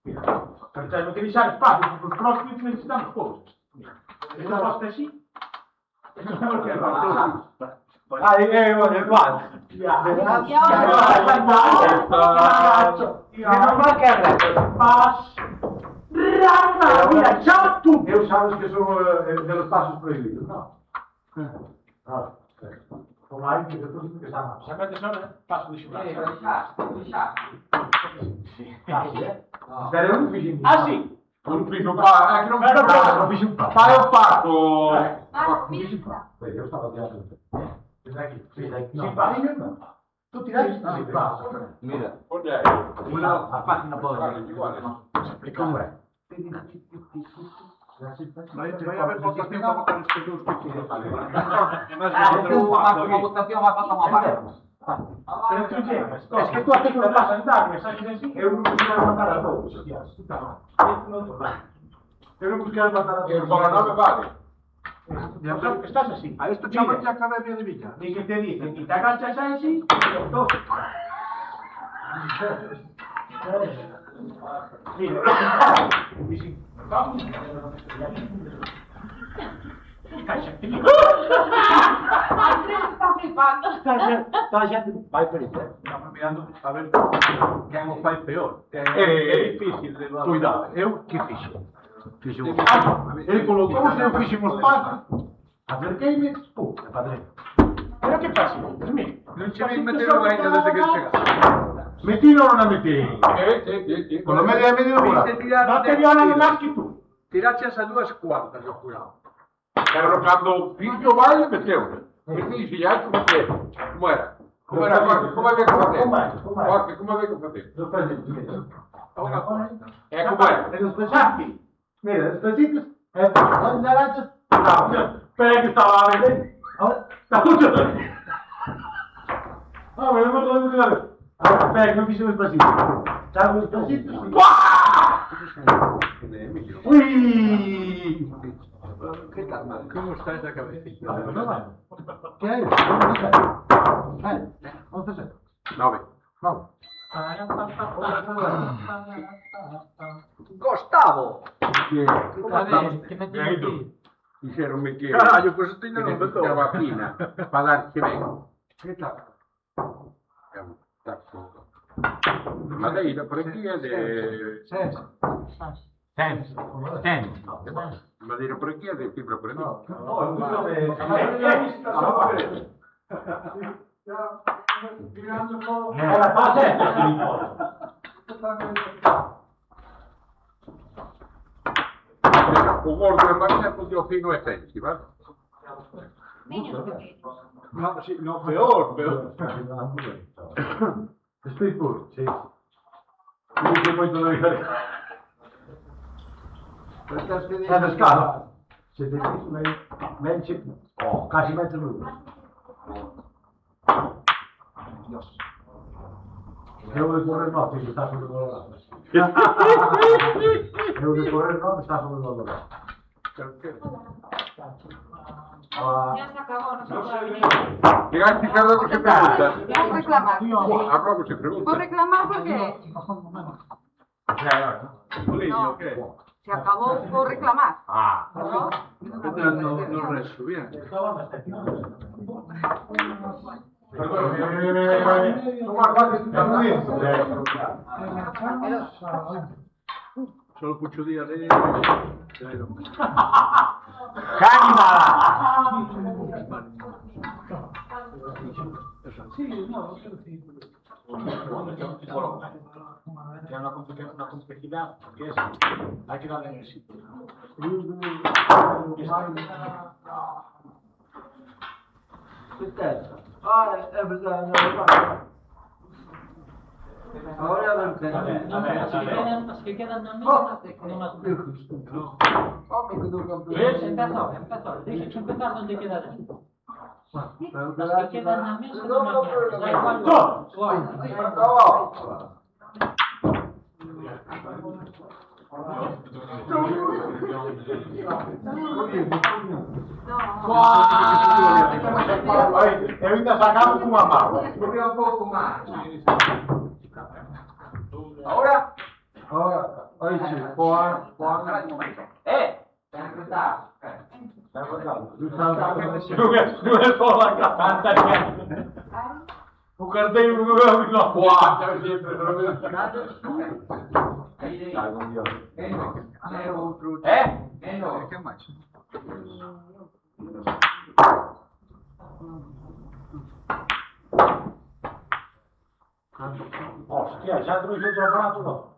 Mira, perché non devi usare spazio, per il prossimo necessitamos cose. E la vostra sì? Perché è uguale. Ciao tu! Eu sabes que son de los pasos prohibidos, ¿no? Ormai che tutto che sa. Sempre che sono passo di scivolata. Spero un ufficio. Ah sì! Un ufficio qua, che non mi sembra un ufficio qua. Fai un passo! Io stavo dietro. Simpatico? Tu ti dai il passo. Mira. Una fatti una bolla. Come? Vai a ver votación para los que tú quieres. Como votación va a pasar más para. Pero tú llegas. Es que tú haces una plaza en Darwin, ¿sabes qué es así? Es un buscar matar a todos. Pero buscar matar a todos. El gobernador me vale. Estás así. A esto chamas de Academia de Villa. Y que te dicen, y te agachas así, y todo. Mira, cállate. Andrés está flipando. Cállate. Vai per te. Estamos mirando a ver quen o fai peor. É difícil de evaluar. Cuidado, eu que fixo? Ele colocou os eu fixemos pasos. Acerqueime, pum, é padre. Pero que pasa? Mira, Non che ven meter ainda desde que chegaste. metilo o non a metí. Con lo medio de medio bola. No te vio nada más que tú. Tiraches a 2/4 do jurado. Pero cando Pinto vai, meteu. Me dixi, já como é? Como era? Como era? Como é que fazer? Porque como é que fazer? Los precios, mira. É como é? Los precios. Mira, los precios. Los naranjas. Espera que estaba a ver. Ahora, está mucho. Ah, bueno, no lo digo. Ahora, espera que no piso los precios. ¿Sabes los precios? Uy. Que tal, man? Como estás da cabecita? ¿Qué hay? 11. 9. Vamos. Gustavo! Que me dixeronme que Carallo, pois isto ainda que non necesita vetou. vacina para dar que ven. Que tal? É un taco. Madeira, por aquí é de... Madeira por aquí é de fibra por aquí. Ahora pasa. O gordo é máis certo que o fino é sensi, vale? Niños pequeños. No, sí, no, peor. Estoy puro, sí. Non c'è molto da diferenza. È una scala. Se ti dici, quasi mezzo minuto. Devo decorrere notte che sta sulle colorate. Devo decorrere notte che sta sulle colorate. Ya se acabó, no se puede venir. Llegaste tarde que se pregunta. Puedo reclamar. Hablo que se pregunta. ¿Puedo reclamar porque Bolillo, ¿qué? se acabó por reclamar? ¿No? No resto, bien. Solo pucho día de... Tiene una complejidad que es, hay que darle en el sitio. Es verdad, no. Ahora a ver, Las que quedan na mesa, non las empezó. Dije que empezar donde quedaron. Las que quedan na mesa non las metas. Da igual. Eu ainda sacava com uma mala. un poco más. Ahora, Ahí sí, Juan. Non è solo la cantante. Un cartello che avevo Guarda, sempre Che mai? Ostia, c'è altro che ho parlato no.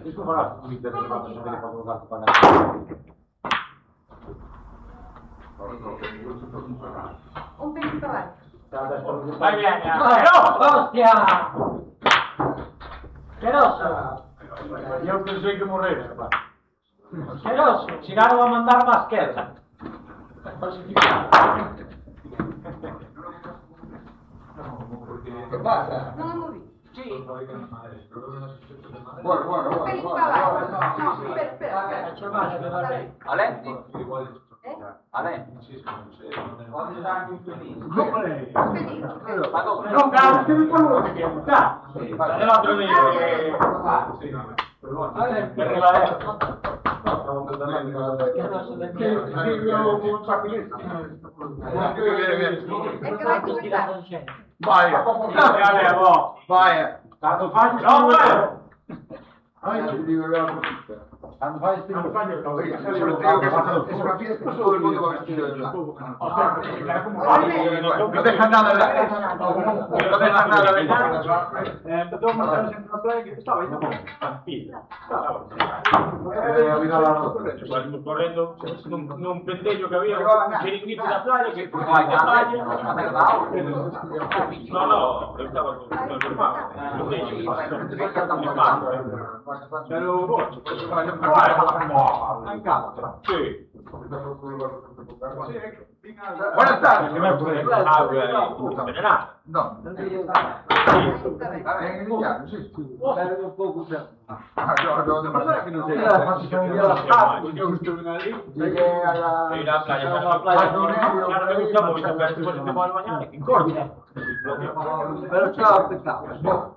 Questo farà subito che vado a vedere quando cazzo pagare. Un pelito avanti. Vai bene. Ostia! Che rosso? Io pensai che morresse qua. Che rosso? Ci vanno a mandare una scherza. Che basta? Non lo muovi. Guarda. Un pelito avanti. No, espera. Alenti? Come lei? Un pelito. Non cazzo, devi parlare che puttana. È l'altro video per la Che rosso del cielo? E che vai a diventare? Vai. Vai. Tanto fai quando fai il Lo deja andare correndo un pendeggio che avevo un chiringuito da playa che playa no stavo sì. Buenas tardes. No. Però ciao, aspettavo.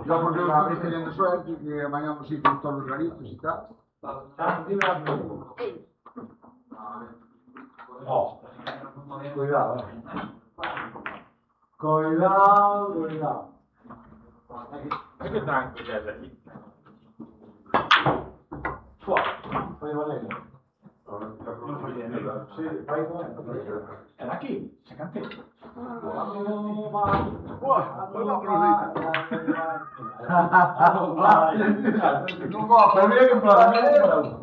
Dopo che lo prendendo soldi, che mangiamo sì tutto l'organismo, si sta. Cuidado. Che tranquillo Poi Valerio. Era qui, c'è cantante. Non può, per me che un parlamento.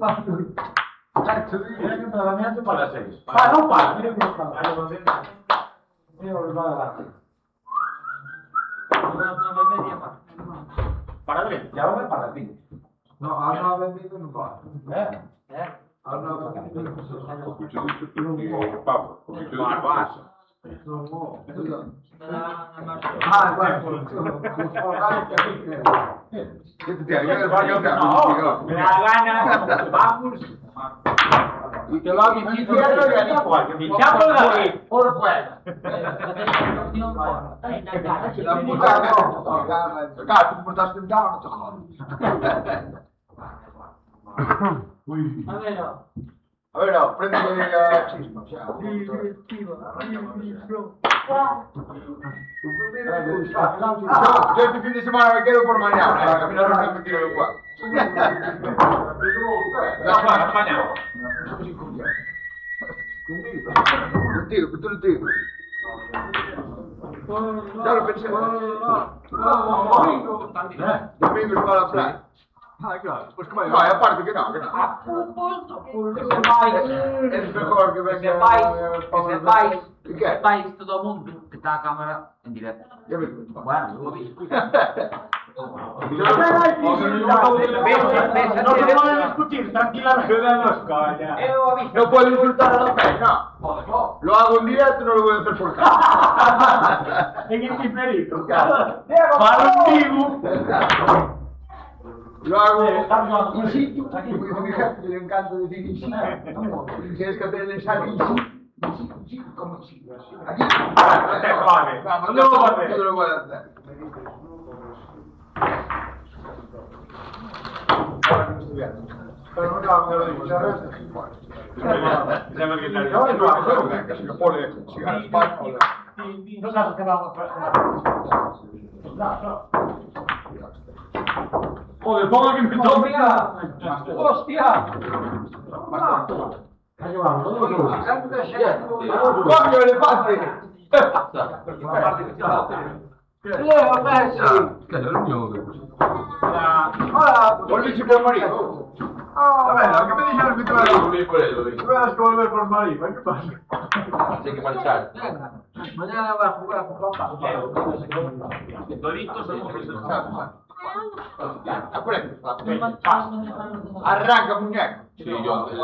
Cazzo, viene che un parlamento parla sempre. Ma non parla, viene che un parlamento. Io lo vado avanti. para bene Chiamo per parla qui. No, hanno venduto un po'. Hanno basta Ah, guarda. Che ti tieni? Io voglio no me da gana vamos y te va a decir diciamo da qui por fuera. La puttana, cazzo, portaste in down, allora, prendi il cisma, ciao. Este fin de semana me quedo por mañana, para caminar un tranquilo qua. la Spagna Contigo, tu lo dico. Ya lo pensé. Domingo si va alla playa. ah claro pues como No, aparte que no, que no. Es mejor que venga. ¿Y qué? Vai, todo mundo que está a cámara en directo. Ya me Bueno, lo vi. No se puede discutir tranquilamente. No puedo insultar a los pés, no. Lo hago en directo, no lo voy a hacer por acá. En indiferido. Para un vivo. Lo hago. Y sí, aquí, porque a mi jefe le encanta decir y sí. Tienes que hacer el ensayo y sí. Sí, como sí. Aquí. Vamos, no lo voy a hacer. No lo voy a hacer. Pero no, no lo digo, ya ves. Que se lo pone, si gana España, No sabes qué vamos a joder, ponga que me toque. ¡Hostia! ¡Cambio elefante! Leo Messi. ¿Qué es lo mío? Hola. Volvici por María. Vabbè, che mi dicevo che tu eri? Tu vas a volver por María, ¿qué pasa? Hay que marchar. Mañana vas a jugar con papá. Doritos Arranca, muñeco. Sí, yo, el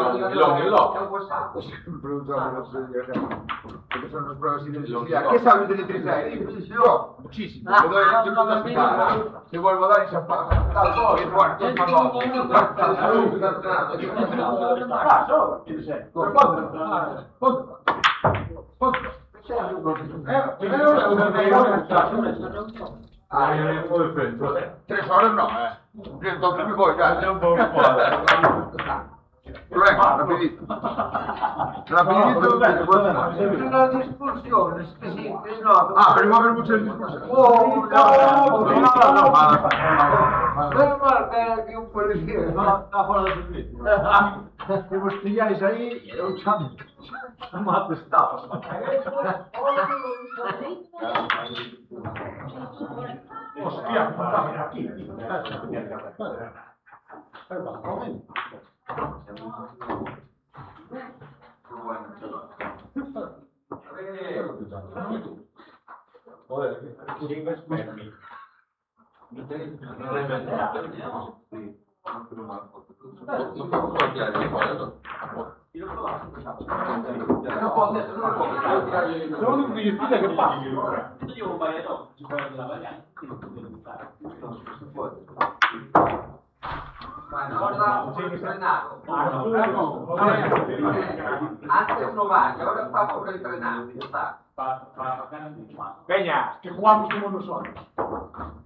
porque son las pruebas de electricidad. ¿Qué sabes de electricidad? Yo, muchísimo. Le doy te vuelvo a dar y se apaga. Tres horas no, entonces me voy ya. Venga, rapidito. Rapidito, que te puedo hacer. Una discusión específica, no. Ah, pero va a haber muchas discusiones. Normal que un policía está fuera de servicio. Que vos pilláis ahí y era un chamo. Estamos apestados. Hostia, puta, aquí. Joder, cinco espermi. Sono un figlio che passa. Io un bagliato, ci fai della variante. Antes no vaya, ahora está por entrenar. Peña, que jugamos como nosotros.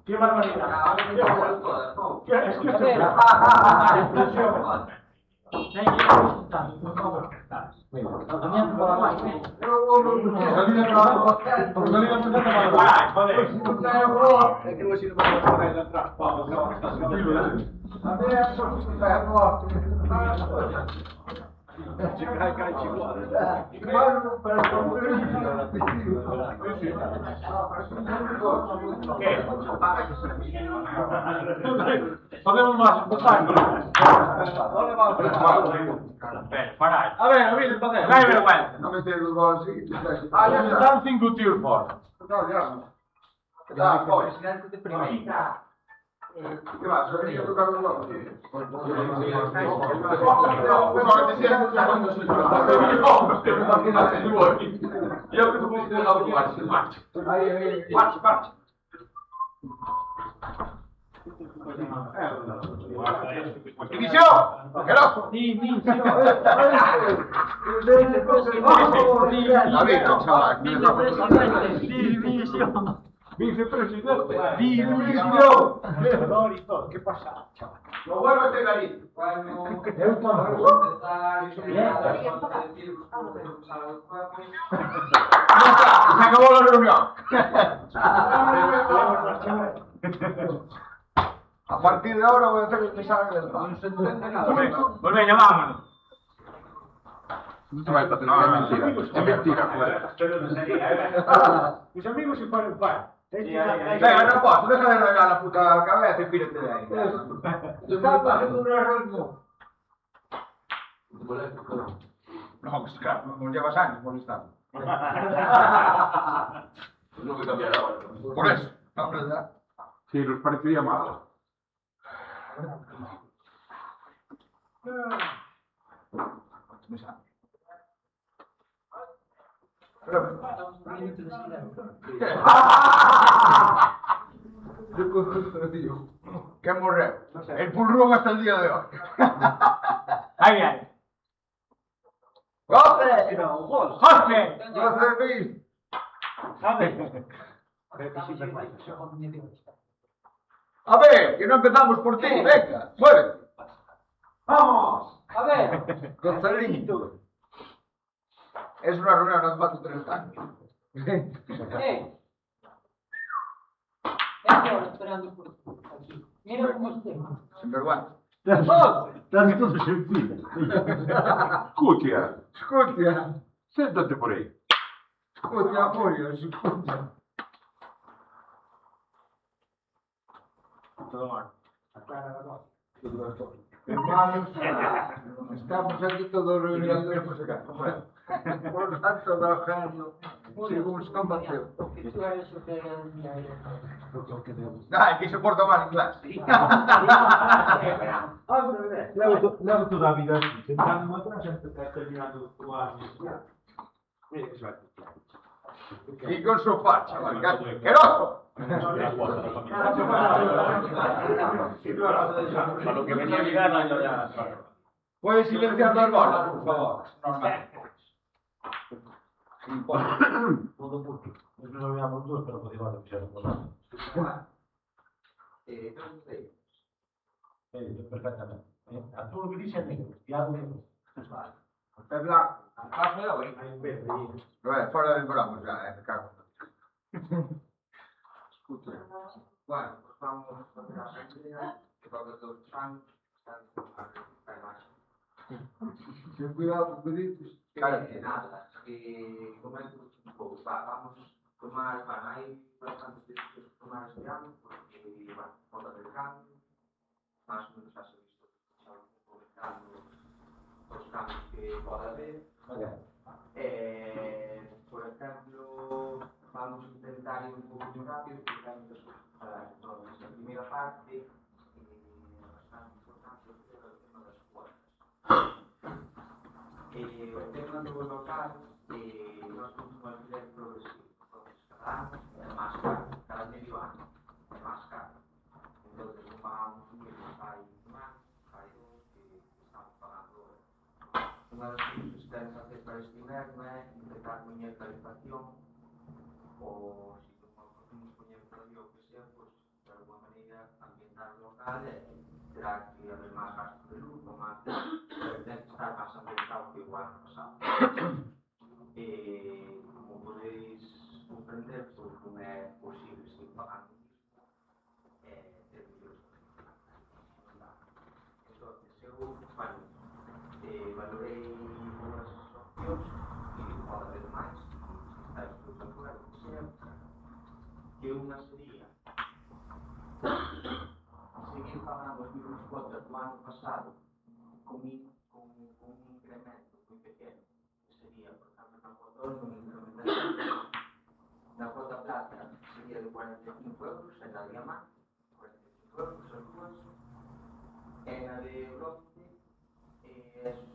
Qué barbaridad. Es que esto Podemos más, parar. A ver, entonces. No hay vergüenza. No me tengo el gol así. Ah, ya está. Something good to your for. No, ya. Presidente de primera. ¿Qué va? ¿Se venía a tocar los goles? Yo que tú pusiste el audio, marcha. Marcha. División, ¡Geroso! David, chaval. División. Vicepresidente. División. ¿Qué pasa, chaval? Lo vuelvo a tener ahí. Se acabó la reunión. A partir de ahora voy a hacer el que salga del pan. Pues venga, vámonos. No te vayas a tener es mentira. Mis amigos se fueron fan. Venga, no posso, deja de regar la puta cabeza y pírate de ahí. Está haciendo un error. No, pues claro, nos llevas años molestando. Por eso, la verdad. Sí, nos parecería mal. Estamos un minuto de silencio. ¿Qué morrer? El pulrón hasta el día de hoy. Ay, ay. ¡José! ¡Jorge! ¡José Luis! A ver, que no empezamos por ti, venga, muévete. ¡Vamos! A ver, Gonzalito. Es una reunión, no hace falta 3 años. es que ahora esperando por aquí. Mira cómo estoy. Sin vergüenza. Estás todo sentido. Escucha. Escucha. Siéntate por ahí. Escucha, Julio, escucha. Todo mal. Hermanos, estamos aquí todos reunidos por el santo evangelio, según San Mateo. Que tú eres lo que Ay, que se porta mal en clase. Leva toda a vida assim, sentado numa outra, a gente está terminando com a universidade. Mira que vai. Y con su facha, asqueroso. Para lo que venía a mirar, ya. ¿Puedes silenciar las bolas, por favor? Normal. Todo porque nós non habíamos dúas, pero podíamos fixar por lá. Perfectamente. A todo que dixe é negro, e algo negro. Es blanco. Pasa eu, hein? Hai un verde aí. Fuera del programa ya, cago. Escucha. Bueno, pues vamos a hacer la salida, que va a haber 2 años, están para más. Ten cuidado con dices. Nada, comento un pouco, vamos tomar, bueno, hai bastantes de tomar este ano, porque, bueno, foda del cambio, más o menos xa se visto, xa comentando os cambios que pode haber. Por ejemplo, vamos a intentar ir un pouco máis rápido, porque hai moitas cousas para toda esta primeira parte, bastante importante, o tema das cuotas. O tema do local, nós temos un alquiler progresivo, entonces cada ano é máis caro, cada medio ano é máis caro. Entonces non pagamos o mesmo fai un ano, fai 2, que estamos pagando ahora. Unha das cousas que temos a hacer para este inverno é intentar poñer calefacción, ou se non podemos poñer todavía o que sea, pues, de alguma maneira ambientar o local terá que haber máis gasto de luz ou máis, pero ten que estar máis ambientado que o ano pasado. Como podéis comprender, pues non é posible seguir pagando o mismo ter mellores condicións. Entonces, eu, bueno, valorei unhas opcións que pode haber máis, está estructura, o que sea, que unha sería seguir pagando as mesmas cuotas do ano pasado con un incremento moi pequeno, que sería, por exemplo, na cuota 2, un incremento na cuota plata sería de 45 euros, e na diamante 45 euros as dúas, e na de bronce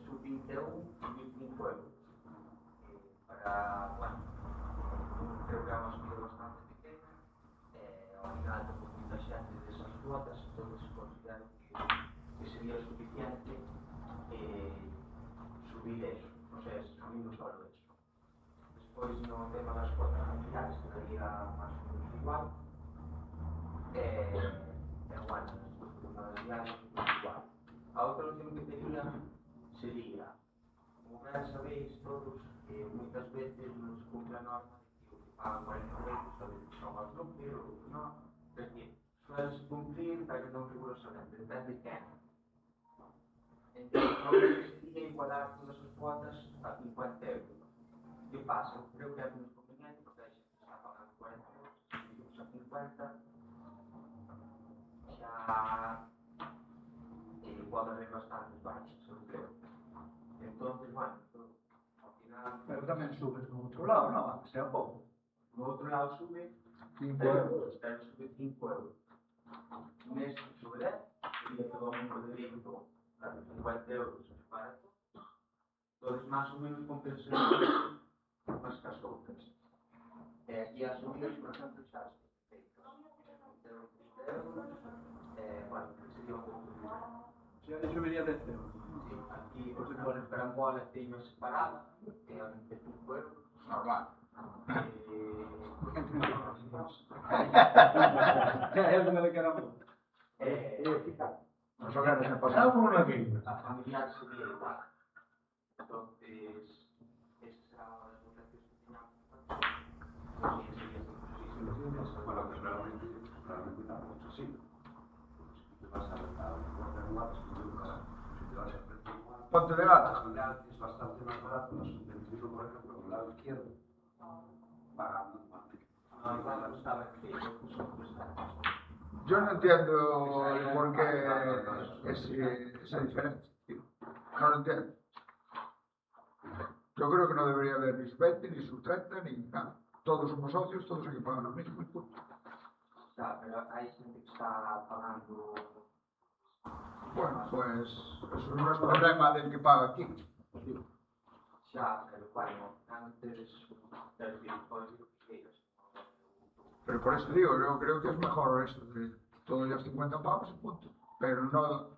sub-21 25 euros. Para, bueno, creo que é unha subida bastante pequena, ao final de moita xente desas cuotas, entonces considero que sería suficiente subir eso, o sea, subir solo eso. Despois, no tema das cuotas familiares, quedaría máis ou menos igual, bueno, unha das viagens igual. A outra opción que tería sería, como ben sabéis todos, que moitas veces non se cumple a norma de que pagan 40 euros, a veces son ao cumplir ou non, es decir, suele cumplir, pero non rigurosamente, depende quen. Entón, a outra sería igualar todas as cuotas a 50 euros. Que pasa? Eu creo que é menos conveniente, porque a xente está pagando 40 euros, se a 50, xa pode haber bastantes baixos, eu creo. Entonces, bueno, ao final... Pero tamén subes no outro lado, non? Aunque sea pouco. No outro lado sube 5 euros. pero sube 5 euros. Neste sobrante, seria pelo número de direito a 50 euros para todos mais ou menos compensam umas que as outras. E as subidas, por exemplo, já as feitas. Então, 30 euros, bueno, seria um pouco de... Eu subiria 10 euros. Sim, aqui, por exemplo, as carambolas tenho separada, que é 25 euros. Normal. É uma de caramba. Não só quero passar por uma aqui. A familiar seria igual. Entonces, esas serán las votaciones que teníamos. Bueno, que realmente está mucho así. Si te vas a cortar un lápiz, si te vas a prender un Ponte de gata. es bastante más barato, no es un por ejemplo, con el lado izquierdo, pagando un lápiz. No, igual no estaba que Yo no entiendo el por qué esa diferencia. No lo entiendo. Yo creo que no debería haber ni su 20, ni su 30, ni nada. Todos somos socios, todos hay que pagar lo mismo y punto. pero hay gente que está pagando. Bueno, pues eso no es problema del que paga aquí. Ya, pero bueno, antes del gilipollas que Pero por eso digo, yo creo que es mejor esto de todos los 50 pavos y punto. Pero no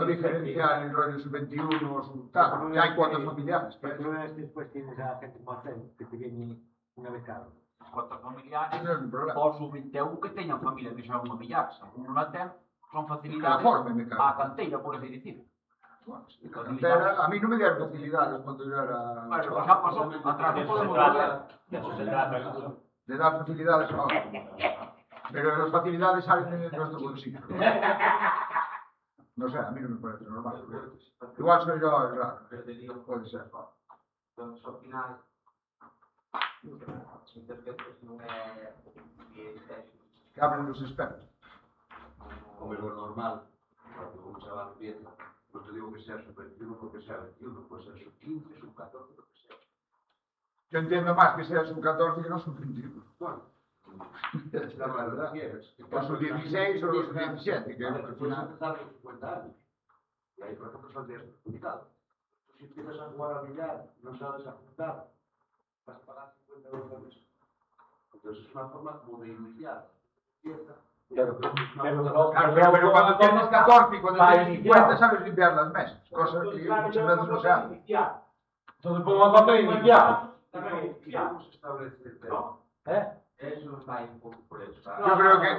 diferenciar el rollo sub-21 o sub tal, que hay cuotas familiares. Pero tú después tienes a gente como Alfredo, que te viene una vez cada uno. Cuantas familiares, Ese es el problema. pois o 21 que teñan familia que xa unha millar, se algunos la ten, son facilidades Conforme me cago. a canteira, por así decir. Bueno, sí, la cantera, a mí no me dieron facilidades cuando yo era Bueno, chaval. xa pasou, atrás De no eso se podemos trata. volver. De eso se trata. De dar facilidades a otros. Pero las facilidades salen de nuestro bolsillo. No sé, a mí no me parece normal. Igual soy yo, es raro. pero te digo, Puede ser. entonces al final, muchas veces no es Que hablen los expertos. Como es lo normal, cuando un chaval empieza, no te digo que sea sub-21, porque sea 21, puede ser sub-15, sub-14, lo que sea. Yo entiendo más que sea sub 14 que no sub 21. Bueno, es la verdad. O sub 16 o los 17, que Al al puedes final. empezar a los 50 años. Y ahí, por ejemplo, son días complicados. Tú si empiezas a jugar a billar, no sabes apuntar, vas a pagar 50 euros al mes. Entonces es una forma como de iniciar. Empieza. Claro, pero cuando tienes 14 y cuando tienes 50 sabes limpiar las mesas, cosa que muchas veces no se hace. Entonces pongo papel y iniciar. ¿Cómo se establece el tema? eso va un poco por eso.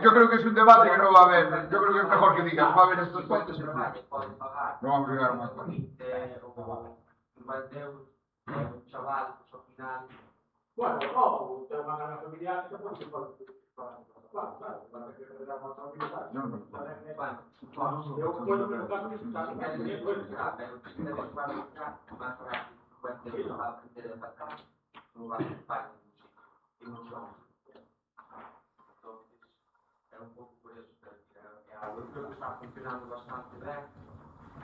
Yo creo que es un debate que no va a haber. Yo creo que es mejor que digas, va a haber estos cuentos y no. Pueden pagar. No vamos a llegar a más. 20 o 50 euros, un chaval, pues al final. Bueno, no, ten unha grana familiar que pode ser claro, para que te dá máis familiar. Yo no me Bueno, Eu puedo preguntar que está si quieres explicar, pero si quieres para buscar, más para 50 euros para aprender a sacar, no va a ocupar ningún sitio. Y no son. Entonces, es un pouco por eso que algo que está funcionando bastante ben.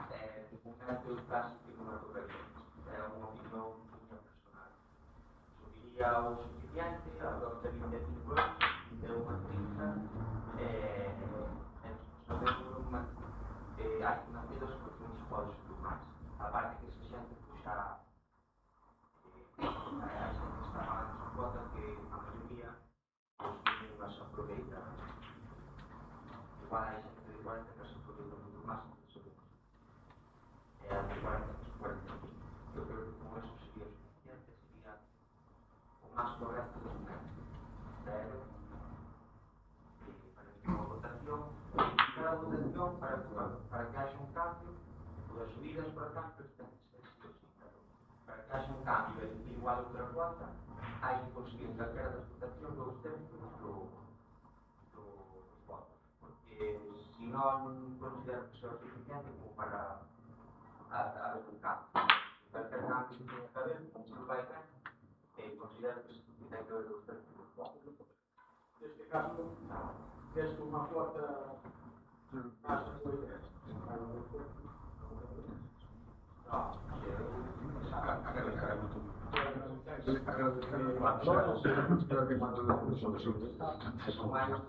De momento eu casi que non é correcto. É unha opinión miña personal. Subiría o suficiente, a 12,25 euros, 21,30. Sabemos hai financeiras que nos pode subir máis. A parte que se xente puxa a xente que está pagando esa cuota que a maioría os mínimos se aproveita. Igual hai xente de 40 que se aproveita moito máis que se aproveita. A de 40 que se 40. Eu creo que con eso sería suficiente, sería o máis correcto do momento. Pero, para que unha votación, cada votación para que haxa un cambio, as subidas por cambio están para que haxa un cambio igual a outra cuota, hai que conseguir en calquera das votacións dos tempos dos votos, porque se non considero que sea suficiente como para haber un cambio. Calquer cambio que tenha que haber, como se vai ben, considero que se ten que haber dos tempos dos votos. Neste caso, desde unha cuota máis de 2 No, Creo que cuando son subidas. Hay que subidas.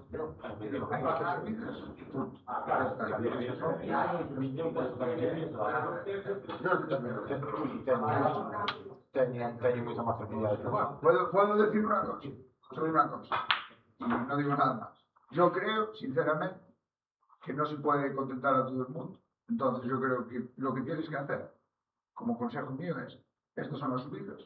Teño moita máis facilidade que Bueno, puedo decir una cosa, solo una cosa, y no digo nada más. Yo creo, sinceramente, que no se puede contentar a todo el mundo. Entonces yo creo que lo que tienes que hacer, como consejo mío, es, estas son las subidas.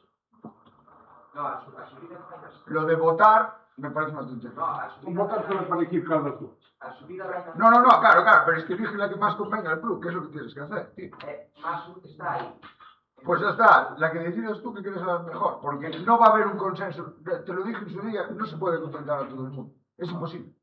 No, a subida vai nas... Lo de votar me parece una tontería. No, a Un subida... votar solo para elegir cada club. A subida vai nas... No, claro, pero es que elige la que más convenga al club, que es lo que tienes que hacer, tío. Más está aí. Pues ya está, la que decidas tú que quieres ser mejor, porque no va a haber un consenso, te lo dije en su día, no se puede contentar a todo el mundo, es imposible.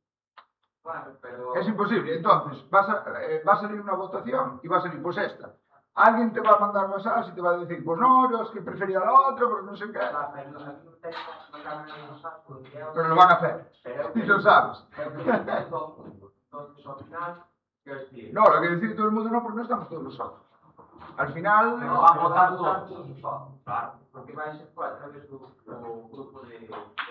Bueno, pero... Es imposible, entonces va a salir una votación y va a salir pues esta. Alguien te va a mandar mensajes y te va a decir, pues no, yo es que prefería la otra, pero no sé qué. Pero lo van a hacer, y lo sabes. No, lo que decide todo el mundo no, porque no estamos todos los socios. Al final No, van a votar todos. Claro, porque vai ser a través do grupo de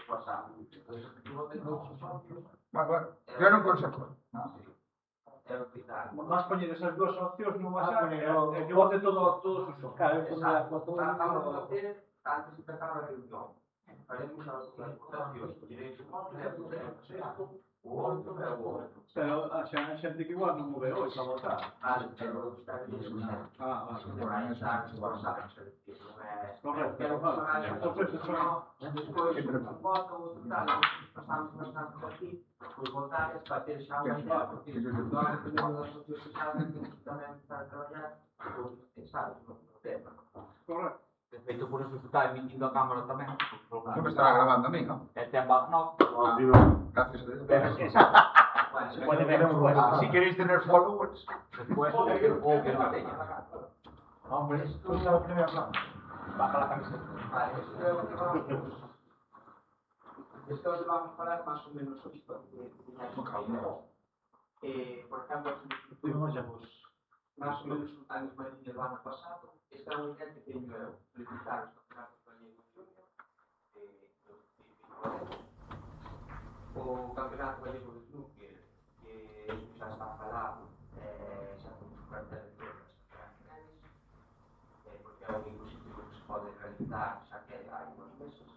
WhatsApp. Entonces, tú votes todos os socios. bueno, yo no consejo. É o que dá. Vas poñer esas dúas opcións no WhatsApp e que vote todos os socios. Vamos a facer, antes de empezar a reunión, faremos as votacións, colleréis un monte de votaremos isto, o outro e o outro. Pero a xente que igual non move hoxe a votar. Pero está aquí o WhatsApp. Vale. Vai estar no WhatsApp, non é... Correcto, vale. Entonces, Despois, un voto, outro tal, pasamos bastante por aquí, pois votar é para ter xa unha idea, porque nós dependemos das socios que saben que tamén para traballar, pois, sabes, no tema. correcto. De feito, por eso se está emitindo a cámara tamén. No me estará grabando a mí, ¿no? E ten no. Gracias a Dios. Pero es que Bueno, se puede ver después. Si queréis tener followers, Después, o que no teña. Hombre, esto es la primera plana. Baja la camiseta. vale, isto é o que vamos... Isto é o que vamos falar máis ou menos isto de por exemplo, máis ou menos a mesma línea do ano pasado, esta é unha idea que teño eu, felicitar os campeonatos da Liga Junior, o campeonato gallego de snooker, que xa está falado, xa temos o cartel de todas as finales, porque é o único sitio que se pode realizar, xa que hai uns meses.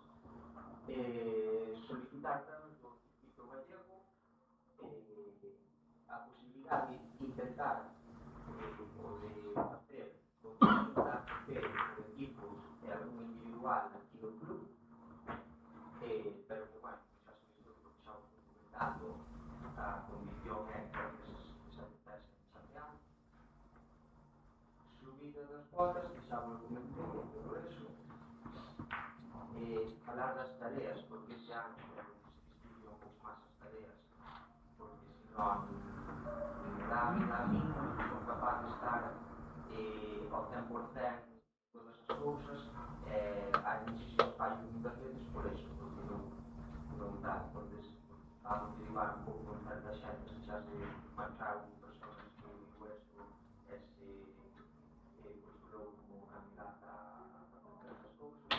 Solicitar tamén do circuito gallego a posibilidade de intentar o de facer o equipos e algún individual aquí no club, pero que, bueno, xa se visto que xa o comentando a condición é que se aceptase en Santiago. Subida das cuotas, que xa vos comentei, todo eso. Falar das tareas, porque ese ano se distribuyen un pouco máis as tareas, porque senón a mí non son capaz de estar ao 100% todas as cousas, hai muchísimos fallos muitas veces por eso, porque non dá, entonces vamos a derivar un pouco con certa xente que xa se marcharon personas que o esto se postulou como candidata a certas cousas.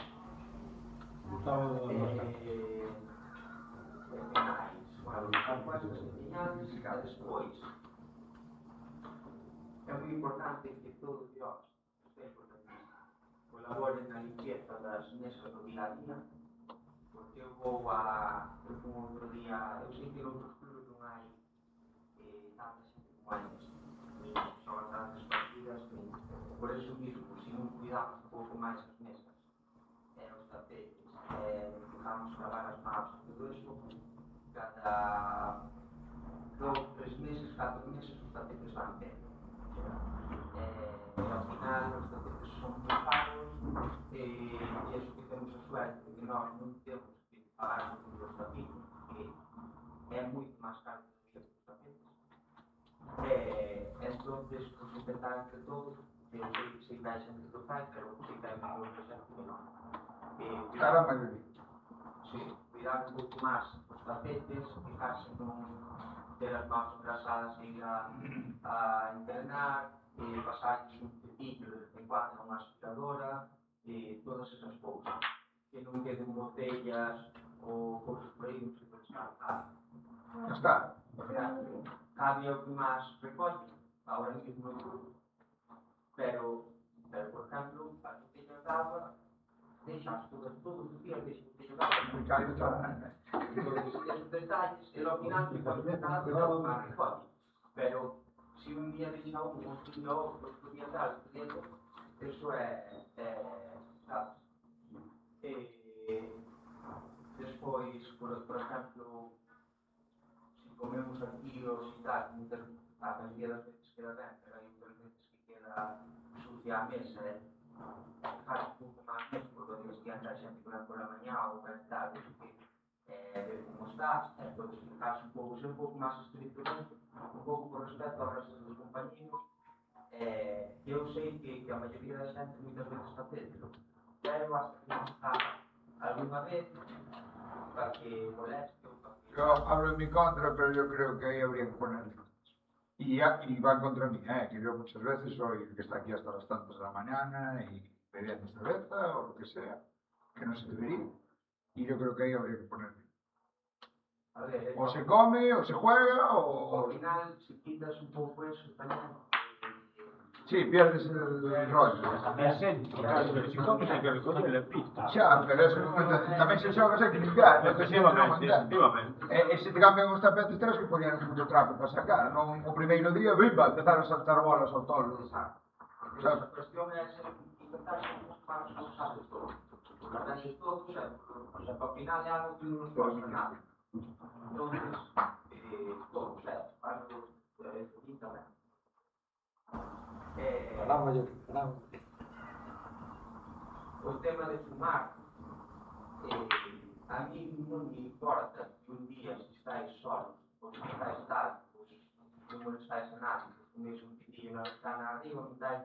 Despois é moi importante que todos os colaboren na limpieza das mesas do día a día, porque eu vou un outro día, eu sei que en outros clubes non hai tanta xente como hai neste, nin son tantas partidas, por eso mismo, se non cuidamos un pouco máis as mesas os tapetes, dejamos lavar as mãos, todo eso, cada 2, 3 meses, 4 meses os tapetes van ben. Ao final os tapetes son moi caros e iso que temos a suerte que nós non temos que pagar por os tapetes, que é moito máis caro que os tapetes. Entonces, pues, intentar entre todos, eu sei que hai xente que o fai, pero sei que hai máis xente que non. cara a maioría. Sí, cuidar un pouco máis os tapetes, fijarse non ter as mãos engrasadas e ir a entrenar, pasar un cepillo de vez en cuando a unha aspiradora, todas esas cousas. que non queden botellas ou cousas por aí, non se pode descartar. Ya está. Cabe o que máis recolle, ahora mismo pero, por exemplo, as botellas de agua, deixas todos os días, deixas botellas de agua, entonces, esos detalles, e ao final, se pode estar todo máis recolle, pero, se un día deixa un día outro, outro día tal, eso é, sabes? Despois, por exemplo, se comemos aquí os e tal, a maioría das veces queda ben, pero hai outras veces que queda sucia a mesa, faz un pouco máis mesmo, porque o día que a xente que ven pola mañá ou ben tal, ver como está, entón, ficarse un pouco, ser un pouco máis estricto, un pouco por respecto ao resto dos compañeros. Eu sei que a maioría da xente moitas veces facételo, pero hasta que non está alguna vez para que moleste ou para que... Yo hablo en mi contra, pero yo creo que ahí habría que ponerlo. Y va contra mí, que yo muchas veces soy el que está aquí hasta las tantas de la mañana y bebiendo cerveza o lo que sea, que no se debería. Y yo creo que ahí habría que ponerlo. A ver, O se come, o se juega, o... ao final, se quitas un pouco eso, tamén... Sí, pierdes el rollo. Si comes hai que recoller a pista. Xa, pero eso tamén se xogas hai que limpiar. Efectivamente. E se te cambian os tapetes, tens que poñer mucho trapo para sacar. Non o primeiro día, viva, empezar a saltar bolas ao tolo. A cuestión é intentar ser un pouco máis responsables todos. Guardarse todo, o sea, ao final é algo que non nos cuesta nada. Entonces, todo, o sea, algo que tamén. O tema de fumar, a mí non me importa que un día se estáis solos, ou se estáis tal, ou se non molestáis a nadie, fuméis un pitillo na ventana arriba, montáis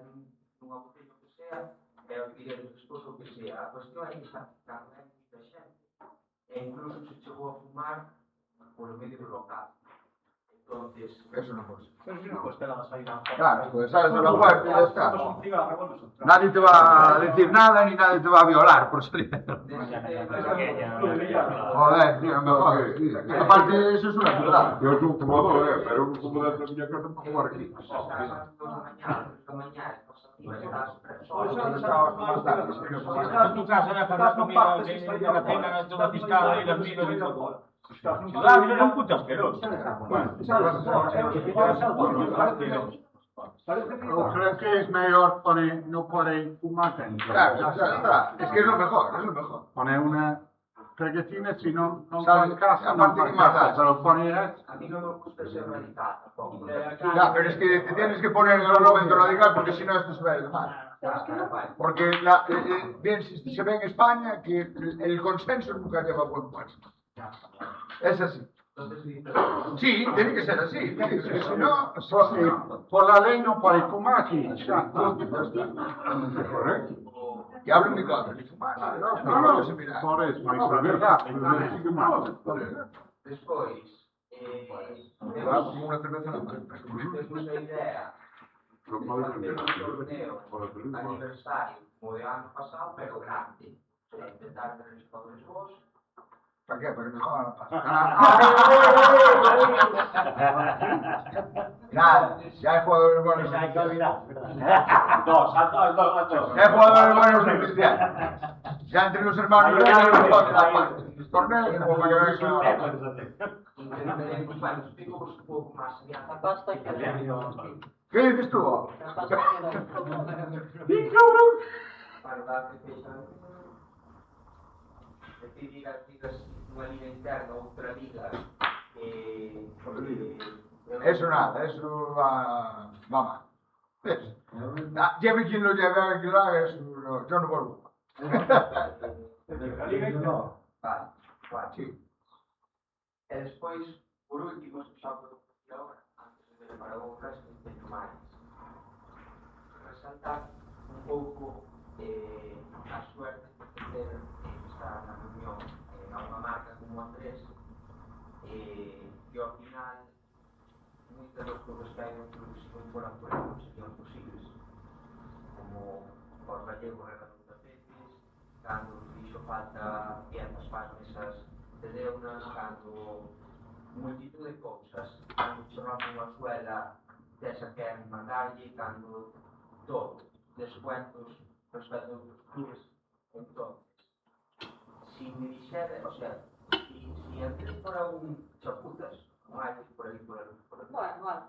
nunha botella que sea, e o tiredes despois o que sea. A cuestión é que está ficando ben moita xente, e incluso se chegou a fumar polo medio do local. Entonces, Eso non pode ser. Pero si no, pues te la vas a ir a... Claro, pues sales de la puerta y ya está. Nadie te va a decir nada ni nadie te va a violar por salir. Joder, tío, no me jodes, tío. Aparte, eso es una verdad. Yo soy un fumador, pero un fumador de mi casa no puedo jugar aquí. Estás en tu casa, en la comida, en la cena, en toda fiscada y las minas y todo. Claro, era un puto asqueroso. ¿O crees que es mejor no poner fumar en Claro, ya está. Es que es lo mejor, es lo mejor. Poner una pegatina si no ¿Sabes? en casa, Aparte no que más da. pero poner a mí no me gusta ser radical tampoco. Ya, pero es que te tienes que poner en el momento radical porque si no esto se va a ir mal. Porque bien, se ve en España que el consenso nunca lleva a buen puerto. Es así. Sí, tiene que ser así. Si no, por la ley no puede fumar, sí. correcto. Y hablo en mi contra. Ni fumar, no se mira. Por eso, no es verdad. Despois, Va como una cerveza en la mano. temos a idea de facer un torneo aniversario como de ano pasado, pero grande. O sea, intentar ter resultados vos. ¿Para qué? Para que me jodan la pasta. Ya hay jugadores buenos. Hay que olvidar. Dos. Ya hay jugadores buenos en especial. Ya entre los hermanos los torneos como para que vean que Bueno, explico-vos un pouco máis adiante. Basta que ¿Qué dices tú? Para dar que feixan decidir as ligas unha liga interna ou outra liga Eso nada, eso va mal. Lleve quien lo lleve, a quien lo haga, eso no, yo no vuelvo. Vale. Sí. E despois, por último, xa por agora, antes de ver para outras, teño máis. Resaltar un pouco a suerte de ter estar na reunión a unha marca como Andrés que ao final moitas das cousas que hai dentro se non foran por non serían posibles como os gallegos regalando tapetes cando fixo falta piezas para as mesas de deunas, cando multitud de cousas, cando se rompe unha suela, desa que mandarlle, cando todo, descuentos respecto a outros clubes. Entón, si me dixera, o sea, si antes fora un chapuzas, non hai que por aí, por aí.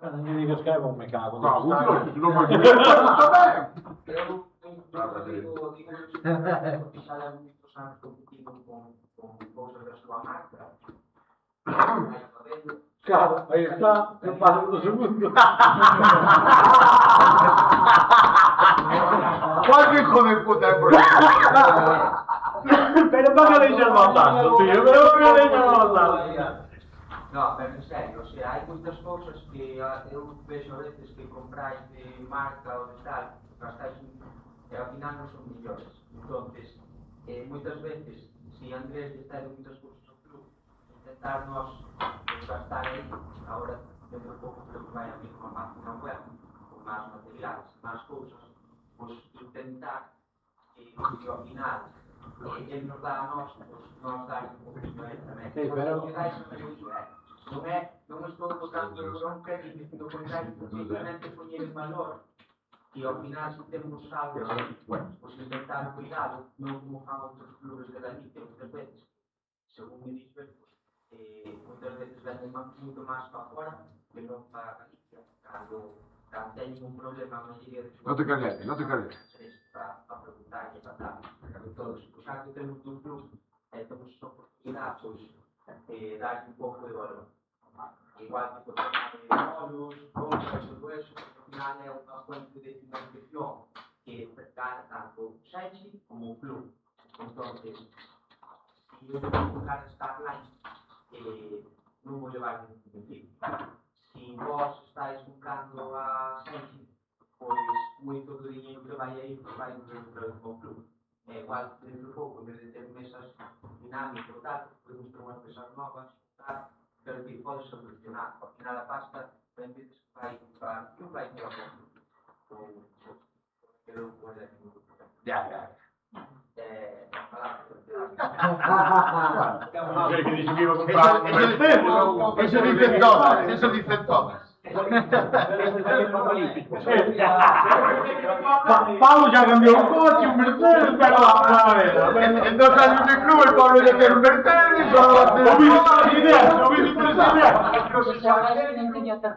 Non mi digas que é bom, me cago. No, No, non me tamén. Eu digo porque xa levo moitos anos competindo con cousas da súa marca. Claro, aí está, eu paso do segundo. Qualche hijo de puta é por aí. Pero non me deixas matando, tío, pero non me deixas matando. No, pero en serio, o sea, hai moitas cousas que eu vexo a veces que compráis de marca ou de tal, gastáis e ao final non son millóns. Entonces, moitas veces, si Andrés está en moitas cousas no club, intentar nos gastar aí, agora dentro de pouco creo que vai a vir con máquina web, con máis materiais, máis cousas, pois intentar que ao final ele nos dá a nós, nós dar un pouquinho a ele tamén. Sí, pero... Non estou botando bronca ni dicindo contrario, simplemente poñer en valor e ao final se temos algo pues intentar cuidado, non como fan outros clubes de Galicia moitas veces, según me dixen, moitas veces venden moito máis para fora que non para Galicia, cando teñen un problema a maioría de Non te calles, non te calles. para preguntar e para tal, todos os anos que temos dun club temos esa oportunidade, pois dar un pouco de valor. Igual que por de bolos, compras, todo eso, ao final é unha fuente de financiación que gana tanto o Senchi como o club. Entonces, se eu vou buscar Starline, non vou levar ningún sentido. Se vos estáis buscando a Senchi, pois moito do dinheiro que vai aí vai dentro do club. É igual que dentro do pouco, en vez de ter mesas dinámicas ou tal, podemos ter unhas mesas novas, tal, pero que podes solucionar. Ao final a pasta, en vez de vai para non vai ter Ya. Que dixo que iba a comprar. Eso dicen todas, eso dicen todas. Pablo ya cambió un coche, un Mercedes, pero a ver. En 2 años de club el Pablo ya tiene un Mercedes, solo va a tener O vídeo presidente, o vídeo presidente.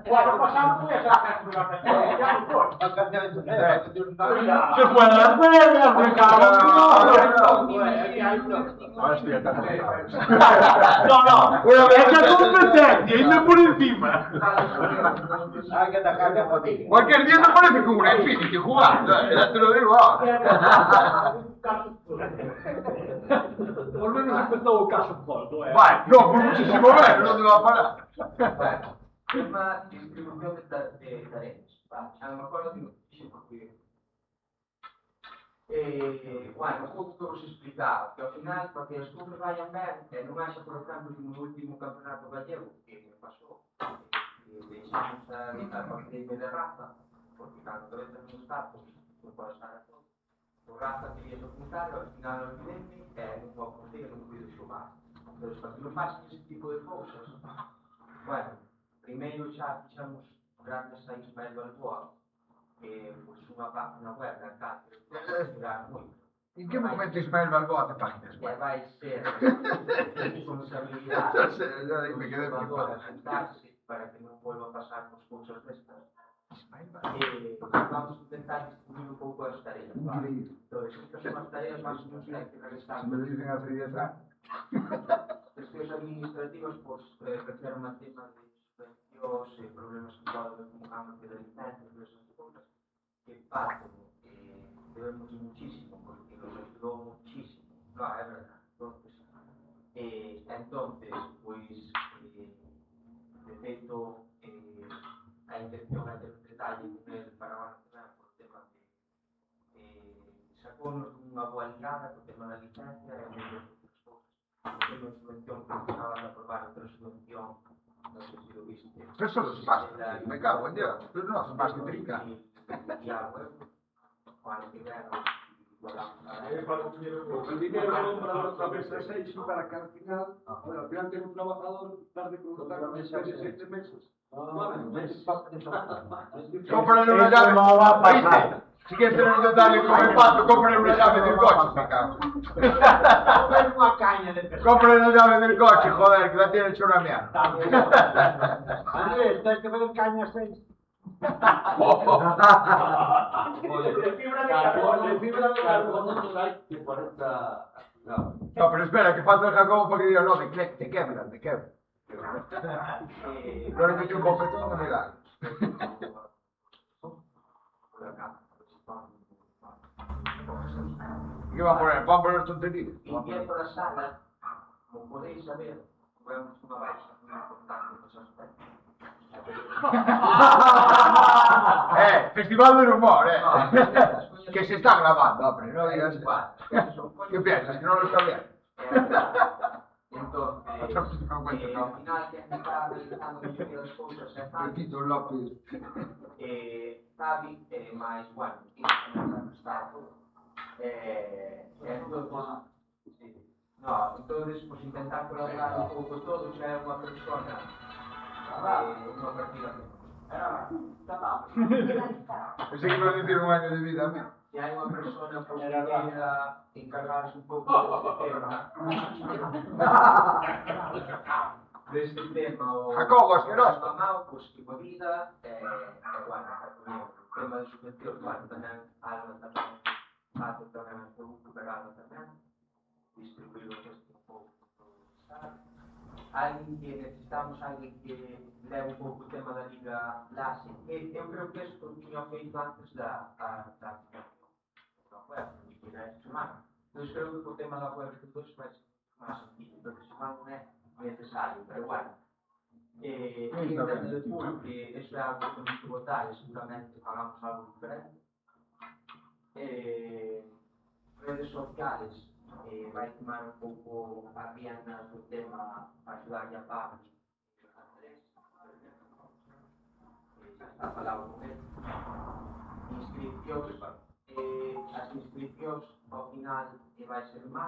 Cuando pasamos fue esa festival, ya no fue. Se fue a las vegas, me cago. No, es que es competencia, irme por encima. Hay que atacarte a ti. Cualquier día te parece como una Infinity jugando, ya te lo digo ahora. Por menos empezó o caso corto, Vale, no, por muchísimo menos, no te va a parar. Tema de distribución de tareas. A lo mejor digo, porque bueno, un pouco que vos explicaba, que ao final, para que as cousas vayan ben, non haxa, por exemplo, no último campeonato gallego, que me pasou, deixamos a editar para que de raza, porque cando cabeza non está, pois non pode estar a todo. O raza quería apuntar, ao final non olvideme, non vou conseguir, non puido xogar. Entón, para que non pasen ese tipo de cousas, bueno, primeiro xa fixamos grandes a Ismael Balboa, pois unha página web da Cáceres, mirar moito. ¿En qué momento Ismael Balboa hace páginas? Que vai ser responsabilidade Ya me quedé flipado. sentarse para que non vuelva a pasar por cousas destas. Vamos a intentar distribuir un pouco as tareas. Increíble. Entón, estas son as tareas máis que nos ten que realizar. Me lo dicen hace 10 años. Cuestións administrativas, pois, refieren a temas de subvencións, problemas que poden haber como cambio de licencias, esas cousas, que parten, debemos muchísimo, porque nos ayudou muchísimo. No, é verdad. Entonces, pois, de feito, a intención é ter un detalle con el para o ano que ven, por tema de sacounos unha boa ligada co tema da licencia e moitas outras cousas. O tema de subvención que acaban de aprobar outra subvención, non sei se lo viste. Pero solo se pasa, me cago en Dios, pero no hace más que trincar. E a web, o ano que ven, El dinero que compra la otra vez 6 para que al final tengo un trabajador tarde con los meses, 7 meses. Cómprale una llave. no va a pasar. ¿Viste? Si quieres tener un detalle con el pato, cómprale una llave del coche, me cago. Una caña de persona. Cómprale una llave del coche, joder, que la tiene hecho una mierda. Andrés, tienes que ver caña 6. De fibra de carbono hay de 40. No, pero espera, que falta el Jacobo para que diga, no, te quebran, te quebran. No le metí un bofetón, no me da. ¿Qué va a poner? ¿Va a poner tonterías? Limpiando la sala, como podéis saber, tuvimos una baja muy importante en los aspectos. Festival del humor, que se está grabando, hombre, no digas eso. ¿Qué piensas? ¿Que no lo está viendo? Entonces, No cuento, no. al final, que está realizando muchas das cousas é Javi, Tito López. Javi, máis, bueno, Gustavo, entonces, pues intentar colaborar un pouco todos, xa é unha persona, unha partida. Pensé que iba a decir un año de vida a mí. Si hai unha persona que queira encargarse un pouco deste tema, o Jacobo, asqueroso. mamao, pois que a vida, bueno, o tema de subvención, bueno, tamén, Alba tamén, Pato tamén, un pouco pegado tamén, distribuído este un pouco por Estado. Alguén que necesitamos, alguén que leve un pouco o tema da Liga Lase, que eu creo que isto tiña feito antes da aplicación. Entonces creo que o tema da web de todos vai ser máis sencillo, porque se non é necesario, pero bueno. En tema de pool, que eso é algo que nos votar, e seguramente hagamos algo diferente. Redes sociales, vai tomar un pouco as riendas do tema para axudar a Pablo Andrés, xa está falado con ele. Inscripcións, as inscripcións ao final vai ser má,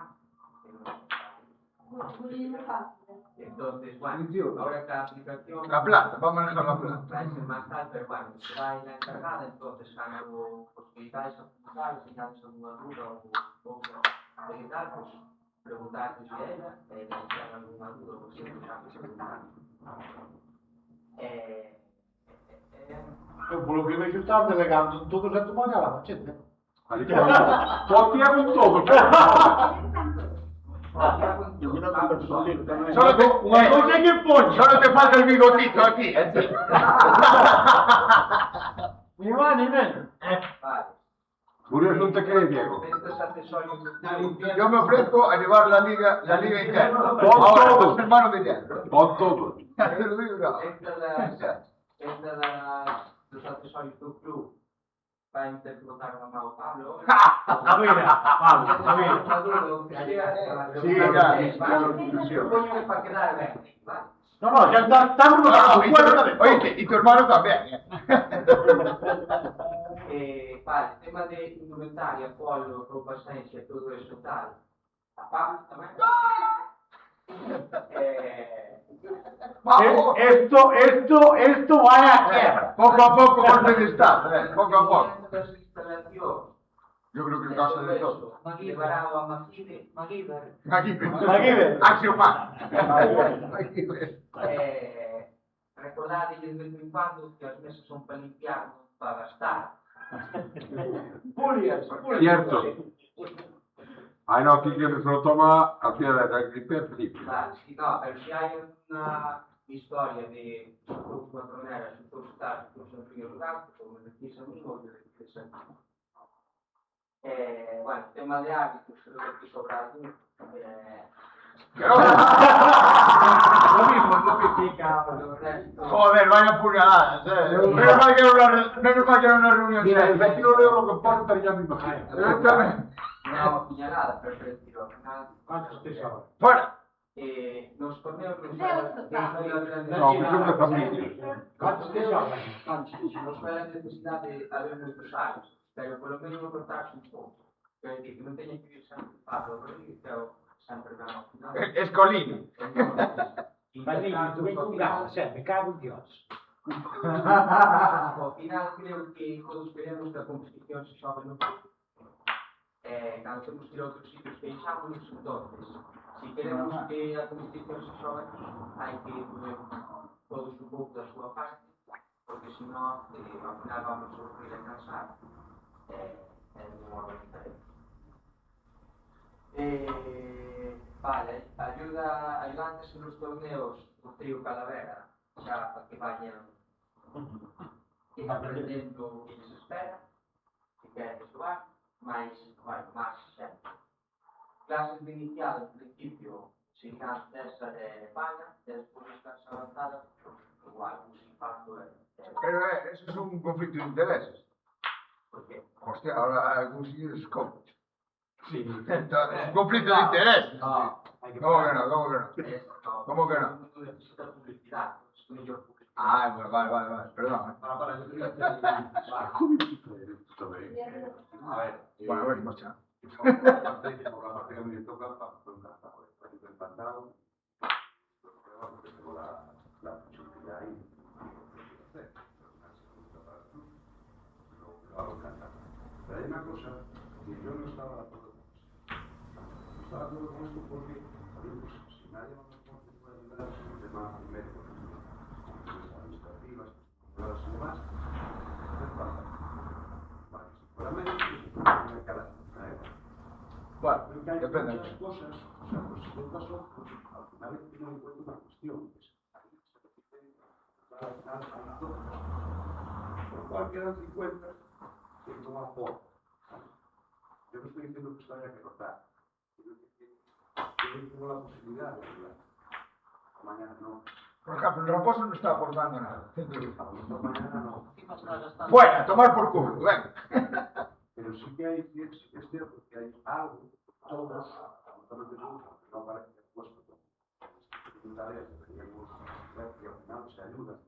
entonces, bueno, ahora que a aplicación La plata, vamos a manejar la plata. vai ser máis tal, pero bueno, se vai la encargada, entonces cando posibilitáis a apuntar, se teñades alguna duda ou de tal, pues preguntarles a ella, se ten alguna duda, pues sempre xa se preguntar. Por lo que vexo estás delegando todos a tomar a la machete. Tú aquí hago todo. Solo te falta el bigotito aquí, Ni más ni menos. Vale. Curioso no te crees, Diego. Estos accesorios de limpieza. Yo me ofrezco a llevar la liga interna. Con Ahora, todo. dos hermanos de hierro. Con todo. Te lo digo, no. Los accesorios do club para interpretar a Mau Pablo. A mira, Pablo, a mira. Sí, Yo coño para quedar ben, ¿vale? No, ya estamos Oíste, y tu hermano también. Vale, tema de indumentaria, polo, roupa esencia, todo eso tal. A Pablo tamén. Vamos, Esto va a quiebra. poco a poco golpe de estado, poco a poco. Das instalacións, Yo creo que el caso de todo. Llevará a Macide, Aquí, Maguire. Acción más. recordade de vez en cuando que as mesas son para limpiar, non para gastar. Cierto. Ay, no, aquí que se lo toma a pie de la felipe. Claro, si no, pero si hai unha historia de unha tronera, se tú estás, se tú son ríos gastos, ou me decís a mí, ou me decís a mí. Bueno, tema de hábitos, creo que sobra algún. Lo mismo, no critica. Joder, vaya puñalada. Menos mal que era una reunión. Mira, el seria. 21 euros que pone ya me imagino. Exactamente. Una puñalada, pero retiro. ¿Cuántos te sobran? Fuera. Los torneos No, creo que familia. ¿Cuántos te sobran? no suelen necesidad de haber muchos años, pero por lo menos no cortarse un poco. Pero é que non teña que ir sempre Pablo Rodríguez, que é o sempre gan ao final. Escolino. Padriño, tú ven con ganas, me cago en Dios. Ao final creo que todos queremos que a competición se xogue no club. Cando temos que ir a outros sitios queixámonos, entonces, se queremos que a competición se xogue aquí, hai que poner todos un pouco da súa parte, porque senón, ao final vamos a sufrir a cansar e non organizaremos. Vale, ayudantes nos torneos do trío Calavera, xa para que vayan aprendendo o que les espera, que queren xogar, máis sempre. Clases de inicial, en principio, seguirán desa de España, e despois as clases avanzadas, igual, un impacto Pero eso es un conflicto de intereses. ¿Por qué? Hostia, ahora algún sitio es como... Sí. Entonces, es un conflicto de intereses. No, ¿Cómo que no? ¿Cómo que no? ¿Cómo que no? Todo el mundo necesita publicidad, es mellor publicidad. Ah, vale. Perdón. Para yo quería hacer a ver, Bueno, a ver, marcha. por la parte que me toca, estoy encantado. Tengo la posibilidad ahí. Lo hago encantado. Pero hay una cosa que yo no estaba de acuerdo con esto. No estaba de acuerdo con esto porque, pues, si nadie nos puede ayudar en el tema médico, administrativas, las demás, no es fácil. Vale, si fuera médico, pues, cada Bueno, Porque hay depende. muchas cosas, o sea, pues si caso, al final hay que tener en cuenta una cuestión, que es ahí se repite, al final a una cosa. Por lo cual quedan 50 que no por. Yo no estoy diciendo que esto haya que rotar. Yo tengo la posibilidad de ayudar. Mañana no. Por ejemplo, el Raposo no está aportando nada. Mañana no. Fuera, a tomar por culo, ven. Pero sí que hay, es cierto que hay algo, todos, absolutamente todos, aunque no parece que puesto con tareas que tenemos que al final se ayuda,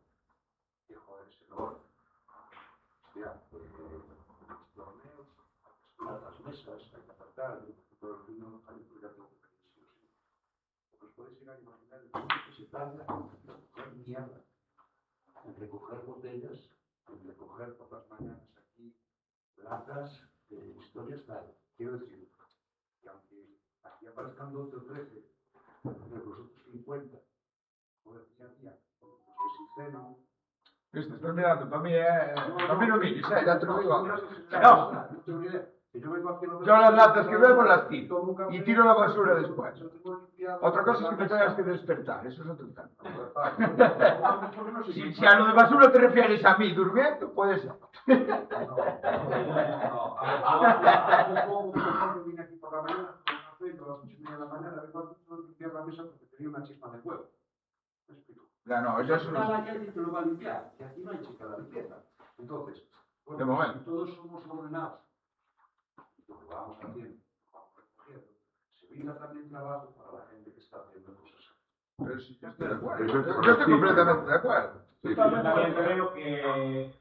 que joder, se logra. Hostia, los torneos, las mesas, hay que apartar, todo el mundo hay un proyecto de sí o sí. Os podéis ir a imaginar el tiempo que se tarda en recoger mierda, en recoger botellas, en recoger por las mañanas aquí latas de historias tal. Quiero decir que aunque aquí aparezcan 12 o 13, de los otros 50, joder, día, los que sí cenan. Viste, estás mirando, para mí no mires, ya te lo digo. No tengo ni idea. Que yo vengo aquí a Yo las latas que bebo las tiro y tiro la basura después. Otra cosa es que te tengas que despertar, eso es otro tema. Si a lo de basura te refieres a mí durmiendo, puede ser. Vine aquí por la mañana, a las 8:30 de la mañana, vengo aquí a limpiar la mesa porque tenía una chispa de huevo. ¿Me explico? Ya no, eso es Nada, ya te lo va a limpiar, que aquí no hay chica de limpieza. Entonces, bueno, de momento. si todos somos ordenados, lo que vamos haciendo, vamos recogiendo, se brinda también trabajo para la gente que está haciendo cosas. Pero sí, yo estoy de acuerdo. Yo estoy completamente de acuerdo. Yo también creo que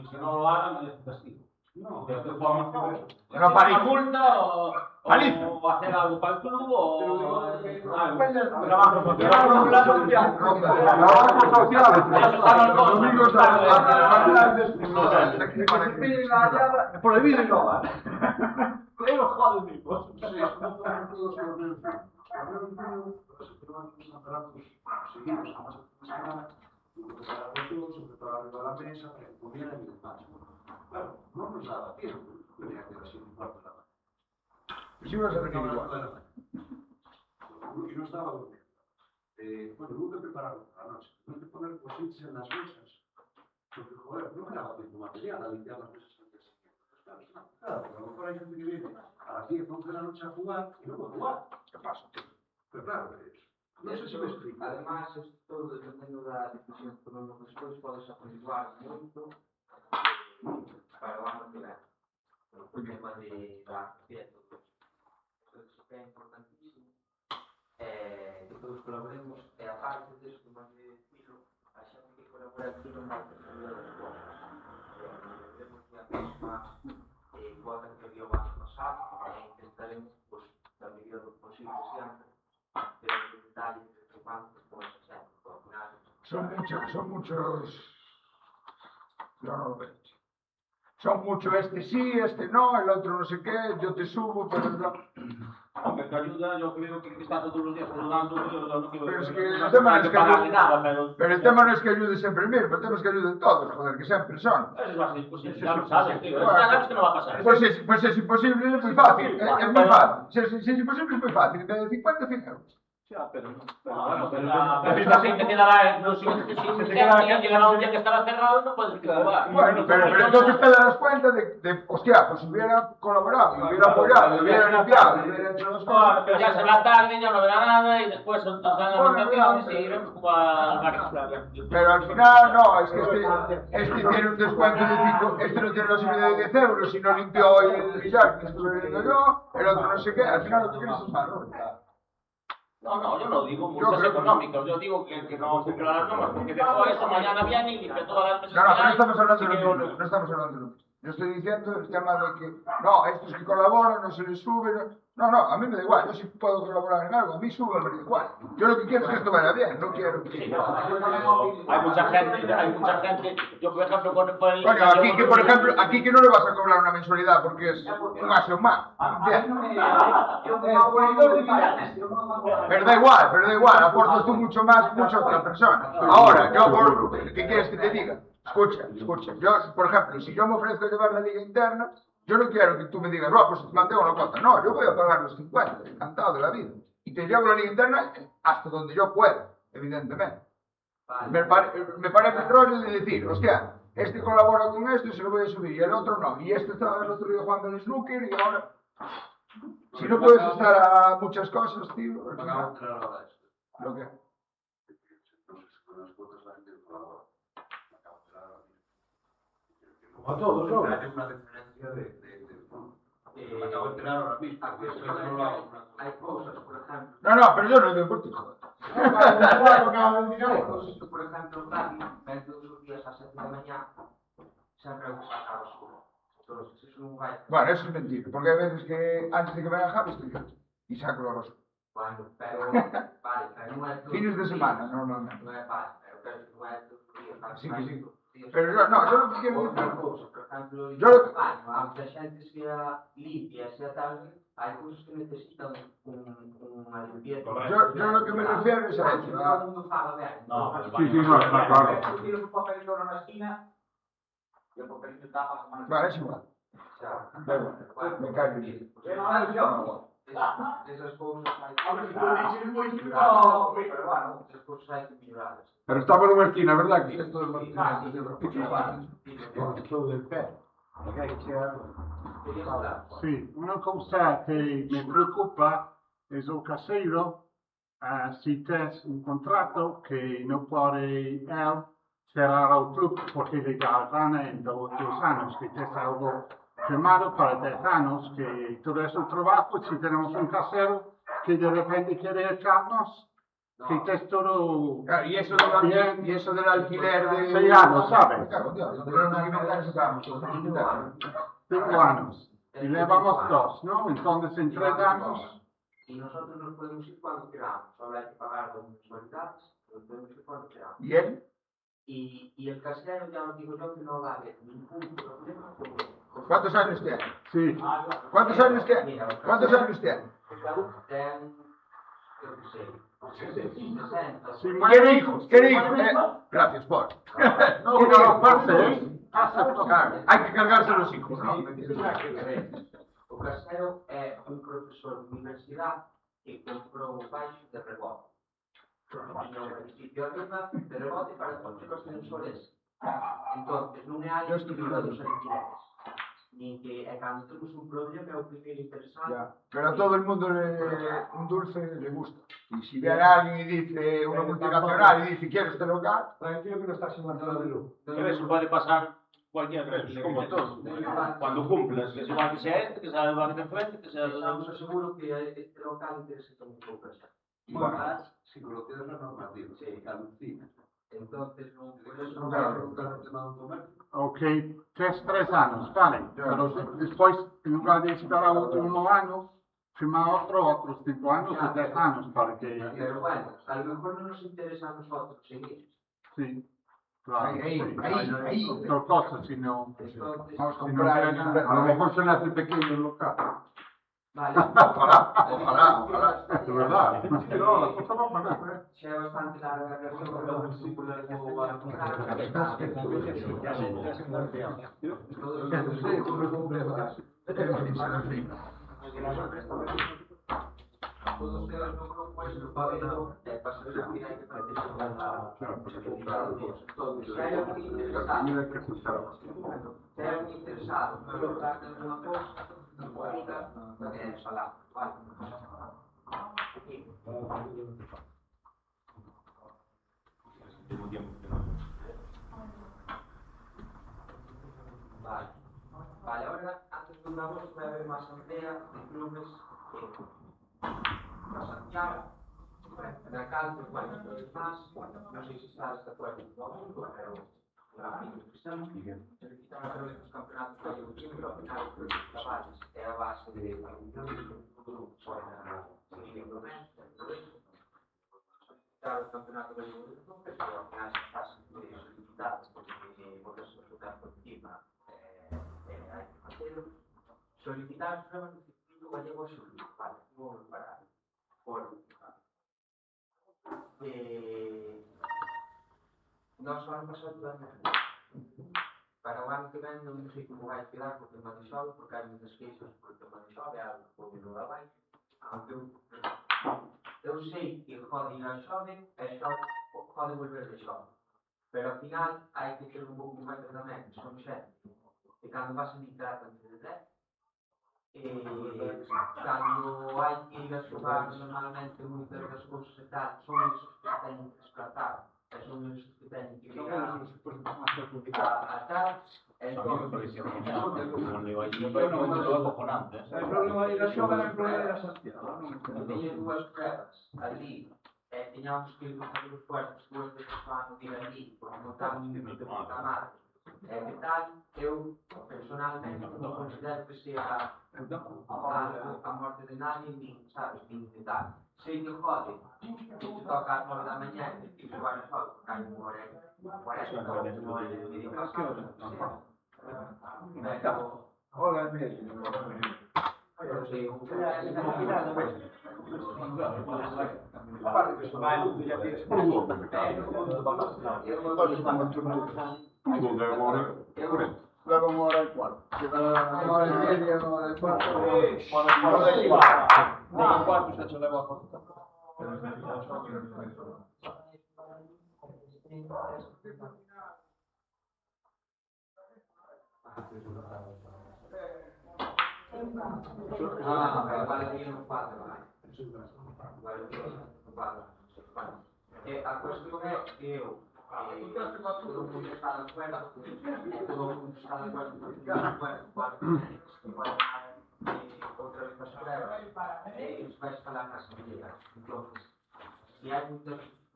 si no lo hagan es castigo. No, De otra forma, Pero para ir multa o hacer algo para el club o depende del trabajo social. Trabajo social. Prohibido y no va. Pero joder, mismo. sí, no todos los ordenados. A ver, un poco, se toman unos aparatos seguidos, además de semana, y preparar todos, preparar arriba de la mesa, para que comieran y demás. Claro, no nos daba tiempo, tenía que ir así un cuarto de la mañana. Sí vas a venir igual. Y no estaba durmiendo. Bueno, hubo que prepararlo para la noche. Tuve que poner cositas en las mesas. Porque, joder, no me daba tiempo material a limpiar las mesas antes. Claro, es una putada, porque a lo mejor hay gente que viene a las 10, 11 de la noche a jugar y no puede jugar. ¿Qué pasa? Pero claro, no sé si me explico. Además, todo dependendo da decisión que tomemos despois, podes averiguar moito para o ano que ven. O tema da fiesta. Iso que é importantísimo. Que todos colaboremos, e a parte deso, como de decirlo, a xente que colabora aquí non vai ter salida das cosas. Vemos que a mesma cuota que había o ano pasado, tamén son muchos, yo no lo veo. Son mucho este sí, este no, el otro no sé qué, yo te subo, pero no. Hombre, que ayuda, yo creo que está todos los días ayudando, Pero es que no el tema es que pagarle nada, pero el tema no es que ayude siempre mismo, el tema es que ayuden todos, joder, que sean personas. Eso es más imposible, ya lo sabes, tío. Eso ya sabes que no va a pasar. Pues es imposible, es muy fácil, es muy fácil. Si es imposible, es muy fácil, en vez de 50, 100 euros. Ya, pero la gente quedará, no, si llegará un día que estará cerrado, no puedes quedar. Bueno, pero entonces te das cuenta hostia, pues hubiera colaborado, hubiera apoyado, hubiera limpiado, hubiera hecho las cosas. Pero ya será tarde, ya no verá nada y después son todas las nominaciones y iremos como al barrio. Pero al final, no, es que este tiene un descuento de 5, este no tiene la subida de 10 euros, si no limpió hoy el billar que estuve viendo yo, el otro no sé qué, al final lo que quieres es malo. No, yo no digo multas económicas, yo digo que no cumple las normas, porque dejó eso, mañana viene y limpia todas las mesas. No, pero no estamos hablando de lo mismo, no estamos hablando de lo mismo. Yo estoy diciendo el tema de que, no, estos que colaboran no se les sube, no, a mí me da igual, yo sí puedo colaborar en algo, a mí sube, me da igual. Yo lo que quiero es que esto vaya bien, no quiero que... Sí, hay mucha gente, yo por ejemplo cuando fue el... Coño, aquí que por ejemplo, aquí que no le vas a cobrar una mensualidad porque es un acción más. Bien. Pero da igual, aportas tú mucho más que mucha otra persona. Ahora, ¿qué quieres que te diga? Escucha, yo, por ejemplo, si yo me ofrezco a llevar la liga interna, yo no quiero que tú me digas, pues mantengo la cuota. No, yo voy a pagar los 50, encantado de la vida. Y te llevo la liga interna hasta donde yo pueda, evidentemente. Me parece el rollo de decir, hostia, este colabora con esto y se lo voy a subir, y el otro no. Y este estaba el otro día jugando en snooker y ahora... Si no puedes estar a muchas cosas, tío, al final... Lo que... A todos, ¿no? Hay una diferencia me acabo de enterar ahora mismo. Hay cosas, por ejemplo. No, pero yo no digo por ti, joder. Hay cosas que, por ejemplo, el Gaby ven todos los días a 7 de la mañana, siempre a sacar a su. Entonces, eso no va a... Bueno, eso es mentira, porque hay veces que antes de que venga Javi estoy yo y saco la basura. Bueno, pero, vale, pero no es todo. Fines de semana, normalmente. No es vale, pero no es todo el día. Sí, que sí. Pero yo lo que quiero decir... Por ejemplo, Yo- el baño, aunque a xente sea limpia, sea tal, hay cosas que necesitan una limpieza. Yo lo que me refiero es a eso. Todo el mundo fala ben. No, Sí, no, está claro. Tú tiras un papelito en la esquina y el papelito tapa la mano. Vale, es igual. Da igual, me cae bien. Esas cosas hay Hombre, que si tú dices muy mejorar. pero bueno. Esas cosas hay que mejorar. Pero estamos en una esquina, ¿verdad? Aquí. Esto es Todo del pé. Sí, una cosa que me preocupa es el casero, si tienes un contrato que no puede él cerrar el club porque le da la gana en 2 años, que tienes algo firmado para 10 años, que todo es un trabajo, si tenemos un casero que de repente quiere echarnos, que tienes todo Claro, y eso bien. del alquiler de... Sí, ya lo sabes. Claro, tío, tenemos que inventar eso, claro. 5 años. Y le vamos 2, ¿no? Entonces en 3 años... Y nosotros nos podemos ir cuando queramos. Solo hay que pagar las mensualidades, nos podemos ir cuando queramos. ¿Y él? Y el casero, ya os digo yo, que no va a haber ningún problema con... ¿Cuántos años tiene? Sí. ¿Cuántos años tiene? Mira, ¿Cuántos años tiene? Ten, yo qué sé, 60. Sí, ¿Quiere hijos? ¿Quiere hijos? Gracias, por. No, que no pase, ¿eh? Pasa todo. Claro, hay que cargarse los hijos, ¿no? O casero é un profesor de universidade que comprou o baixo de rebote. E no edificio arriba de rebote para todos os ascensores. Entón, non é algo que viva dos alquileres. Ni que é cando temos un problema é o primeiro interesado. Ya, pero a todo el mundo un dulce le gusta. Y si viene alguien y dice, una multinacional, y dice, ¿quiero este local? Tranquilo que no estás en la sala de luz. Eso puede pasar cualquier vez, como todo. Cuando cumplas, que igual que sea este, que sea el banco de frente, que sea el... Estamos seguros que este local interesa como compensar. Bueno, si conocieras la normativa, alucina. Entonces, non por eso No, claro, preguntar el tema del comercio. Ok, 3 años, vale. Pero después, en lugar de esperar a otro 1 año, firmar otros 5 años o 10 años para que... Pero bueno, a lo mejor non nos interesa a nosotros seguir. Sí, claro. Ahí, sí. ahí. Otra cosa, si no... Entonces, Vamos a comprar. A lo mejor se le hace pequeño el local. vale, Ojalá. De verdad. Sí, no, la cosa va para nada, c'è bastante larga relazione con la disciplina del nuovo Todos ustedes no propuesto para pasar la vida que entonces, si hay algún interesado, si hay algún interesado, no lo trata de una cosa, no puede falar, vale. Vale. Vale, ahora antes de una voz voy a ver más amplia de clubes que Santiago, en Alcalde, bueno, más, no sé si estás de acuerdo con todo, pero la Cristiano, necesitamos hacer estos campeonatos de Euroquímica, al final, chavales, es a base de solicitar el campeonato de Euroquímica, pero al final es fácil de solicitar, porque es un campo encima. Hay que hacerlo. Solicitar los pruebas de circuito gallego absoluto. Vale, vamos a parar. Nós vamos pasar durante para o ano que ven non sei como vai quedar co tema de xove, porque hai muitas queixas por o tema de xove, algo que non la vai. Eu sei que pode ir a xove e xove pode volver de xove. Pero ao final hai que ter un pouco en cuenta tamén que son xente que cando vas a entrar antes de ter, cando hai que ir a xogar normalmente muitas das cousas e tal, son esos que se teñen que descartar, e son esos que teñen que ir a tal, teñen dúas pruebas ali, teñamos que ir facer os cuartos duas veces ao ano de ir ali, porque non estamos de puta madre. Que tal, eu personalmente non considero que sea a morte de nadie, nin, sabes, nin de tal. Sei que jode, que te toca ás 9 da mañá e que te van a sol, porque hai unha hora de media casa, pero... Hola, mesmo. Leva uma hora e quarto. Uma hora e media, uma hora e quarto. Nem quarto já te levou a conta. Vale, non fate, a cuestión é que eu todo o mundo está de acuerdo todo o mundo está de acuerdo outra vez para pruebas os vais falar nas medidas entonces se hai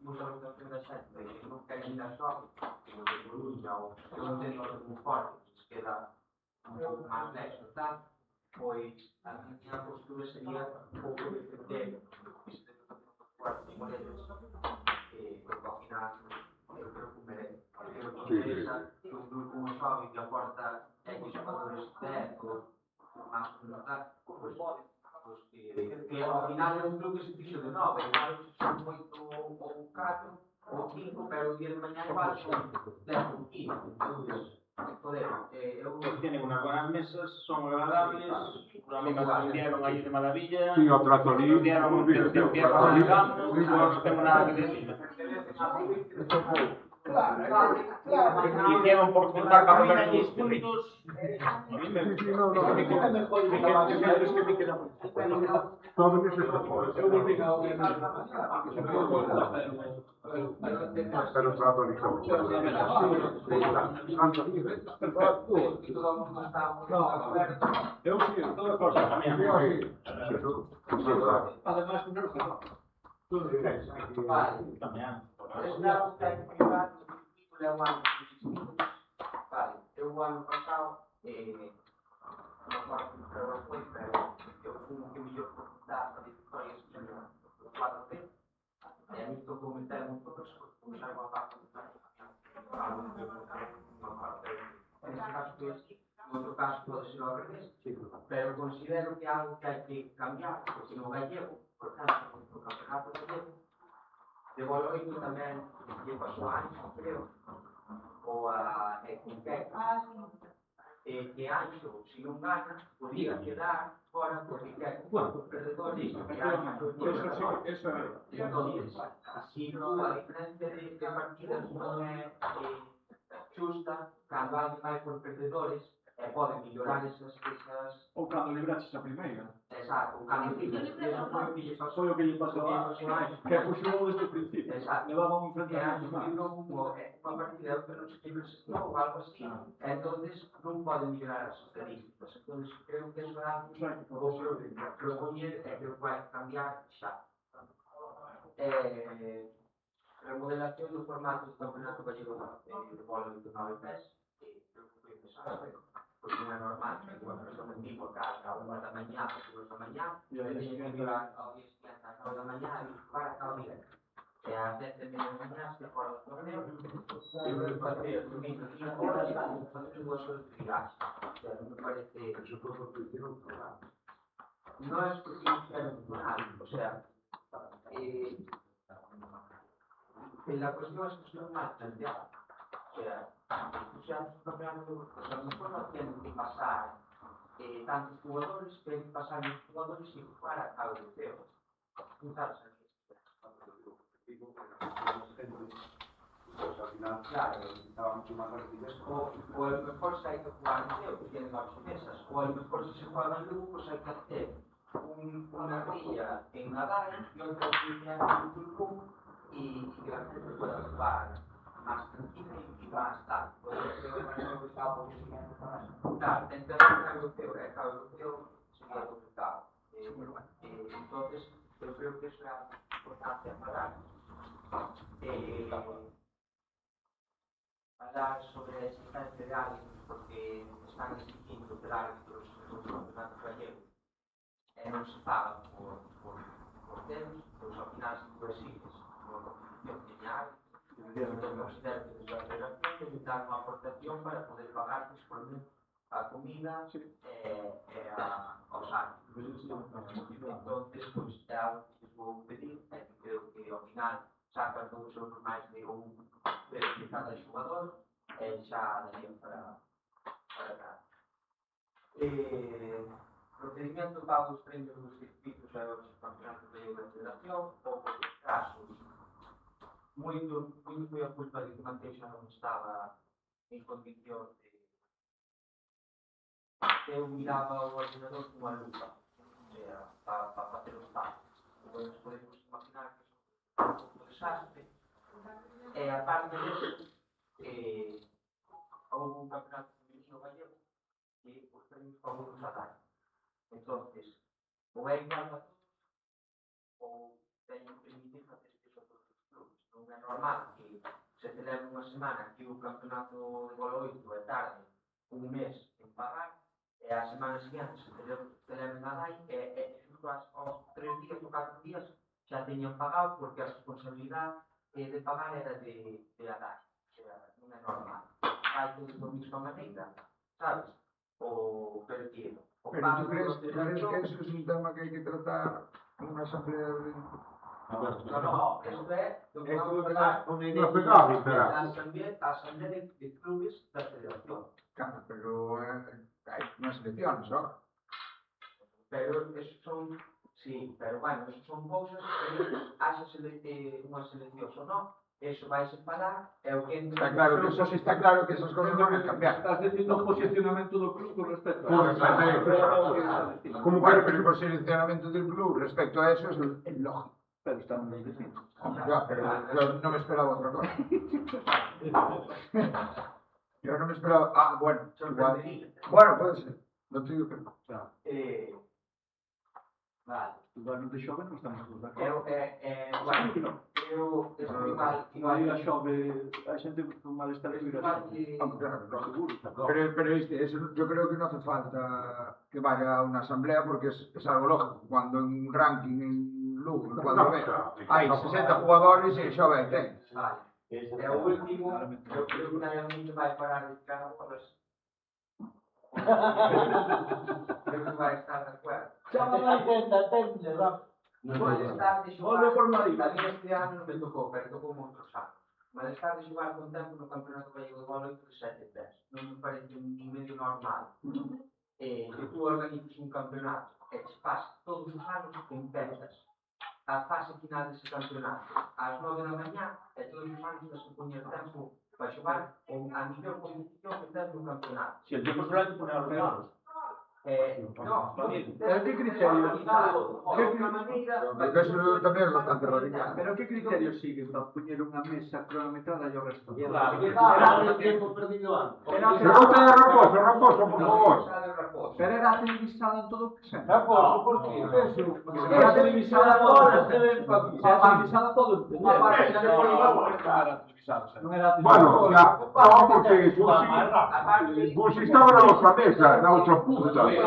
muita votación da xente que non queren ir a xogo como de Coruña ou que non ten os confortes queda un pouco máis lexo tal pois a miña postura sería un pouco defender porque ao final eu creo que merece. Creo que interesa que un grupo como Xovi que aporta X jugadores técnicos, máis comunidade, pois que ao final é un club que se fixo de 9, igual son 8 ou 4 ou 5, pero o día de mañá igual son 10 ou 15. Entonces, joder, Tienen unas buenas mesas, son agradables, una amiga que vendieron ahí de maravilla. Sí, o trato libre. Dieron un no tengo nada que decir. Hicieron por contar para comer distintos. A mí me queda mejor que me queda Todo eso es mejor. Pero trato libre. Tanto libre. todo o mundo está moi de acordo. Eu sí, toda cosa. Además, no lo Vale. Esta é un técnico privado que leva anos vale, eu o ano pasado non posso pero foi, pero eu fui un que mellor dar para victorias no 4 P e a mí tocou meter un pouco como salgo a parte foi así, en outro caso pode ser ao revés, pero considero que é algo que hai que cambiar, porque no gallego, por exemplo, no campeonato gallego, de Boloito tamén lle pasou Anxo, creo, ou a Equinqueca, que Anxo, se non gana, podía quedar fora porque quer os perdedores e Anxo entonces, si non a diferencia de partidas non é xusta, cando alguén vai por perdedores, poden mellorar esas... Ou cando libraches a primeira. Exacto, cando libraches, eso foi o que lle pasou. Foi o que lle pasou a que fuxou desde o principio. Exacto. Levaba un enfrentamento máis. Unha partida que non se quebrou ou algo así, entonces non poden mellorar as estadísticas. Entonces, creo que eso é algo que propoñer e que vai cambiar xa. Remodelación do formato do campeonato gallego de bola de 9 pés, creo que foi necesario, porque non é normal que unha persona en Vigo a 1 da mañá, a 2 da mañá, e ao día seguinte a 9 da mañá e jugar a cada día. E ás 10 da mañá se fora do torneo, e eu facer domingo 5 horas e facer 2 horas de viaxe. O sea, me parece... Eso fue porque hicieron un programa. Non é porque hicieron un programa, o sea, la cuestión es que son mal planteadas. O sea, los campeonatos, a lo mejor no tienen que pasar tantos jugadores, tienen que pasar los jugadores y jugar a cada europeo. ¿No sabes? Pues al final, claro, estaba mucho más rápido. O a lo mejor si hay que jugar en Europeo, que tienen varias mesas. O a lo mejor si se juega en Lugo, pues hay que hacer una grilla en Nadal y otra grilla en Tulum. Y que la gente pueda jugar más tranquila y más tal. Claro, entender cada europeo sería complicado. Entonces, yo creo que es una importancia para hablar sobre la existencia de árbitros, porque están exigiendo que el árbitro en los campeonatos gallegos non se paga por temas, pues al final se tú exiges una competición lineal, yo considero que desde la federación debe dar una aportación para poder pagar principalmente a comida aos árbitros. Entonces, pues é algo que les vou pedir, e creo que ao final sacan todos os máis de un de cada xogador e xa darían para cá. Procedimento pago dos premios dos circuitos e os campeonatos de da federación, ou casos. Muito foi a culpa de que Manteixa non estaba en condición de... Eu miraba o ordenador con unha lupa, o sea, para facer os pagos. Entón, podemos imaginar que é un pouco desastre. E a parte disso, houve un campeonato de no gallego que os premios foron os ataques. Entonces, ou é igual a todos, ou teñen que permitir facer isto a todos os clubes. Non é normal que se celebre unha semana que o campeonato de Boloito é tarde un mes en pagar, e a semana seguinte se celebre na DAI, e aos 3 días ou 4 días xa teñan pagado porque a responsabilidade de pagar era de a DAI. O sea, non é normal. Hai todos da mesma maneira, sabes? O perdido. Pero tú crees que eso es un tema que hay que tratar en una asamblea de... No, esto es lo que vamos a hablar la asamblea de clubes de la federación. Claro, pero hay unas elecciones, ¿no? Pero eso son, sí, pero bueno, eso son cosas que haces unas elecciones o no. Eso vai separar, é o que... Está claro que esas cosas van a cambiar. Estás dicindo o posicionamento do club con respecto a eso. Como que el posicionamiento del club respecto a eso es el lógico. Pero está muy distinto. Pero yo no me esperaba otra cosa. Yo no me esperaba... Ah, bueno, igual. Bueno, puede ser. No te digo que no. Vale. Igual non de xove non estamos todos de acordo. Bueno, eu igual a xove, a xente con malestar de pero eso, yo creo que no hace falta que vaya a una asamblea porque es algo lógico. Cuando en un ranking en Lugo, cuando hay 60 jugadores y xove hai 10. Vale. E o último, eu creo que realmente vai parar de cara, Creo que vai estar de acuerdo. Atende, va. Malestar de Volve xogar, por Madrid. a mí este ano non me tocou, pero tocou moitos anos. Malestar de xogar con tempo no Campeonato Gallego de Vólei por 7 pés. Non me parece ni medio normal. Que tú organizes un campeonato e te pasas todos os anos en pesas a fase final dese campeonato ás 9 da mañá e todos os anos tens que poñer tempo para xogar a mellor competición que tens no campeonato. Si el tiempo solo hay que poner a los lados. No, ¿Pero qué criterio? Porque eso tamén é bastante radical. ¿Pero qué criterio siguen para poñer unha mesa cronometrada e o resto? Claro, el tiempo perdido antes. Pregunta de Raposo, por favor. Pero era televisado en todo o presente. Raposo, ¿por qué? Era televisado ahora, se ve televisado todo o presente. Non era Bueno, ya, no, porque Busi estaba na outra mesa, na outra punta. E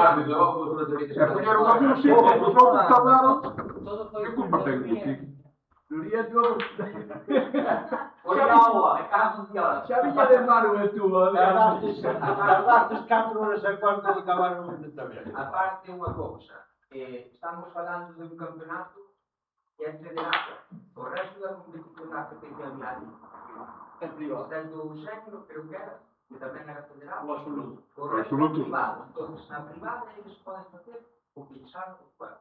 poñeron a Busi, e os outros tablaron. Todo foi Que culpa ten Busi? Xa viña de Maru e tú, Tardaste 4 horas e cuarto de acabar un tamén. Aparte unha cousa, estamos falando de un campeonato que é federado. O resto da competición da ACP é privado. Excepto o século, creo que era, que tamén era federado. O absoluto. O resto é privado. Entón, na privada eles poden facer o que lles haga o cual.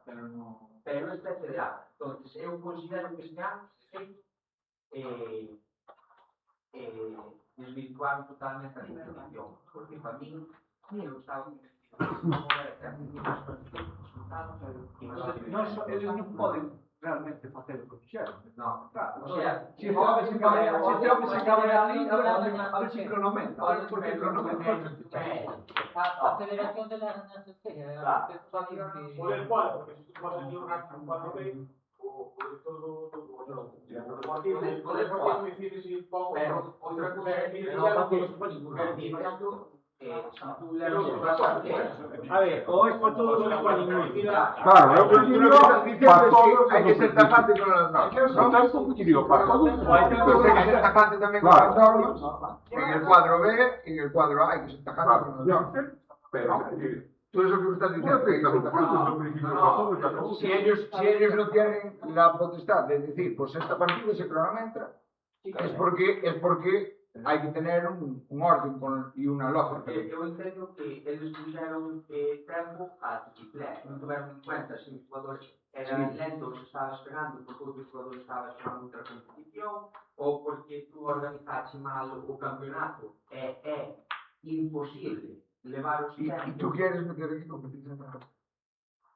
Pero este é federado. Entón, eu considero que este ano se desvirtuaron totalmente a competición. Porque para mí, eu estaba eles non poden realmente facer o que fixeron. No, Claro, o sea, se este home se cabrea ali, a ver se cronomenta, a ver por que cronomenta. a Federación de la NSC, Por el cual, porque si tú vas a ir un 4B, o todo o deportivo decide si pongo. pero outra cousa é que A ver, o es para todos los españoles. Claro, eu prefiro para todos. Hai que ser tajante con as normas. Non tanto prefiro para todos. Entonces hai que ser tajante tamén con as normas. En el cuadro B, en el cuadro A hai que ser tajante con as normas. Pero, Tú eso que me estás diciendo, que hay que ser tajante. Si ellos no tienen la potestad de decir, pues esta partida se cronometra, es porque hay que tener un orden y una lógica. eu entendo que eles puxeron tempo a disciplina, non tomaron en cuenta se os jugadores eran lentos, estaba esperando porque outros jugadores estaban xogando outra competición ou porque tú organizaste mal o campeonato. É imposible levar os Y tempos, tú quieres meter aquí competición.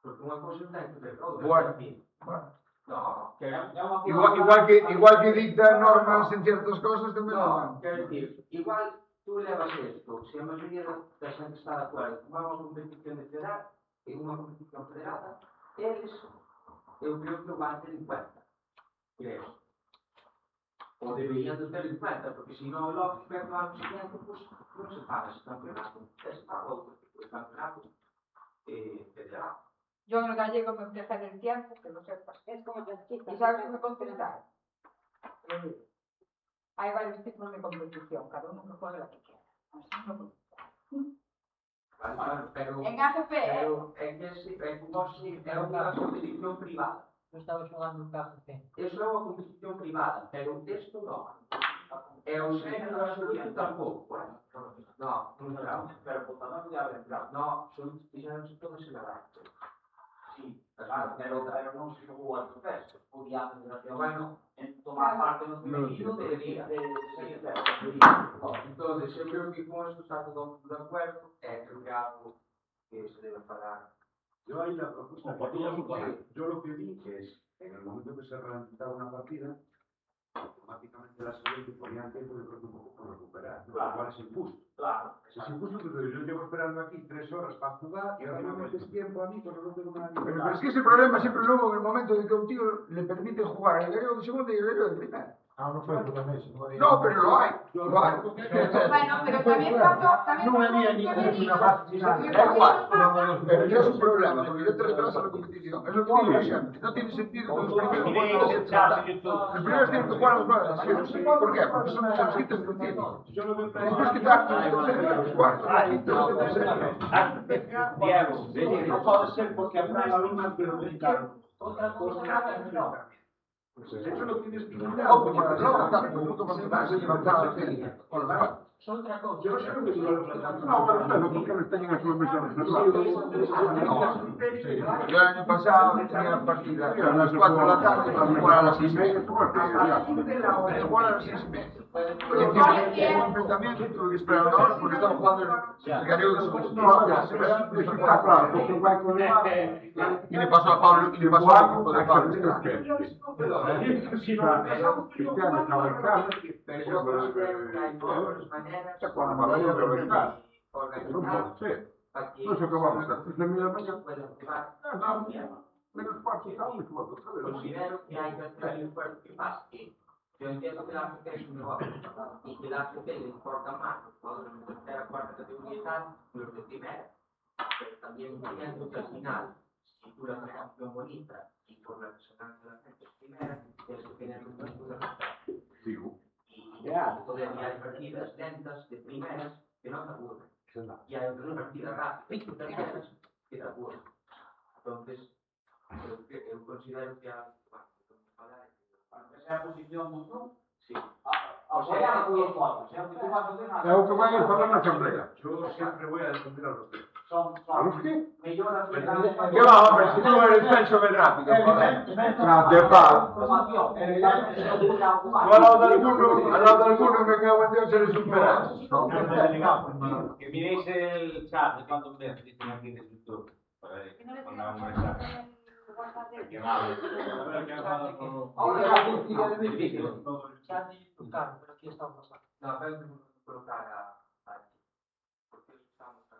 porque unha cousa ten que ver outra. Bueno. No, Igual que dictan normas en ciertas cosas tamén. no, quero dicir, igual tú levas isto, se a maioría da xente está de acordo, vamos a competición de federal, en unha competición federada, eles, eu creo que o van a ter en cuenta, creo. O deberían de ter en cuenta, porque se non, logo, que no ano siguiente, pues, non se paga ese campeonato, se paga outro tipo de campeonato federal. Yo en el gallego me empecé en el tiempo, que lo sepas. Es como las chicas. ¿Y sabes qué me contestaron? Hay varios tipos de competición, cada uno que juegue la que quiera. Así no. Vale, pero, En AGP, pero é que como se é unha competición privada. Eu estaba xogando un KGP. Eso é unha competición privada, pero isto non. É o sénior absoluto tampouco. No, non será. Pero por tanto ya vendrá. No, son fixeronse todos en abaixo. Sí, claro, pero non se xogou a proceso. Podía a federación, Bueno, en tomar parte no femenino debería. de seguir Entonces, eu creo que con esto está todo de acuerdo, creo que é algo que se debe falar. Yo ahí la propuesta yo lo que vi es, en el momento que se realizaba una partida, automáticamente la siguiente ponían tiempo de un poco por recuperar, lo cual es injusto. Claro. Es injusto porque yo llevo esperando aquí 3 horas para jugar y ahora me metes tiempo a mí cuando no tengo nada que Pero es que ese problema siempre lo hubo en el momento de que a un tío le permite jugar el gallego de segunda y el gallego de primera. Ah, no fue por la mesa. No, pero lo hay. Lo hay. Bueno, pero también pasó, también No pasó había que ni me dijo, una base final. Da igual, pero yo es un problema, porque yo te retraso la competición. Es lo que digo siempre. No tiene sentido que los primeros jueguen a las 7 de la tarde. Los primeros tienen que jugar a las 9 de la mañana. ¿Por qué? Porque son los quitos del principio. Después quitar los cuartos, los quintos, los terceros. Diego, no pode ser porque a Fran non te lo dedicaron. Otra cosa que no. Eso lo tienes que estudiar. No, nunca más que más se levantaba con los demás. Otra cosa. No, bueno, porque me están en las misiones. El año pasado tenía partida a las 4 de la tarde para jugar a las 6:30. Para jugar a las 6:30. Y encima hubo un enfrentamiento y tuve que esperar una hora porque estaba jugando el gallego de su y le pasó a Pablo y le pasó al equipo de Pablo. Cristiano Cavalcante, Pero yo considero que hay otras maneras cuando me vaya a reventar. de organizar Sí. para que No sé qué vamos a hacer. se pueda jugar. Menos cuarto, estamos jugando. Considero que hay que hacer un esfuerzo que más que yo entiendo que la AFP es un negocio y que la AFP le importa más los jugadores de tercera, cuarta categoría y tal que los de primera. Pero también entiendo que al final, si tú la relación bonita y por la resonancia de la gente es primera, tienes que tener un punto de respeto. Digo. Y poder y hay partidas lentas de primeras que no te aburren. Y hay otras partidas rápidas de terceras que te aburren. Entonces, eu considero que a Esa posición non? sí. Apoiar con los cuatro, o sea, que tú vas a hacer nada. É o que vai a falar na Asamblea. Yo siempre voy a defender a los tres. ¿A los qué? Melloras de ¿Qué va, hombre? Si tú eres Celso Belrápido, joder. Ah, de paz. Tú al lado de alguno me cago en Dios, eres un pedazo. Que miréis el chat de cuántos meses dicen aquí de YouTube. Para mandar un mensaje. Que nada. Ahora la policía de México. Ya de YouTube, claro, pero aquí estamos. No, pero tenemos que colocar a porque estamos a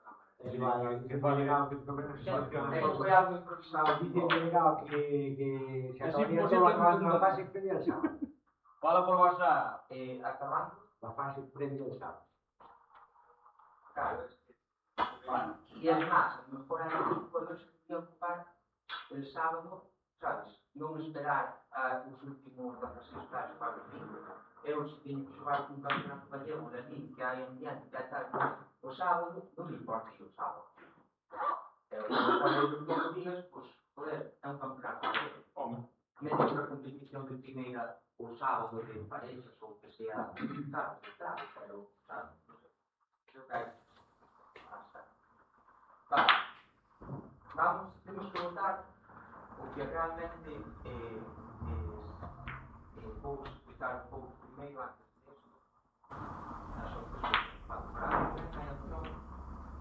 cámara. Fue algo improvisado. Que se acabaría todo acabando la fase previa del sábado. Fala por WhatsApp. Acabando, La fase previa del sábado. claro, es que, y es más, a lo mejor hay que poderse preocupar el sábado, sabes, non esperar a os últimos 16 clases para o fin. Eu se teño que xogar un campeonato gallego de aquí, que hai ambiente, que hai tal, o sábado, non me importa ir o sábado. E o sábado dos días, pois, joder, é un campeonato gallego. Menos a competición de primeira o sábado de parexas ou que sea, claro, pero, claro, non sei. Creo que hai hasta. Vale. Temos que votar o que realmente vou explicar un pouco primeiro antes de eso as opcións para a primeira opción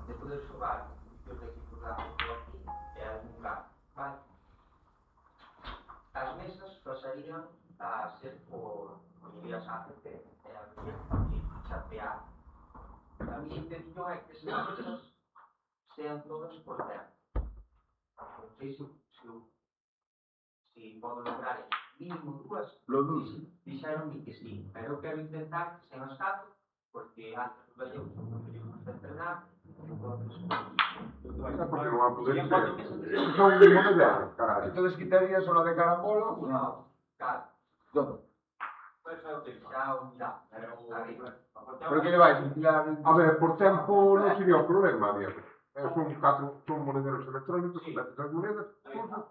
de poder xogar os equipos da AFP aquí e algún lugar, vale? As mesas pasarían a ser por unidades AFP e a minha chatear. A minha intención é que esas mesas sean todas por tempo. Non sei se podo lograr mínimo dúas. Lo dudo. Dixeronme que sí, pero eu quero intentar que sean as 4, porque antes os gallegos non podemos entrenar, entonces... Porque no va a poder ser. Soy el modelo, caray. Entonces quitaría solo de carambolo. No, claro, ¿Dónde? xa o mirá, arriba. ¿Pero qué le vais? A ver, por tempo non sería o problema, Diego. Son monederos electrónicos, metes as monedas,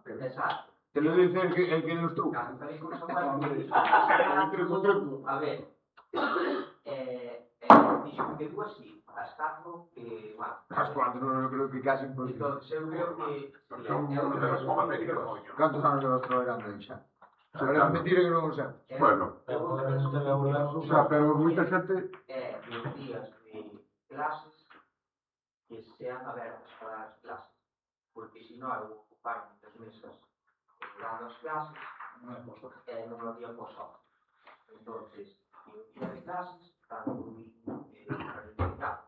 Exacto. Te lo dice el que nos truca. Cando faléis con esa parte, Truco. a ver, dixo que dúas sí, as 4 que, bueno, Las 4 no creo que casi imposible. entonces eu creo que son monederos como América, coño. ¿Cuántos años llevas trabajando ahí xa? Parece mentira que non o sei. Bueno, o sea, pero moita xente los días de clases que sean abertas para as clases, porque si no, eu ocupar muitas mesas dando as clases, non lo había posado. Entonces, o día de clases, tanto para el mercado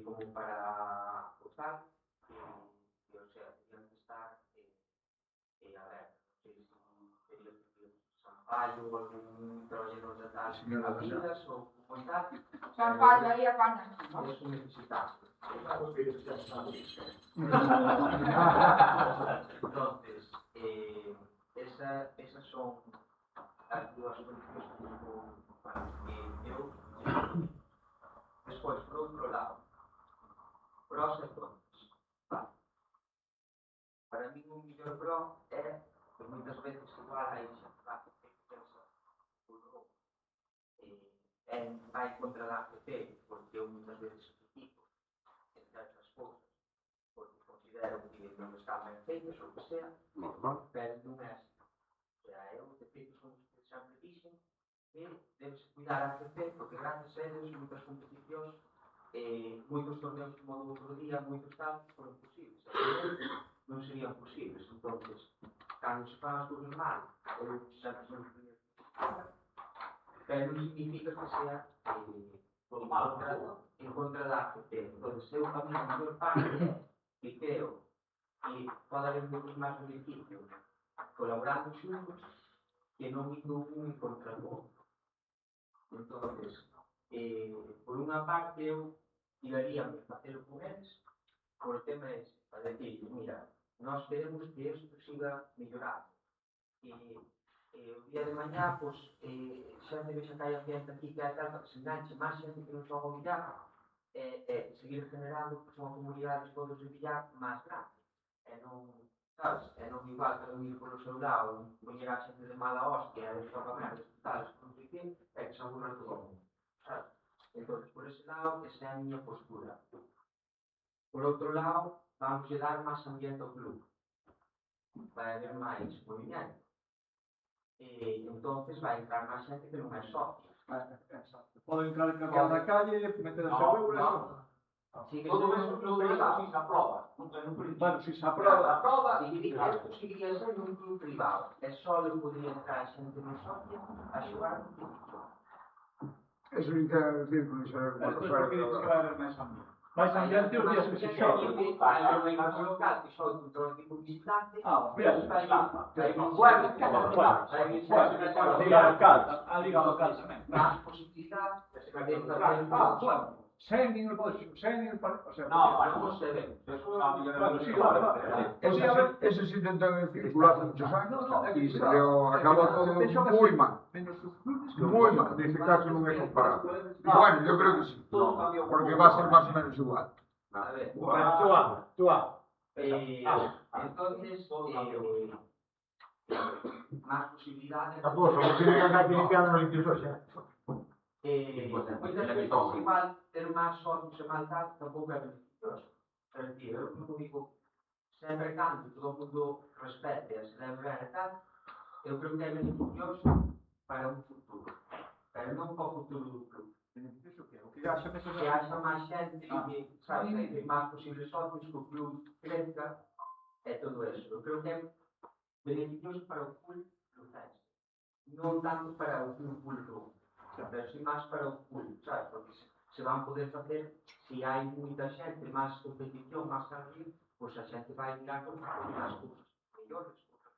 como para votar, o sea, tenían que estar abertas. No sé si sería posible San traballo ou algún traballador da tal Señora, vidas ou como tal. Se apaña aí, apaña. Eso necesitamos. Entonces, esas son as dúas condicións que eu despois, por outro lado, pros e contras. Vale. Para mí un millor pro é que moitas veces igual hai xente que pensa vai contra a AFP, porque eu muitas veces critico en certas cousas, porque considero que non están ben feitas ou que sea, pero non é así. O sea, eu de feito son sempre dixen que debes cuidar a AFP, porque grandes eles, moitas competicións, moitos torneos como do outro día, moitos tal, foron posibles. Non serían posibles. Entonces, cando se fan as cousas mal, eu sempre son pero non significa que sea en contra da AFP. Entonces, eu a mí a maior parte é que creo que pode haber moitos máis beneficios colaborando xuntos que non indo un contra o outro. Entonces, por unha parte, eu tiraríame facelo con eles, por o tema ese, para decir, mira, nós queremos que isto siga mellorando. O día de mañá, pois, xente vexa que hai ambiente aquí que hai tal, que se enganche máis xente que non xoga o billar, seguir generando que son comunidades todos de billar máis grandes. E non, sabes, e non igual que non ir polo seu lado, poñer a xente de mala hostia, e xoga merdas, tales, non sei que, e que se aburra todo o mundo, sabes? Entón, por ese lado, esa é a miña postura. Por outro lado, vamos a dar máis ambiente ao club. Vai haber máis movimento. Entonces vai entrar máis xente que non é socio. Poden entrar en calquera na calle, meter a seu euro. Sí, que Todo eso si se aproba. Bueno, si se aproba. Isto seguiría sendo un club privado. E só podría entrar xente non socio a xogar no club. Eso intenta decir que non será unha Despois, cosa. porque dices que vai haber máis ambiente. Máis ambiente os días que se xoga. Vai haber un equipo local que xoga contra o equipo visitante. A liga local tamén. Máis posibilidades de facer Sen nin o sea, vamos a ver. Claro, sí, claro. Eso se intentó circular hace muchos años pero acabó todo muy mal. Muy mal. Dice caso non é comparable. Y bueno, yo creo que sí. Porque va a ser más o menos igual. A ver, Tú entonces, máis posibilidades. Moitas veces igual ter máis socios e máis tal tampouco é beneficioso. É dicir, eu non digo sempre cando todo o mundo respete e se debe ver e tal, eu creo que é beneficioso para un futuro, pero non para o futuro do club. Que haxa máis xente que, sabes, que máis posibles socios, que o club crezca e todo eso. Eu creo que é beneficioso para o club lucense, non tanto para o club público. Pero si máis para o club, sabes? Porque se van poder facer, se hai moita xente, máis competición, máis arriba, pois a xente vai mirar con máis cousas mellores, cousas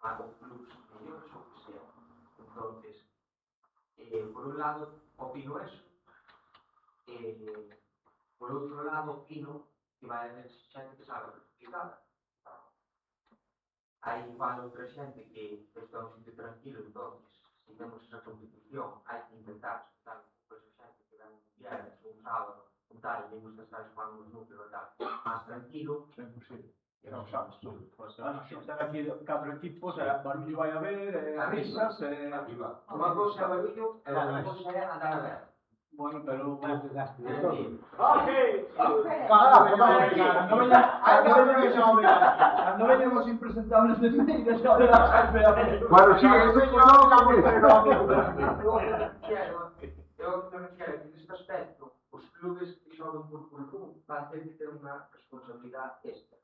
máis ou clubs mellores, ou que sea. Entonces, por un lado, opino eso. Por outro lado, opino que vai haber xente que sabe explicar. Hai igual outra xente que está un sitio tranquilo, entonces, si temos esa competición, hai que intentar estar con esa xente que ven un viernes ou un sábado, un tal, e gusta estar jugando un núcleo e tal, máis tranquilo. É imposible. Non sabes tú. Están aquí 4 equipos, barullo vai haber, risas, Unha cousa é barullo e outra cousa é andar a ver. Bueno, pero... Cando veñan os impresentables de Feiras, xa verás a esperar. Bueno, sí, eso yo no cambié. Eu me refiero que neste aspecto, os clubes que xogan por club van ter que ter unha responsabilidade extra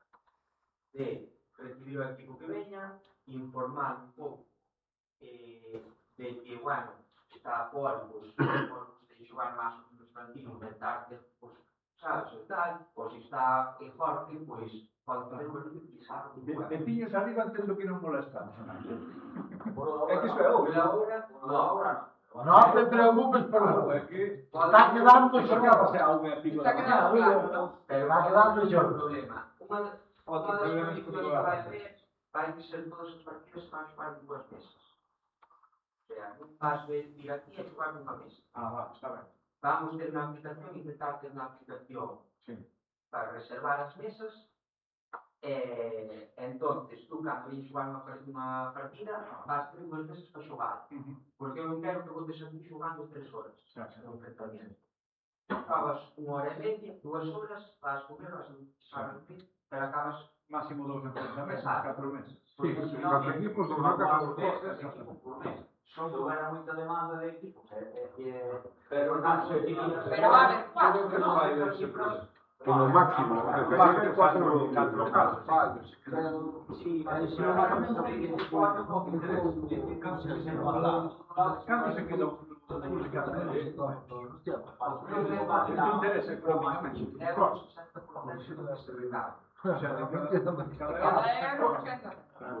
de recibir o equipo que veña, informar un pouco de que, bueno, está fora, pois, de xogar máis ou menos tranquilo, intentar ter, pois, sabes, e tal, ou se está forte, pois pode fazer cousas que pisar. Piños arriba entendo que non molestan. É que iso é outro. Ahora No te preocupes por eso. Está quedando chorro. Está quedando claro. Está quedando non chorro. problema. Unha das cousas que vai hacer vai ser todos os partidos que van xogar en dúas mesas. O sea, non vas vir aquí e xogar nunha mesa. Está ben. Vamos ter unha aplicación e intentar ter unha aplicación para reservar as mesas. Entonces, tú cando vais xogar unha partida, vas ter unhas mesas para xogar. Porque eu non quero que voltes aquí xogando 3 horas. No enfrentamiento. Acabas 1 hora e media, 2 horas, vas comer, vas a dormir, pero acabas Máximo 2 enfrentamentos, Exacto. 4 meses. Sí, los equipos de una casa por por Son era moita demanda de equipos. Pero non sei. Pero a ver, Creo que non vai haber sorpresa. Como máximo. Vale, 4 casos. Sí, aproximadamente 24 o 23. Cando se quedou publicado? Isto interesa económicamente.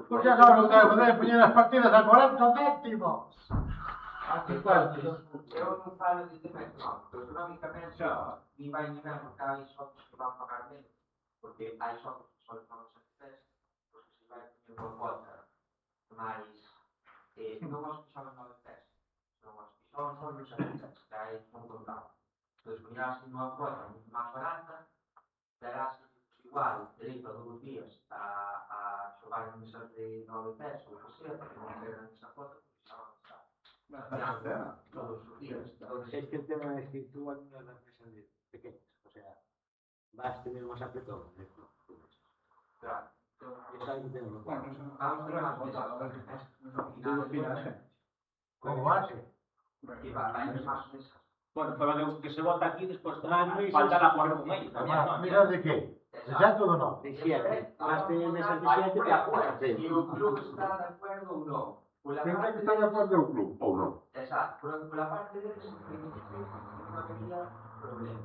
Porque acá no te poder poner las partidas a 40 céntimos. Aquí cuántos. Eu non falo de tema económico, económicamente ni vai ni ben, porque hai socios que van pagar menos, porque hai socios que só están os FTS, porque se vai poner unha cuota máis, non os que son os FTS, non os que son os FTS, que hai un contado. Entón, poñerás unha cuota máis barata, darás igual dereito a 2 días a xogar en mesas de 9 pesos, ou que sea, porque non quedan esa cuota, porque xa van a estar. Todos os días. Es que el tema es que tú en las mesas pequeñas, o sea, vas a tener más apretón. Claro. Es algo que tengo. Vamos a ver más mesas. ¿Cómo base? Y va a ir más mesas. Bueno, pero que se vota aquí despois falta la cuarta con ellos. ¿Mesas de qué? ¿De santo o no? De 7. Vas a tener mesas de 7 de acuerdo. Si el club está de acuerdo o no. Tendrá que estar de acuerdo el club, ¿o no? Exacto. Por la parte de eso, no habría problema.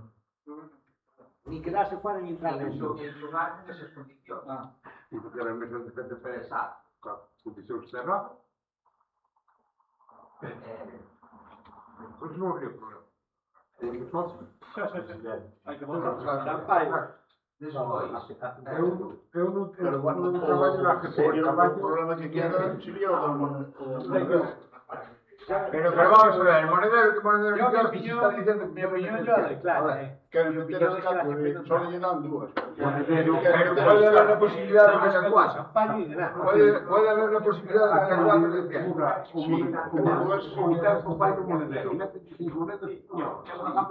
Ni quedarse fuera ni entrar dentro. El jugar en esas condiciones. Y porque las mesas de CTP, Exacto. condición cerrada, pues no habría problema. Hai que Despois, Eu non traballo na GP, o problema que queda sería o Pero vamos a ver, el monedero que se está diciendo que quieren meter as capas, solo lle dan 2. Pero puede haber la posibilidad de que se acuase. Puede haber la posibilidad de que se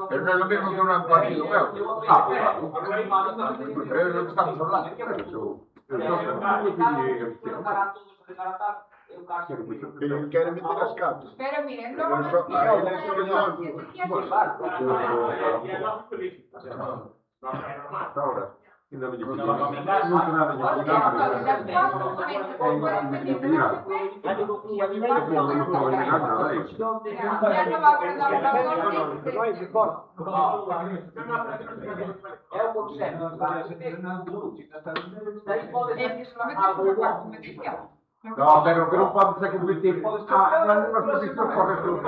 pero no es lo mismo que un partido nuevo. Pero es lo que estamos hablando. Quieren meter las cartas. Pero miren, Pero luego eso, a él eso le dan. Ahora, no, pero que non pode ser competir na mesma posición con o resto do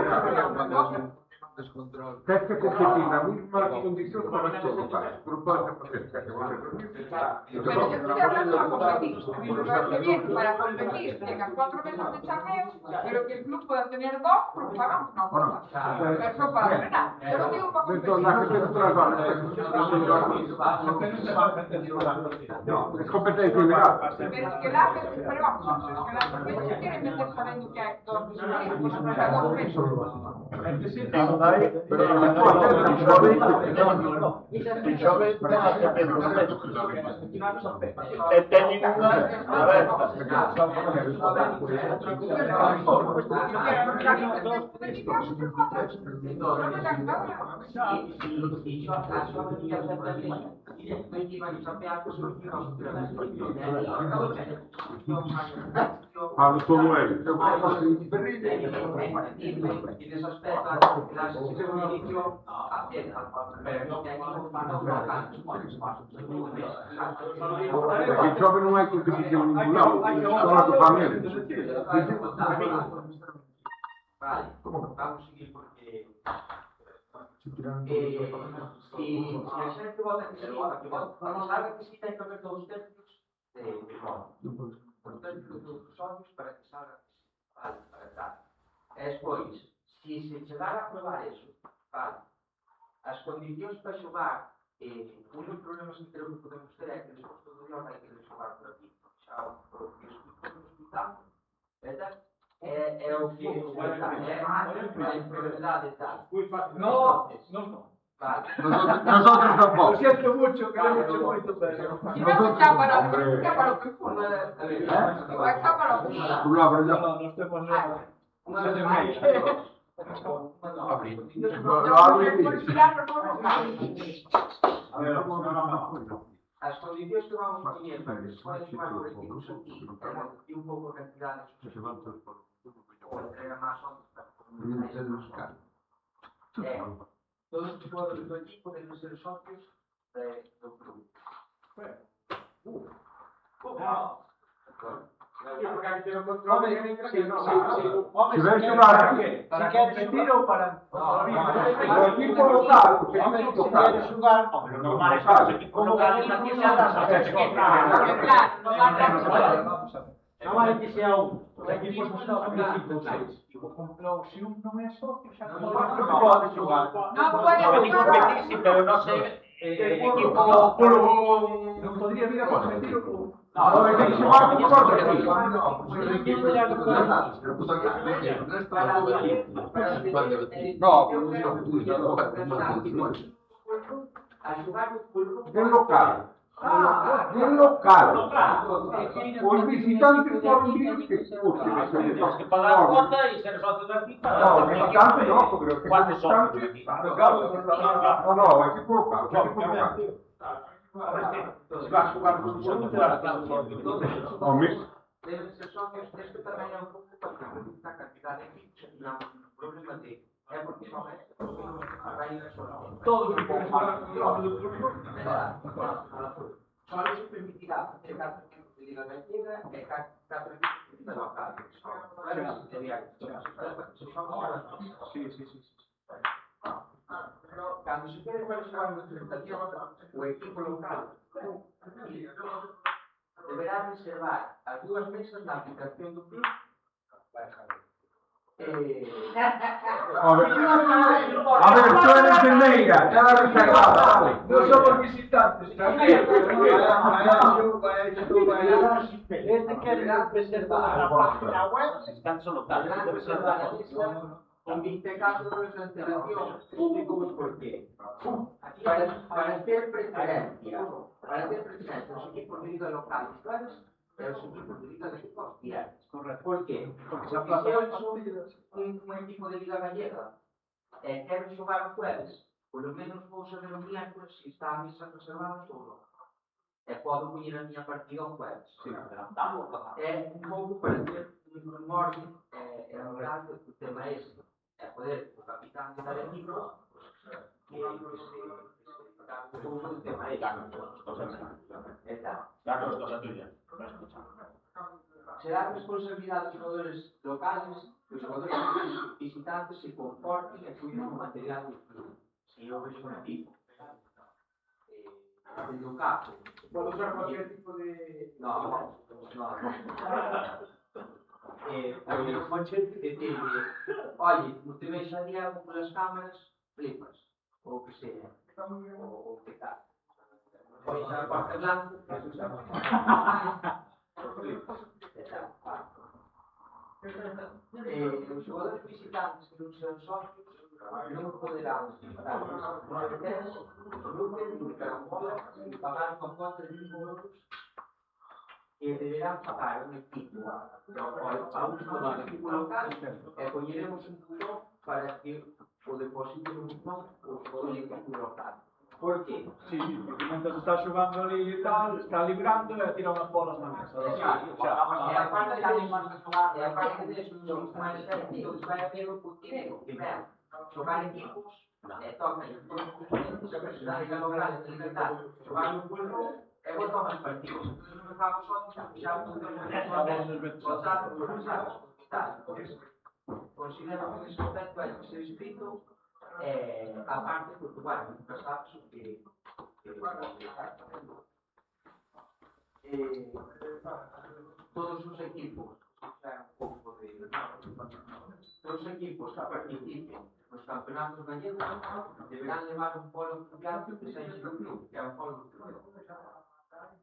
Descontrol. tens que competir na mesma condición con o resto do país. Non pode ser posible. Pero yo estoy hablando de competir. A mí me parece bien para competir, tengan 4 mesas de charneo, pero que el club pueda tener 2 porque pagamos una cuota. Pero eso para ganar. Yo lo digo para competir. Entonces, la gente no trabaja. Es competencia ilegal. Pero es que la gente, pero vamos, que la gente quiere meter sabiendo que hay 2 meses, pues para 2 meses. Pero Hablo como él. En ese aspecto, la sesión de inicio, Perché ciò non è competizione in ningún lado, solo la tua famiglia. Vale, vamos a seguir porque si a xente vota que sí, vamos a ver que sí ten que haber 2 tercios de voto. 2 tercios dos socios para que salga que sí. Vale, para estar. E despois, se chegar a aprobar eso, vale, as condicións para xogar, un dos problemas que creo que podemos ter é que despois todo o día hai que xogar por aquí. Xa, porque estamos explicando, verdad? É o que é a enfermedade e tal. No. Vale. Nosotros tampoco. Lo siento mucho, queremos mucho, pero... Si no escuchaba para lo que fue. Igual está para lo que fue. Tú lo abres ya. No estemos... Unha vez Lo máis, abrí. as condicións que vamos a poñer para que se poden xogar por equipos aquí, e un pouco de cantidade ou entrega máis ondas para que todos os xogadores do equipo deben ser socios do club. Si ves jugar aquí, Si quieres subir o para... el equipo local, el equipo local. Normal es que los equipos locales aquí sean las No vale que sea uno. Los equipos no son municipales. Si uno no es socio, ya no puede jugar. No puede jugar. Sí, pero no sé, el equipo... No podría ir a competir o... No, hay que jugar con nosotros aquí. No, del local. Del local. O el visitante por un día que Tienes que pagar cuota y ser socio de aquí para... No, el visitante no, porque el ¿Cuántos socios de aquí? No, el equipo local. El equipo local. Vas a jugar con nosotros. Deben ser socios, esto tamén é un pouco porque a cantidad de equipos non é un problema de... É porque son estos, porque vai ir a solo. Todos os que jugar con el club. Só iso permitirá que 4 equipos de Liga Gallega e 4 equipos de Liga Local. Claro, sería cando se quede para xogar na presentación, o equipo local deberá reservar as 2 mesas da aplicación do club para saber. A ver, tú eres de Meira, ya la reservada, vale. No somos visitantes. Este quiere reservar la página web. Están solo tal, Deberá reservar a mesa con 20 casos de antelación. Explico-vos por qué. Para ter preferencia, os equipos de liga local locales e os equipos de liga gallega diarios. Correcto. Por qué? Porque se un equipo de liga gallega e quero xogar os jueves, polo menos vou saber o miércoles se está a misa reservada ou non. E podo poñer a miña partida o jueves. É un pouco para ter un orden e a verdade que o tema é ese. É poder o capitán de dar equipo que se dar un pouco do tema é ese. Claro, es cosa tuya. Será responsabilidade dos xogadores locales que os xogadores visitantes se comporten e cuiden o material do club. Se eu vexo un equipo do campo. Puedo usar cualquier tipo de... No. Oye, te ves a Diego por las cámaras, flipas. O que sea. O que tal. Pois a parte blanco, os xogadores visitantes que non sean socios non poderán dar boletes, gluten, carambola e pagar con contra de €1 e deberán pagar un equipo a un xogador de equipo local e poñeremos un botón para que o deposite no botón o xogador de equipo local. Por qué? Sí, porque mientras está jugando ali e tal, está librando e tira unas bolas na mesa. E aparte de eso, non máis sentido, vai haber o dinero. Primeiro, xogar equipos E toca se dai a lograr a libertad, xogar un juego e botar máis partidos. Entón, non facamos xa considero que ese aspecto hai que ser escrito aparte, porque, bueno, nunca sabes o que todos os equipos, todos os equipos que participen nos campeonatos gallegos deberán levar un polo oficial que sexa do club, que é un polo do club.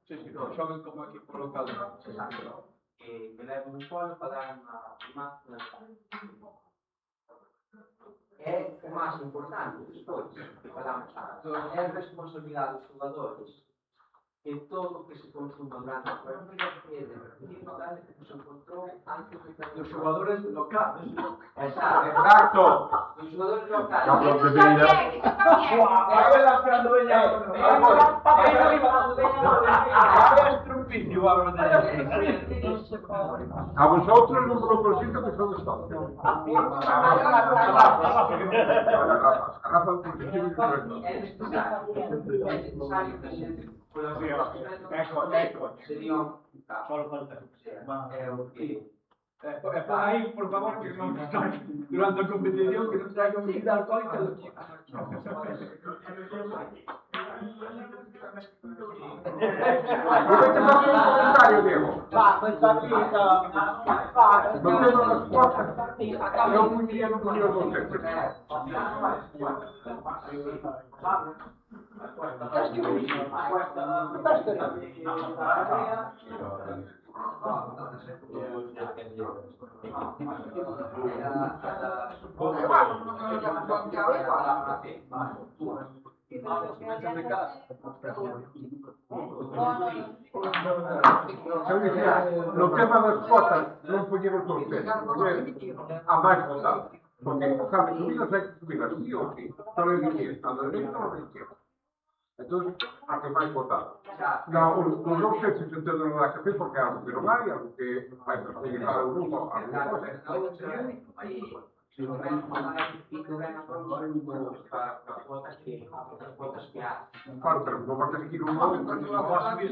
Sí, xogan como equipo local. Exacto. Que leven un polo para dar unha primacia. É o máis importante, despois, que falamos, é a responsabilidade dos jugadores que todo o que se consuma durante a partida quede referido tal que se encontrou antes de que Los jugadores locales. Exacto. Los jugadores locales. Eso también. Ahí la esperando ella. A vosotros non vos lo consiento que son estados. É necesario que se sería Solo falta. o que Aí, por favor, que non durante a competición que non traigan bebida alcohólica. Volvete a facer un comentario, Diego. Non tengo resposta. Eu un día non podía contestar. Eu dicía, no tema das cotas non podíamos contestar, a máis votado. Porque, sabes, subidas hai que subidas, sí ou sí. Solo eu dicía, estando de dentro non dicía. Entón, a que máis votado. Os non sei se se entenden na café porque algo que non hai, algo que vai transferir a Europa, alguna cosa. se non ven para cuotas que hai. Claro, pero non vai ter que ir un novo, hai que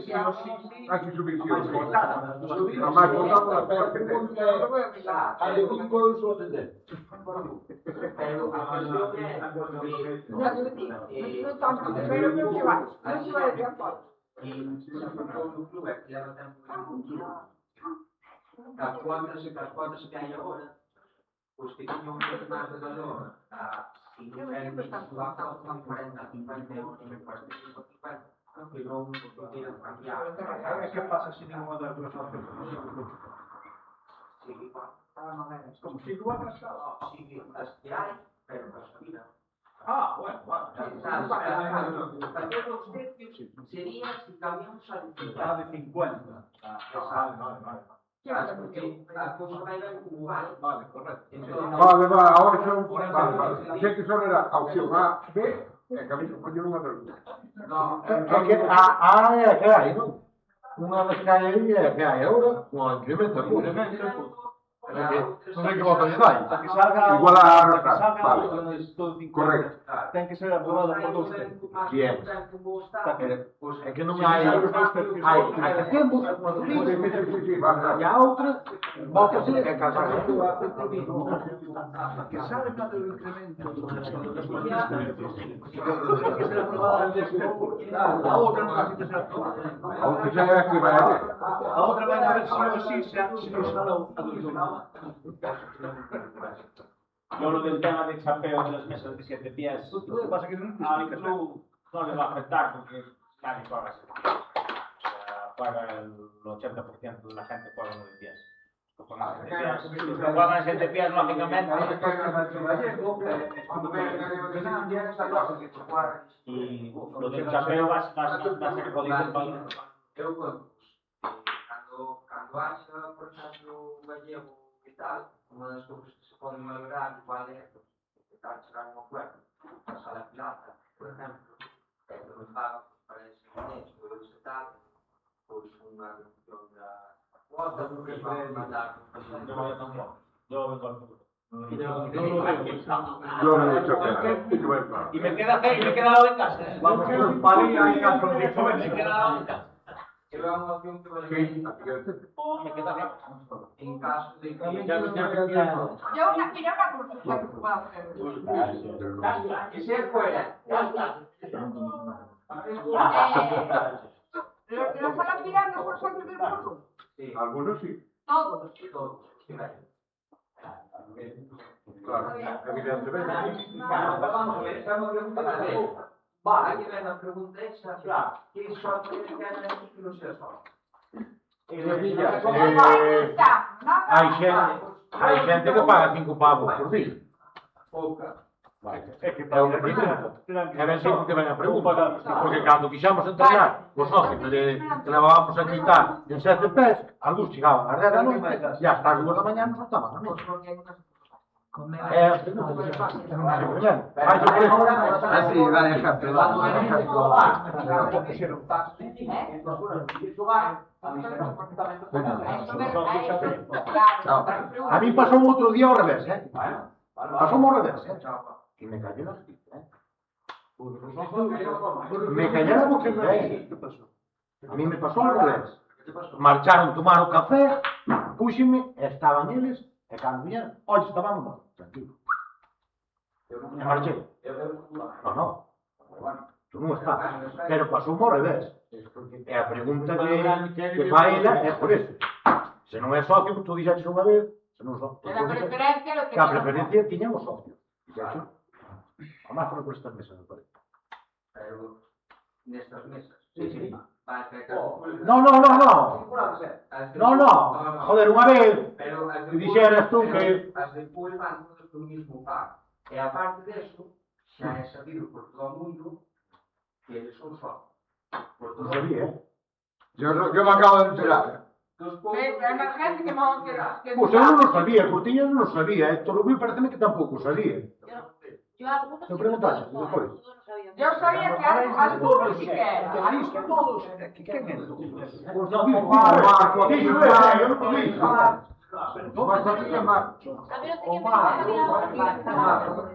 subir sí ou sí. A máis votada das colas que ten. Hai un gol só de dentro. Pero a cuestión as cuotas que hai agora, os que tiñan un pouco máis de valor, si non eran situación, 40, 50 euros, 45, 50, que non querían cambiar. Que pasa se ninguna das dúas opcións? Sigue igual. Como sigue igual que as calas? Sigue as que hai, pero as subida. Bueno. Tamén os tercios sería se cambiamos a de 50. A de 50. Claro, porque a cousa vai ben como vai. Vale, correcto. Vale, agora xa un... Vale. Sei que só era a opción A, B, e que a mí se poñer unha das dúas. É que a é a que hai, non? Unha das que hai aí é a que hai agora, con incremento. Non sei que voto lle dai. Que salga... Igual a Rafa, vale. Todo 50. Correcto. Ten que ser aprobado por dos tercios. Bien. É que non hai... Hai que tempo, cando dice, e a outra, volta a ser, é casar. Que sale para o incremento das transferencias. Ten que ser aprobada antes de a outra non vai ser aprobada. A outra xa é a que vai haber. A outra vai a ver se nos falou a dos demais. Yo lo del tema de chapeo de las mesas de 7 pies, Pasa que non al club no le va a afectar porque nadie paga 7 pies. O sea, paga el 80% de la gente paga 9 pies. Los que pagan 7 pies, lógicamente. Y lo del chapeo va a ser jodido para el... Eu conto, cando haxa, por exemplo, un gallego e tal, unha das cousas que se poden valorar igual é tentar chegar a un acuerdo a sala pirata, por exemplo, que non paga para ese inglés, ou ese tal, pois unha reducción da cuota, porque van mandar Yo vengo al futuro. Yo no he hecho que Y me queda lado en casa. Vamos a un palillo y caso de Me queda lado en casa. Era una opción que Me queda lado. en caso de que Yo mira una consulta que puedo hacer. Que se fuera. ¿Los están mirando por suerte del mundo? Algunos sí. Todos. Claro, evidentemente. Hay que ver la pregunta esa, que software que no sea software. Hai xente que paga 5 pavos por día. Pouca. É que é unha pregunta. É ben sempre que ven a pregunta. Porque cando quixamos entrenar os socios que levábamos a quitar en 7 pés, algúns chegaban ás 10 da noite e hasta as 2 da mañá nos soltaban a mesa. É a pregunta que se faz. Simplemente. Vai por eso. Así, dale ejemplo, dale ejemplo. A mí pasou outro día ao revés, Pasou ao revés, Que me cayó la ficha, Me cayó la boquilla, A mí me pasou ao revés. Marcharon, tomaron café, púxenme, estaban eles, e cando viñeron, oye, estábamos mal, tranquilo. E marchei. No. Tú non estás. Pero pasou ao revés. E a pregunta que fai ela é por eso. Se non é socio, tú dixaches unha vez, se non socio. La preferencia lo Que a preferencia tiñamos socio. Dixaches, a máis por estas mesas, me parece. Pero nestas mesas. Sí. No. No. Joder, unha vez dixeras tú que... As de pool van todos do mismo par. E aparte deso, xa é sabido por todo o mundo que eles son só. Non sabía, Yo me acabo de enterar. ¿Ves? Hay más gente que no... Pois eu non o sabía, Cortiña non o sabía, Héctor Rubio pareceme que tampouco o sabía. Yo algunos ¿Te preguntaste después? Yo sabía que algo sí que era. Todos, quen é? Pois non, eu non o dixo. también no sé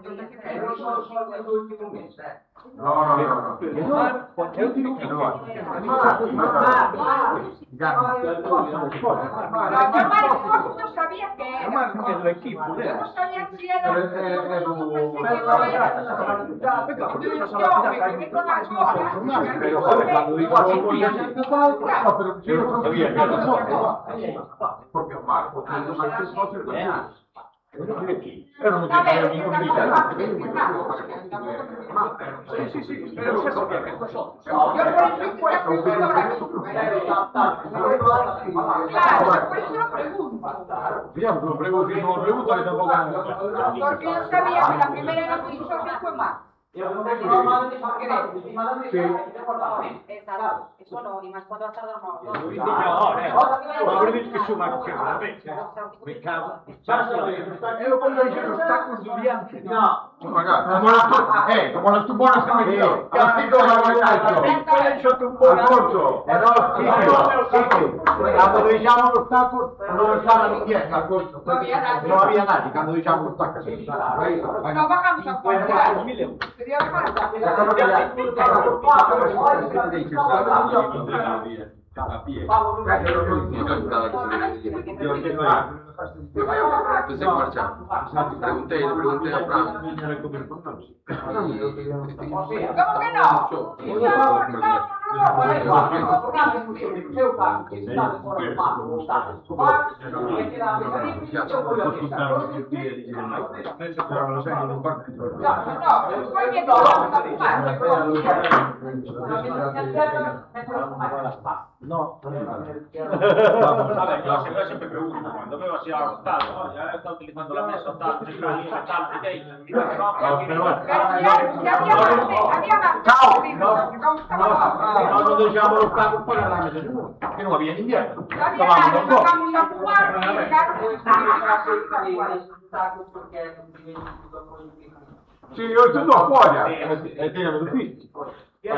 quién me Pero só do último mes, No. Eu digo que non. Yo no sabía que era. É do equipo, Yo no sabía si era... Pero, joder, cando digo que a xente tal, pero eu non sabía que era só. Porque o Marco, cando máis que só ser eu non sei aquí. Eu non sei ningún Sí, pero xa sabía que era só. Yo por eso lo pregunto. Digamos, non pregunto, que tampouco non. Porque yo sabía que la primera noticia fue más. Exacto. Eso no, y más cuando vas a tardar Que suma que a vez, me cago. Eu quando dixo os tacos do diante. No. Como las tumbonas que me dio. Castigo de la Cando deixamos os tacos, non estaba ninguén, Alfonso. Non había nadie cando deixamos os tacos. No bajamos a jugar. Sería Entonces marcha. Le pregunté a Fran. ¿Cómo que no? No. A ver, yo siempre pregunto, cuando veo así algo tal, ya está utilizando la mesa, tal, Non deixamos os tacos para a mesa, que non había ninguén. Sí, eu tudo apoia. E tira do fixe. Ya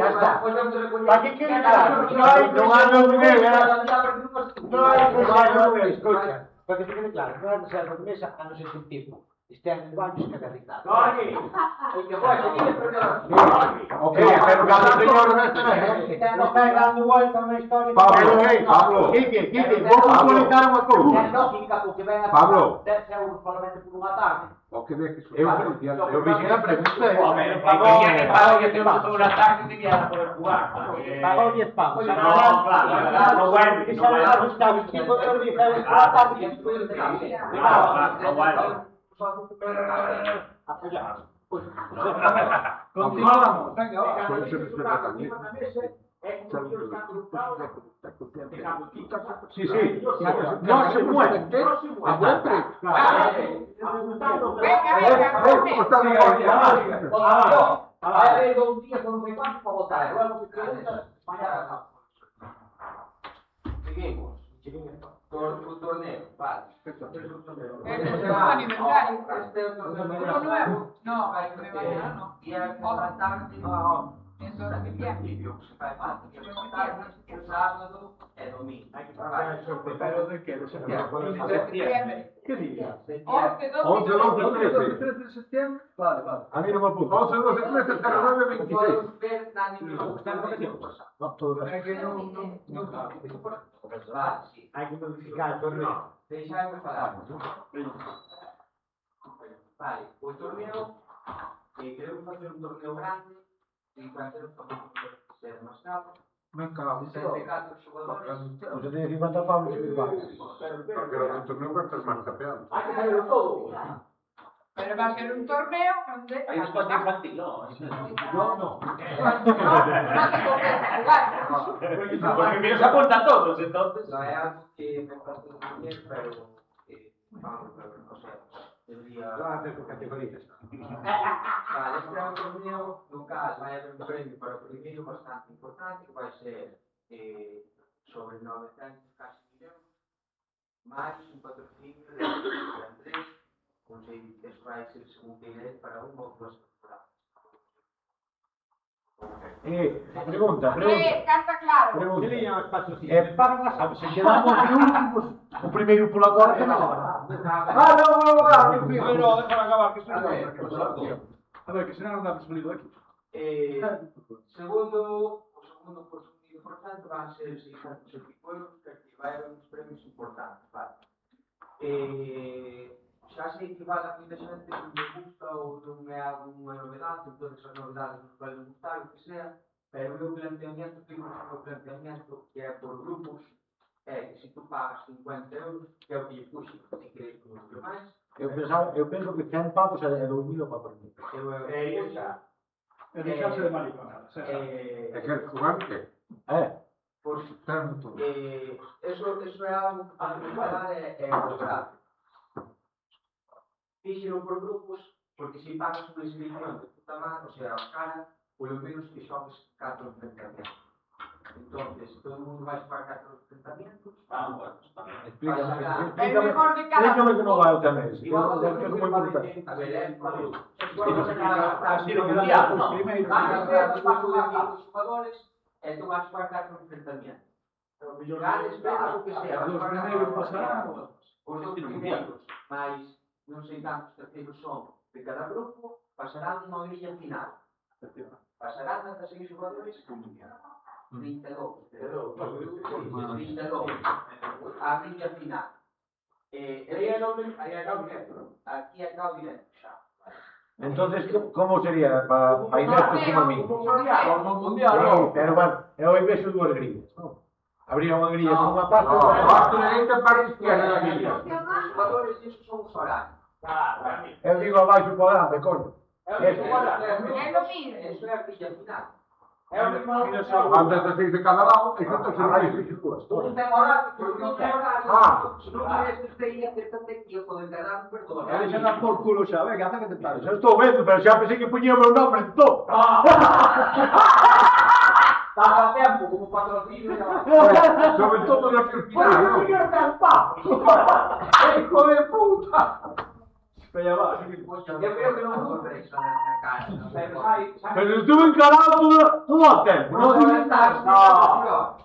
está. Para que quere escucha. para que te quede claro, non é de ser de mesa a non ser que un tipo estén en baños escandalizados. Dani! El que fue, se dice, pero Ok, pero cada señor Ernesto non está dando vuelta unha historia. Pablo, Quique, vou comunicar unha cousa. é lógica porque ven a Pablo. 10 euros solamente por unha tarde. O que ve que Eu vixen a pregunta. Hombre, que pago que tengo toda una tarde y día a poder jugar. Pagou 10 pavos. No, claro, no vuelve. Que xa non está os tipos de servicios por a tarde. No vuelve. Continuamos. Venga, va. Sí, sí, no se mueve. Vai haber 2 días con non sei cuánto para votar. E luego, se queres, mañana. Seguimos. O torneo, vale. Aniversario. Este é o torneo Uno nuevo. No, me va no. E é por la tarde, Eso era mi viaje. principio, se fai mal. E por tarde, o sábado e domingo. Hai que traballar. Septiembre. ¿Qué día? 11, 11, 12, 13 de septiembre. Vale, vale. A mí non me apunto. 11, 12, 13, 09, 26. Podemos ver na animación. No, todo Es que no. Vale, sí. hai que modificar o torneo. Deixáme falar. Vale, o torneo, queremos facer un torneo grande, e facer un torneo que sea demasiado. Me cago. 64 xogadores. Você tem 50 pavos de igual. Porque los torneos cuestan más campeón. Hai que saberlo todo. Pero va a ser un torneo donde... Ahí es cuando infantil, ¿no? No. No te comienza a jugar. Porque me los apunta a todos, entonces. No é algo que me parece muy bien, pero vamos a ver, o sea, tendría... Van a hacer con categorías. Vale, este é un torneo no cal vai haber un premio para o primeiro bastante importante, que vai ser sobre 900 casi millóns, máis un patrocinio de Andrés, con sei que vai ser segundo iré para unha ou dúas temporadas. Pregunta. Canta claro. Pagan as aves. Se quedamos de últimos, o primeiro pola corte non. Pero déjame acabar, que estoy a ver, que se non damos sonido aquí. Segundo, o segundo por importante van ser 600 euros, que aquí vai haber uns premios importantes, vale. Xa sei que vale a moita xente que non me gusta ou non é algunha novedade, entón as novedades non valen gustar, o que sea, pero o meu planteamiento, tengo o meu planteamiento que é por grupos, é que se tu pagas 50 euros, que é o que lle puxe, se queres que non máis, Eu penso que 100 pavos é 2.000 para perder. É deixarse de mariconadas. Es que el jugante. Pois, Tanto. eso é algo que para me falar é logrado. Fíxero por grupos, porque se pagas unha inscripción de puta madre, o sea, os cara, polo menos que xogues 4 enfrentamentos. Entonces, todo o mundo vai xogar 4 enfrentamentos. El mejor de cada Explícame que non vai o tamén. E vamos a ver É moi importante. a ver, é para Así lo mundial, ¿no? van a ser os jugadores e tú vas xogar 4 enfrentamentos. Ganes, pegas, o que sea, Los primeiros pasarán. os dos primeiros, mas non sei cantos terceiros son de cada grupo, pasarán unha orilla final. Pasarán ata 6 jugadores 32. 32. A orilla final. Aquí acaba directo xa. Entonces, como sería para Inés como a mí? Como mundial. Pero eu aí vexo dúas grillas. Habría unha grilla por unha parte. Para izquierda, Os jugadores disso son os horarios. Eu digo abaixo para onde, coño. Eso É lo mismo. Eso é a orilla final. Antes de 6 de cada lado, y juntos se lo mismo. Non ten horario, porque non ten horario. Se non queres que te ia, acércate aquí, eu podo encargar un perdón. Eles andar por culo xa, venga, hace que te pares. Xa estou vendo, pero xa pensei que puñía o meu nombre en todo. Estaba a tempo, como patrocinio. Sobre todo los que ¡Hijo de puta! Pero va, Eu creo que non vou ver iso na cara. Pero estuve encarado todo o tempo. Non Non comentas, No, no.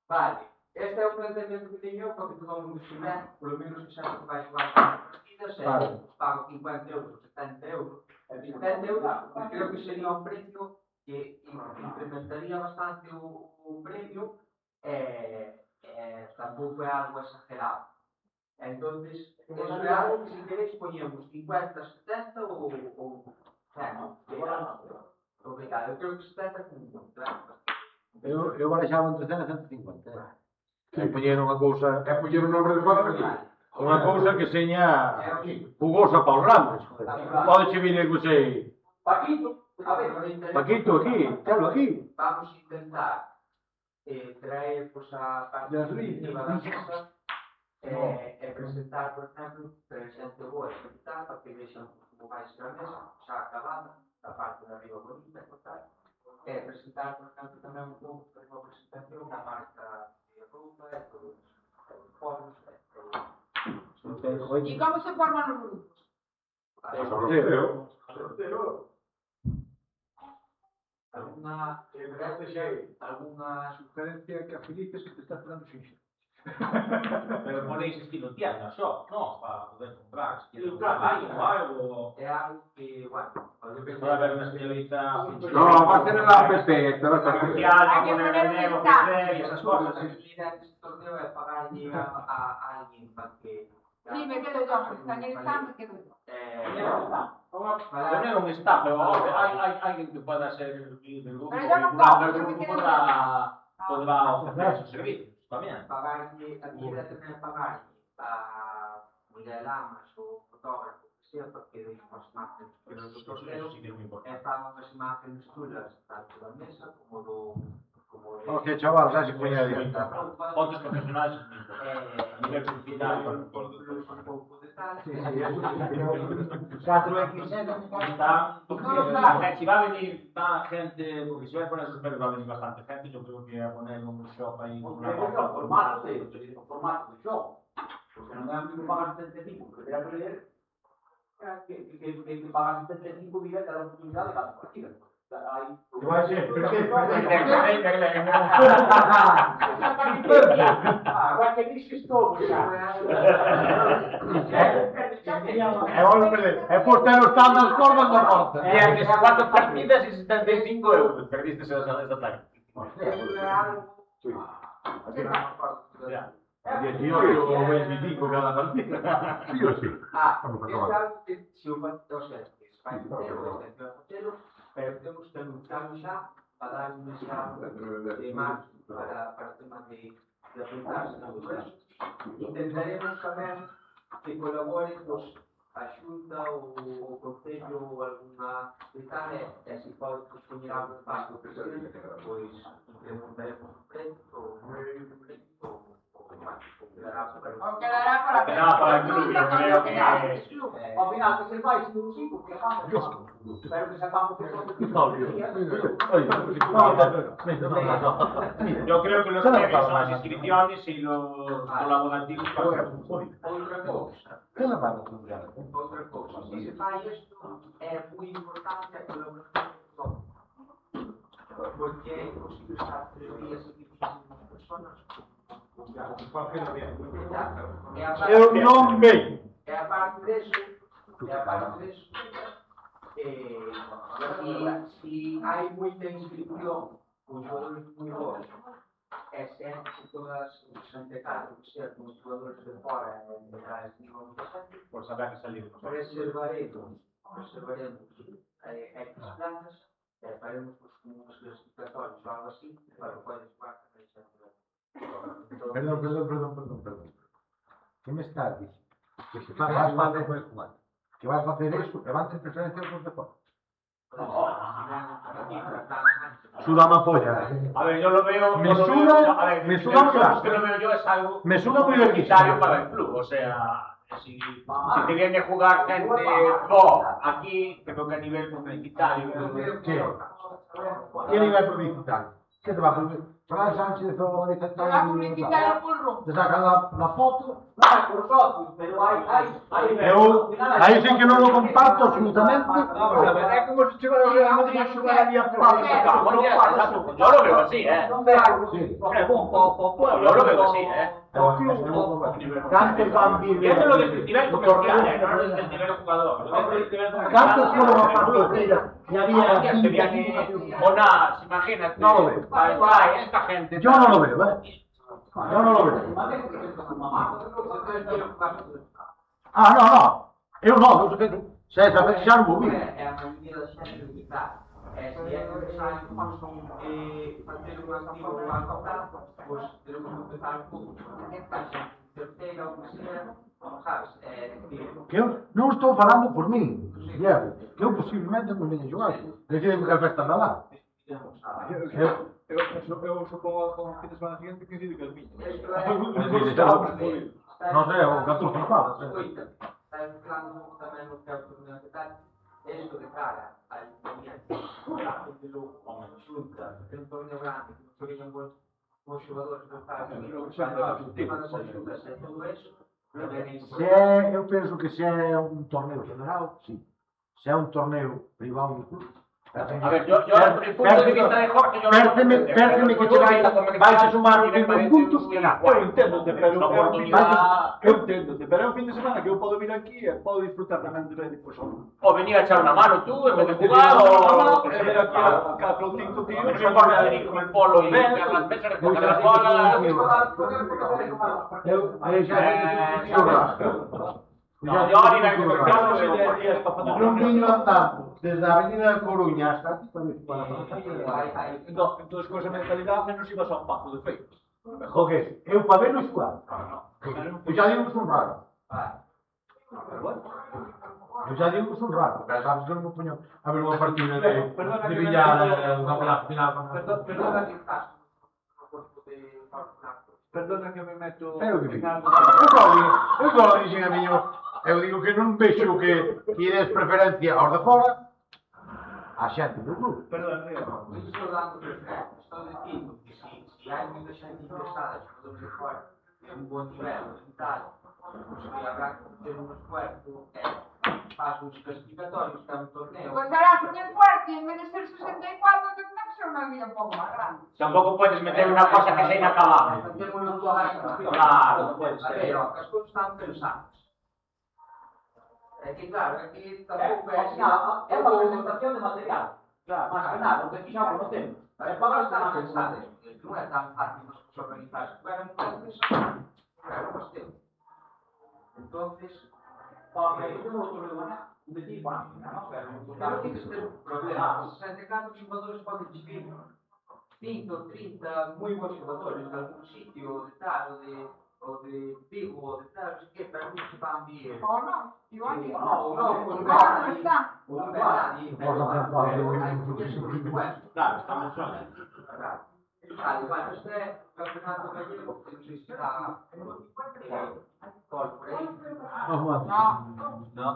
Vale. Este é o planteamento que teño porque todo o mundo estiver, polo menos que xa vai xogar partidas, pago 50 euros, 70 euros. E 70 euros, creo que sería un precio que incrementaría bastante o premio tampouco é algo exagerado. Entonces, eso é algo que se queréis poñemos 50, 70 ou 100. Complicado, eu creo que 70 é un claro. Eu barexaba entre 100 e 150. E poñer unha cousa... É poñer o nombre de Juan Unha cousa que seña jugosa para os ramos. Pode che vir, eu sei... Paquito, a ver, Paquito, aquí, telo aquí. vamos a intentar traer pues, a parte definitiva da mesa e presentar, por exemplo, presente boa e presentar para que vexan como vai ser a mesa, xa acabada, a parte de arriba bonita, e presentar, por exemplo, tamén un pouco de unha presentación da marca de roupa e todos os foros ¿Y cómo se forman los grupos? Sorteo. Alguna Sugerencia que a Felipe que te está esperando xinxa. Pero ponéis estilo tienda só, no, para poder comprar. Si quieres un caballo o algo. é algo que, bueno, Puede haber una señorita. No, va a ser en la app, te vas a Comercial, Hay que poner poner un el stand. y esas cosas. mira, este torneo é pagarlle a alguén para que... Sí, me quedo yo, está en el stand, me quedo yo. Tener un staff, pero hay alguien que pueda ser el grupo. Pero yo no vinculado puedo, al yo me grupo quedo podrá ofrecer esos servicios también. Pagarlle, a mí tamén pagarlle a Miguel Lamas, o fotógrafo, que sea, porque dei unhas imágenes pelos do torneo, Sí que é moi e importante. fan unhas imágenes chulas, tanto da mesa como do... Hostia, chaval, xa se poña a día. Fotos profesionales son moi importantes. A nivel publicitario. un pouco de tal. 4XL. Si va a venir gente, porque si va a poner esos pelos va a venir bastante gente, yo creo que a poner un shop ahí con una O formato de show. Porque non é o mismo pagar 75, que teria que leer, que pagar 75 días cada oportunidade de cada partida. Que vai ser? Agora que dices todo, xa. É por ter os tal das cordas da porta. Y antes 4 partidas y 75 euros. Perdiste esa tarde. Ya. 18 ou 25 cada partida. Sí o sí. Este é algo que se o sea, que se fai entero, pero temos que anunciarlo xa para dar un mensaje de máis para o tema de apuntarse na web. Intentaremos tamén que colaboren a Xunta ou o Concello ou alguna detalhe e se pode poñer algo para o presidente, pois implementaremos o precio ou Quedará para el club, yo creo que... Ao final, que se vai sin un chico, que vamos. Pero que sacamos que Yo creo que los premios son las inscripciones y los colaborativos para el público. outra cousa. Outra cousa. Se se fai isto, é moi importante a colaboración de todos. Porque é imposible estar 3 días aquí con personas. Eu non vejo. E a parte deso, si hai moita inscripción, os xogadores moi bons, e sempre todas os antecados, ser os xogadores de fora, e detrás de moita xente, Por saber que salir. preservaremos X plazas, e faremos uns clasificatorios ou algo así, para que podes jugar tamén sempre. Perdón. Que me estás dicindo? Que vas facer eso e van ter preferencia os de fora. Suda má polla. A ver, yo lo veo... Me suda mucho. que lo veo yo es algo... Me suda muy necesario para el club, o sea... Si te viene a jugar gente aquí, creo que a nivel publicitario... ¿Qué nivel publicitario? ¿Qué te va a poner? Fran Sánchez o David Te va a publicitar el burro. te sacan la foto. Claro, por fotos, pero hay... Eu, aí sí que non o comparto absolutamente. Vamos a ver, é como se chegara o Real Madrid a xogar ali a palo. Yo lo veo así, ¿eh? Sí. É bom, po pueblo. Yo lo veo así, ¿eh? Cantos van vir Y es de lo del nivel comercial, ¿eh? No es del nivel jugador. Lo del nivel comercial. Cantos foron a partida y había Que viene Onás, imagínate. No lo veo. Ay, esta gente. Yo no lo veo, Yo no lo veo. Ah, no. Eu non, se esa vez xa non vou vir. É a maioria da xente que está. Se é necesario facer unha activo máis total, pois teremos que empezar un pouco. Terceira ou que sea, sabes? Que eu non estou falando por min, Diego, que eu posiblemente non veña xogar. Deciden que a festa anda lá. Eu supongo con fin de semana siguiente que decide que es miño. Non sei, o 14 papas. Está mezclando un pouco tamén o que é o torneo de tal, isto de cara a experiencia, a gente do xunta, é un torneo grande, que non teñen bons xogadores do tal, o tema das axudas e todo eso, Eu penso que se é un torneo general, sí. Se é un torneo privado do club. A ver, yo desde el punto de vista de Jorge, yo Pérseme que te vais a sumar os mesmos puntos que nada. Eu enténdote, pero é un fin de semana que eu podo vir aquí e podo disfrutar tamén de ver pues, o venir a echar una mano tú en vez de jugar, o ver aquí a 4 ou 5 tíos. no me importa venir con el polo y limpiar las mesas, recoger las bolas. No, yo a nivel comercial no sé. Non viño andando desde a Avenida de Coruña hasta aquí para Entón, con esa mentalidade menos ibas a un pazo de feito. O que? Eu para verlo xogar. Eu xa digo que son raro. Eu xa digo que son raro. Pero sabes que non me poño a ver unha partida de billar na final. Perdona que me meto... Eu que fico. Eu só dixen a miño. Eu digo que non vexo que des preferencia aos de fora a xente do club. Perdona, non estou dando preferencia, estou dicindo que se hai moita xente interesada, xogadores de fora, en un bon nivel, e tal, pois que habrá que ter un esfuerzo, faz uns clasificatorios, que é un torneo. Pues harás un esfuerzo y en vez de ser 64 tendrá que ser una liga un poco más grande. Tampoco puedes meter una cosa que sea inacabable. Claro, no puede ser. Pero as cousas están pensadas. É que claro, aquí tampouco é así. É unha presentación de material. Claro, máis que nada, porque aquí xa o conocemos. As pagas están pensadas. Non é tan fácil se organizar. Pero entonces, claro, pues ten. Entonces, Porque eu non estou de un decir, bueno, claro, tienes que ter un problema. 64 xogadores poden subir 20 ou 30 moi bons xogadores de algún sitio, de tal, o de Vigo, o de tal, non sei que, pero non se van bien. O no, igual que No, no está. Claro, estamos solos. Claro, bueno, este é o campeonato gallego, que non sei se está por aí. No,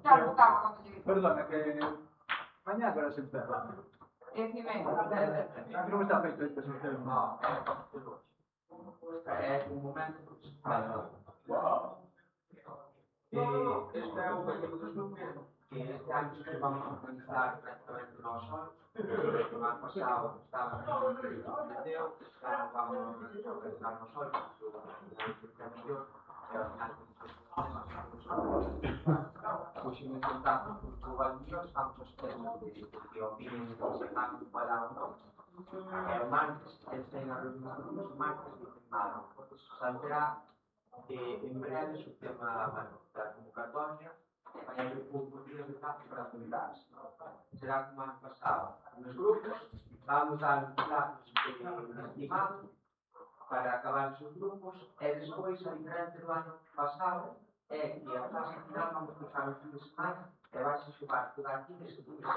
ya lo estaba cuando llegué. Perdona, que... Mañá agora se empeza. 10:30. Non está feito este sistema. É un momento que se faz. Este é o gallego dos números, que este ano que vamos a organizar prácticamente nós solos. O ano pasado estaba no Liceo, este ano vamos a organizar nós solos, Hoxe me contacto con o Valmío, estamos a espera de opinen de que se van para o non. O martes, eles ten a reunión dos martes de nada. Saldrá en breve o tema da convocatoria e vai haber poucos días de plazo para apuntarse. Será como ano pasado. Nos grupos vamos dar os plazos estimados para acabar os grupos e despois a diferente do ano pasado é que a fase final vamos cruzar os fines de semana e vais a xogar toda aquí neste grupo.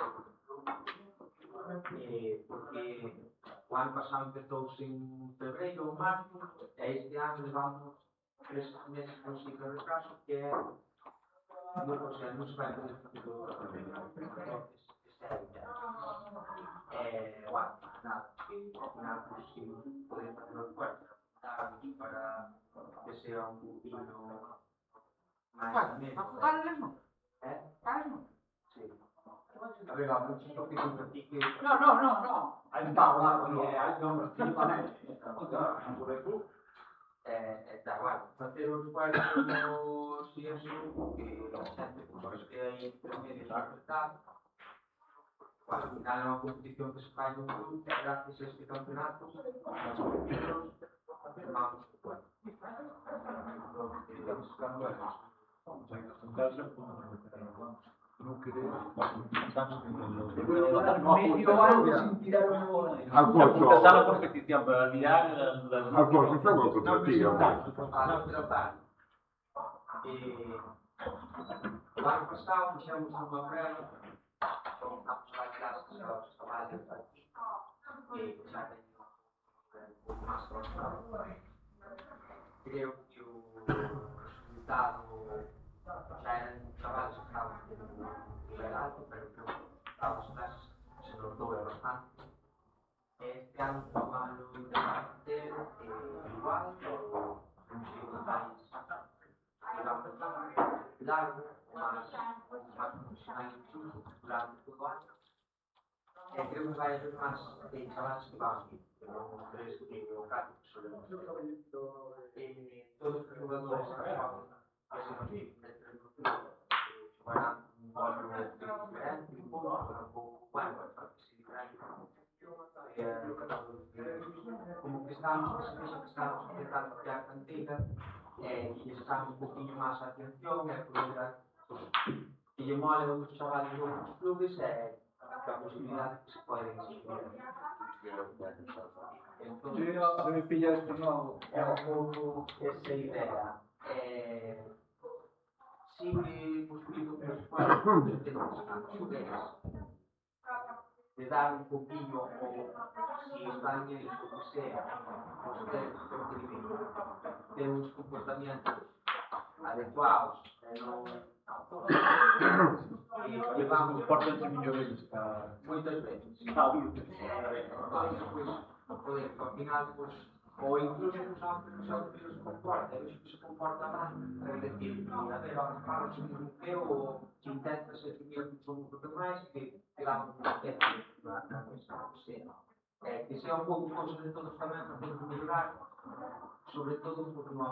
Porque o ano pasado empezou en febreiro ou marzo e este ano levamos 3 meses con de retraso que é non se vai poder facer o torneo. seria. Bueno, nada, que ao final pues sí, poder facer os esfuerzos para que sea un poquinho máis ameno. Faculdades non? Faculdades non? Sí. Aveva muchos tópicos aquí que... No. Hai un pago lá, hai un equipamento. Está bueno, facer os esfuerzos e eso, que a xente pues, que hai entre medios a apretar. Bueno, al final é unha competición que se fai no club, e gracias a este campeonato, os compañeros, firmamos o cuerpo. Empezar la competición, pero al final... O ano pasado fixemos unha prueba, colocamos lá clases aos traballos aquí, e xa teño un pouco máis avanzado. Creo que o resultado xa eran traballos que estaban en legal, pero creo que as clases se notou bastante. Este ano tomalo facer igual, ou un xeito máis largo, máis profesional incluso, durante todo o ano. Creo que vai haber máis chavales que van aquí, que non crees que o caso que solemos ter. Todos os xogadores que xogan ese equipo dentro do club xogarán un golo diferente, un pouco, bueno, para que se diferente. Como que estamos intentando crear canteira, e estamos un poquinho máis a atención e poder que lle mole a outros chavales de outros clubes e a posibilidade que se poden inscribir. Entón, Se me pilla esto novo. é un pouco esa idea. Sí que positivo que os cuadros de xoguetes de dar un poquinho o si están eles o que sea os teres de uns comportamientos adecuados e non e vamos Importante millores. moitas veces poder ao final pues, ou incluso non que se comporta e que se comporta mal é decir, a ver, vamos para o mismo que o que intenta ser un pouco máis que damos un tempo que sea un pouco cousa de todos tamén para poder mellorar, sobre todo porque non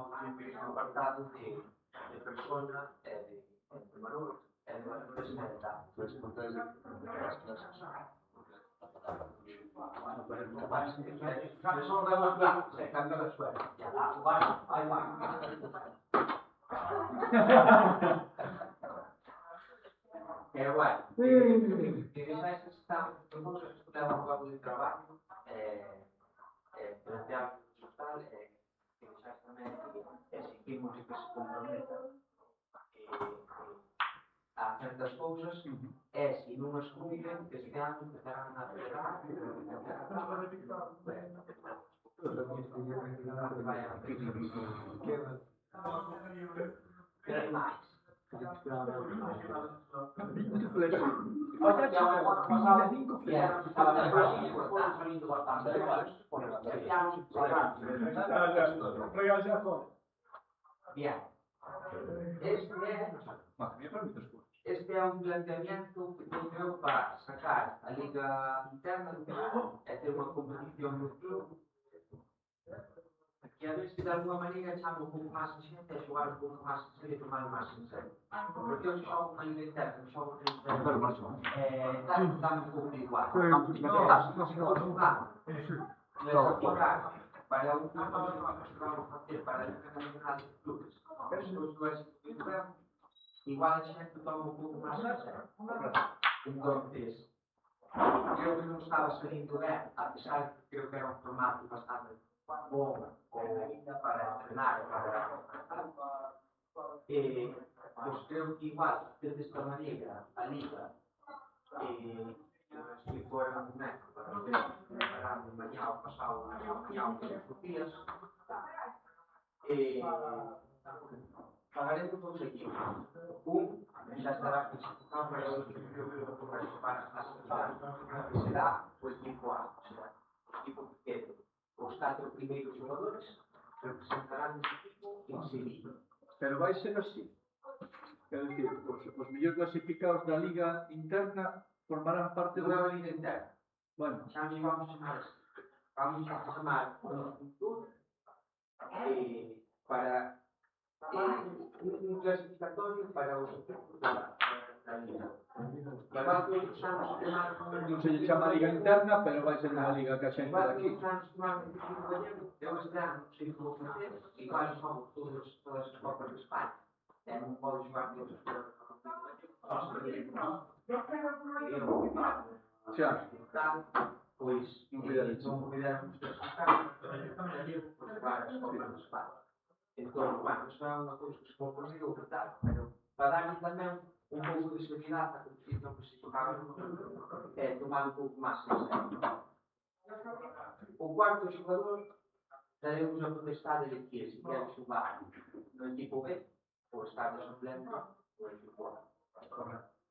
apartado de persona e de valores e de valores de edad. Pero bueno, que xa estamos todos estudando un campo de traballo planteamos o tal que xa tamén exigimos que se comprometan a certas cousas e se non as cumplen este ano empezarán a acelerar que máis Bien. Este é un planteamiento que teño eu para sacar a liga interna do club e ter unha competición no club que a veces de alguma maneira chamo un pouco máis a xente a xogar un pouco máis en serio e tomar máis en serio. Porque eu xogo unha liga interna, eu xogo unha liga interna, dá un pouco igual. Non se pode xogar. Para un club que vamos a facer para a liga nacional de clubes, pero se os dúas igual a xente toma un pouco máis en serio. Entonces, creo que non estaba salindo ben, a pesar que creo que era un formato bastante bom para entrenar, pues creo que igual, de esta maneira, a liga, se fora un método para mañá ou pasado, mañá ou cinco días, pagaremos dos equipos. Un xa estará clasificado para o para as actividades será o equipo A, será o equipo que os 4 primeiros xogadores representarán ese equipo en Sevilla. Pero vai ser así. Quero dicir, os mellores clasificados da liga interna formarán parte do... Non é a liga interna. Bueno, Xa nos vamos chamar así. Vamos a chamar un tour para un clasificatorio para os equipos da liga. Igual que outros anos tomaron non se lle chama liga interna, pero vai ser unha liga que a xente igual que daqui. outros anos tomaron o equipo gallego, eu este ano non sei como facer, igual somos todas as copas de España. Non podo xogar todas as copas Xa. pois non cuidaron os clasificados, por xogar as copas de España. Entón, bueno, iso é unha cousa que se pode conseguir ofertar, pero para darlle tamén un pouco de seriedade a competición que se xogaba no mundo, tomar un pouco máis en serio. O cuarto xogador daremos a potestade de que se quere xogar no equipo B ou estar de suplente no equipo A.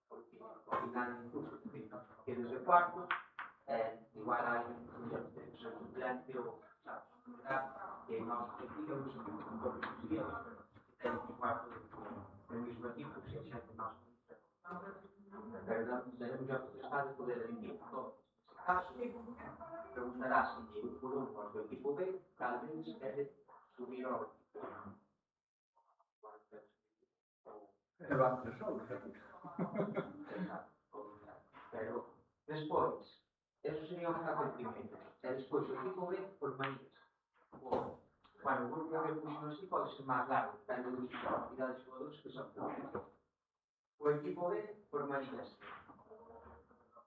Porque ao final que desde o cuarto igual hai un suplente ou que nós practicamos por os días que ten o cuarto do mesmo equipo que se xente nós pero daremos a potestade de poder elegir. Entón, neste caso, preguntará se por un ao seu equipo B, tal vez quere subir ao equipo A. E van ter só. Pero, despois, eso sería un acontecimiento. E despois, o equipo B, por manías. Bueno, o grupo B puxo así, pode ser máis largo, depende da cantidade de xogadores que son. O equipo B, por manías.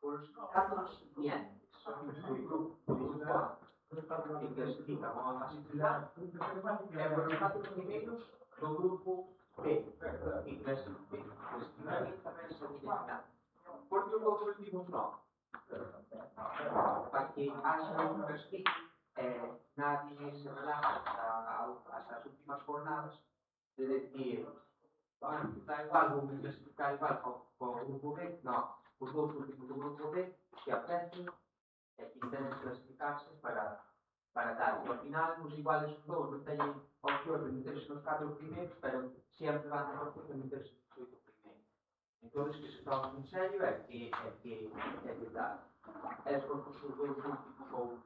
Os 4 siguientes, o grupo principal, que clasifica como a fase final, e por os 4 primeiros do grupo B, que clasifica tamén esa final. Por que os outros últimos non? Para que haxa un respiro, nadie se relaja hasta as últimas jornadas de decir, bueno, da igual, vou clasificar igual co grupo B, non. Os dous últimos do grupo B que aprecian e que intenten clasificarse para tal. E ao final, os iguales os dous non teñen opción de meterse nos 4 primeiros, pero sempre van ter opción de meterse nos 8 primeiros. Entón, que se toman en serio é que tal. É porque os dous últimos ou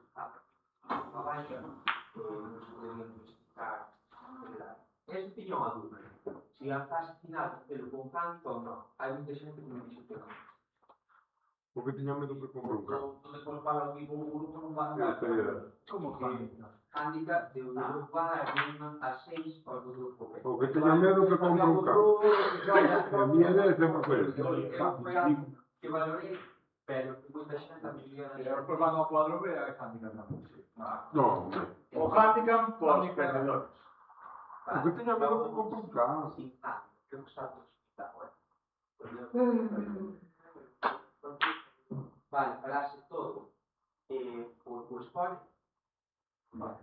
a baixa non se poderían clasificar. Este tiña unha dúbida. Se a fase final pelo concante ou non. Hai moita xente que me dixo que non. Porque tiña medo que compre un carro. Despois para o grupo non va a dar. Como que? Handicap do grupo A é mínima a 6 ao do grupo B. Porque tiña medo que compre un carro. A miña idea é sempre foi esa. Que valorei, pero que moita xente a maioría E despois van ao cuadro B a handicap tamén. Non, O handicap por os perdedores. porque tiña medo que compre un carro. Sí, creo que está todo explicado. Vale, pararse todo por Sport. Vale.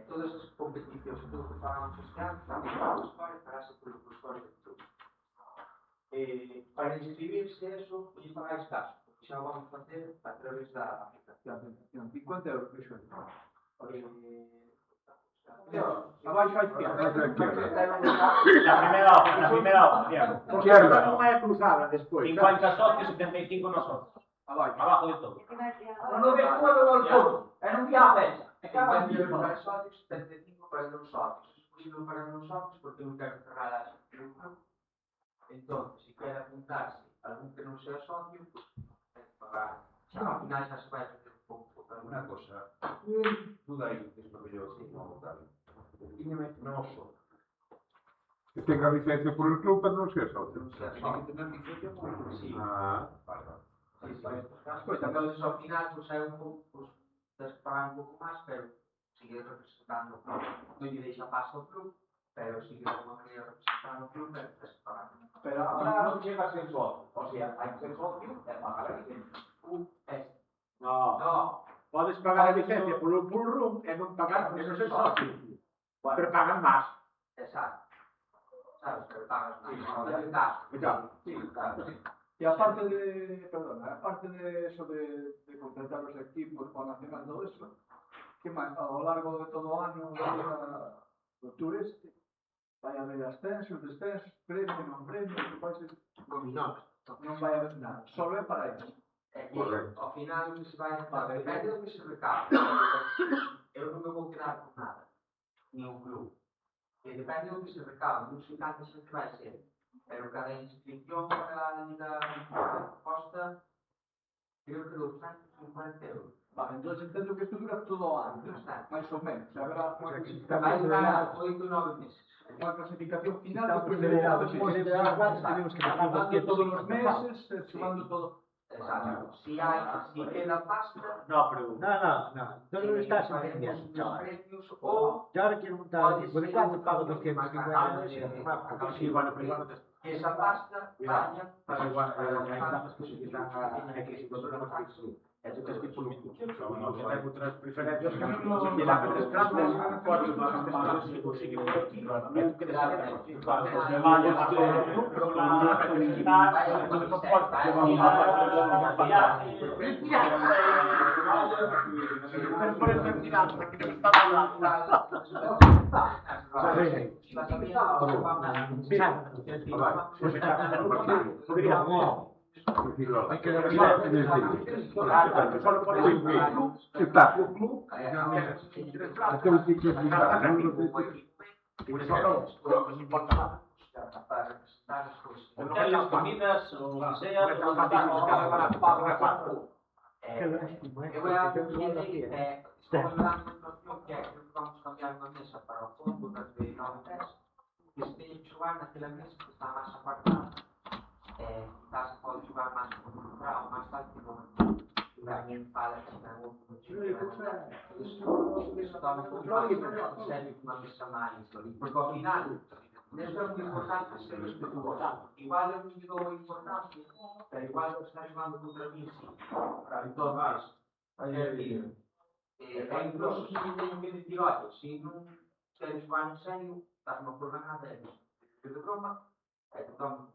Todas as competicións, todo o que fagamos este ano, tamén por Sport, pararse por Sport de todo. Para inscribirse eso, lle pagáis caso, porque xa o vamos facer a través da aplicación. 50 euros que xo. Abaixo a izquierda. La primera opción. Porque non é cruzada despois. 50 socios, 75 nosotros. Abajo de todo. Non ves todo o alfondo, e non te a pensa. 50 euros para socios, 75 para non socios. Escolhido para non socios porque non quero cerrar a grupo. Entón, se quere apuntarse algún que non sea socio, ten que pagar. Ao final xa se vai fazer un pouco. Una cosa, duda aí, que isto que yo como votar. Tiñame noso. Que tenga licencia por el club, pero non sea socio. Tiene que tener licencia por el club. Sí. Ah, vale. Escoita, pero ao final, pues, é un pouco, pues, tens que pagar un pouco máis, pero sigue representando o club. Non lle deixa paso ao club, pero sigue de alguma maneira representando o club, pero tens que pagar. Pero ahora non chega a ser socio. O sea, hai que ser socio e pagar a licencia. No. Podes pagar a licencia por un room e non pagar por ser socio. Pero pagan máis. Exacto. Sabes, pero pagas máis. Sí, claro. Sí, claro. Y aparte de, perdona, aparte de eso de completar los equipos para nacional, todo eso, ¿qué más? A lo largo de todo el año, los tours, vai haber ascensos, descensos, premios, non premios, que vai ser... Non vai haber nada, só é para eso. Ao final, o que se vai depende do que se recaba. Eu non me vou quedar con nada, ni un club. Depende do que se recaba, non sei canto sempre vai ser. Pero cada inscripción para a Liga Costa, creo que 250 euros. Vale, entón entendo que isto dura todo o ano, máis ou menos. Habrá unha clasificación Vai durar 8 ou 9 meses. Unha clasificación final do primeiro tenemos que pagar todos os meses, sumando todo. Exacto. Si queda pasta... No, pero... No. Tú no estás entendiendo, chaval. Yo ahora quiero montar el tipo de cuánto pago 250 euros. Sí, bueno, pero igual esa pasta vaya para igual hay plazas que se quitan a X nosotros eso es tipo de no hay otras preferencias y la tres plazas por los que consiguen que hay que darle en el solo por eso está no importa nada Hoteles, comidas, o que sea, eu vou a concluir estou dando uma opción que é que vamos cambiar unha mesa para o fondo das de 93 que se teñen que xogar naquela mesa que está máis apartada quizás se pode xogar máis concentrado, máis tal que non tamén fala que ten outro isto está un pouco máis serio que unha mesa máis porque ao final isto é moi importante ser respetuoso. Igual eu non lle dou importancia, pero igual está xogando contra mí, sí. Entonces, é decir, incluso se me teño que dicir, olha, se non queres xogar en serio, estás-me a programar de broma, tocamos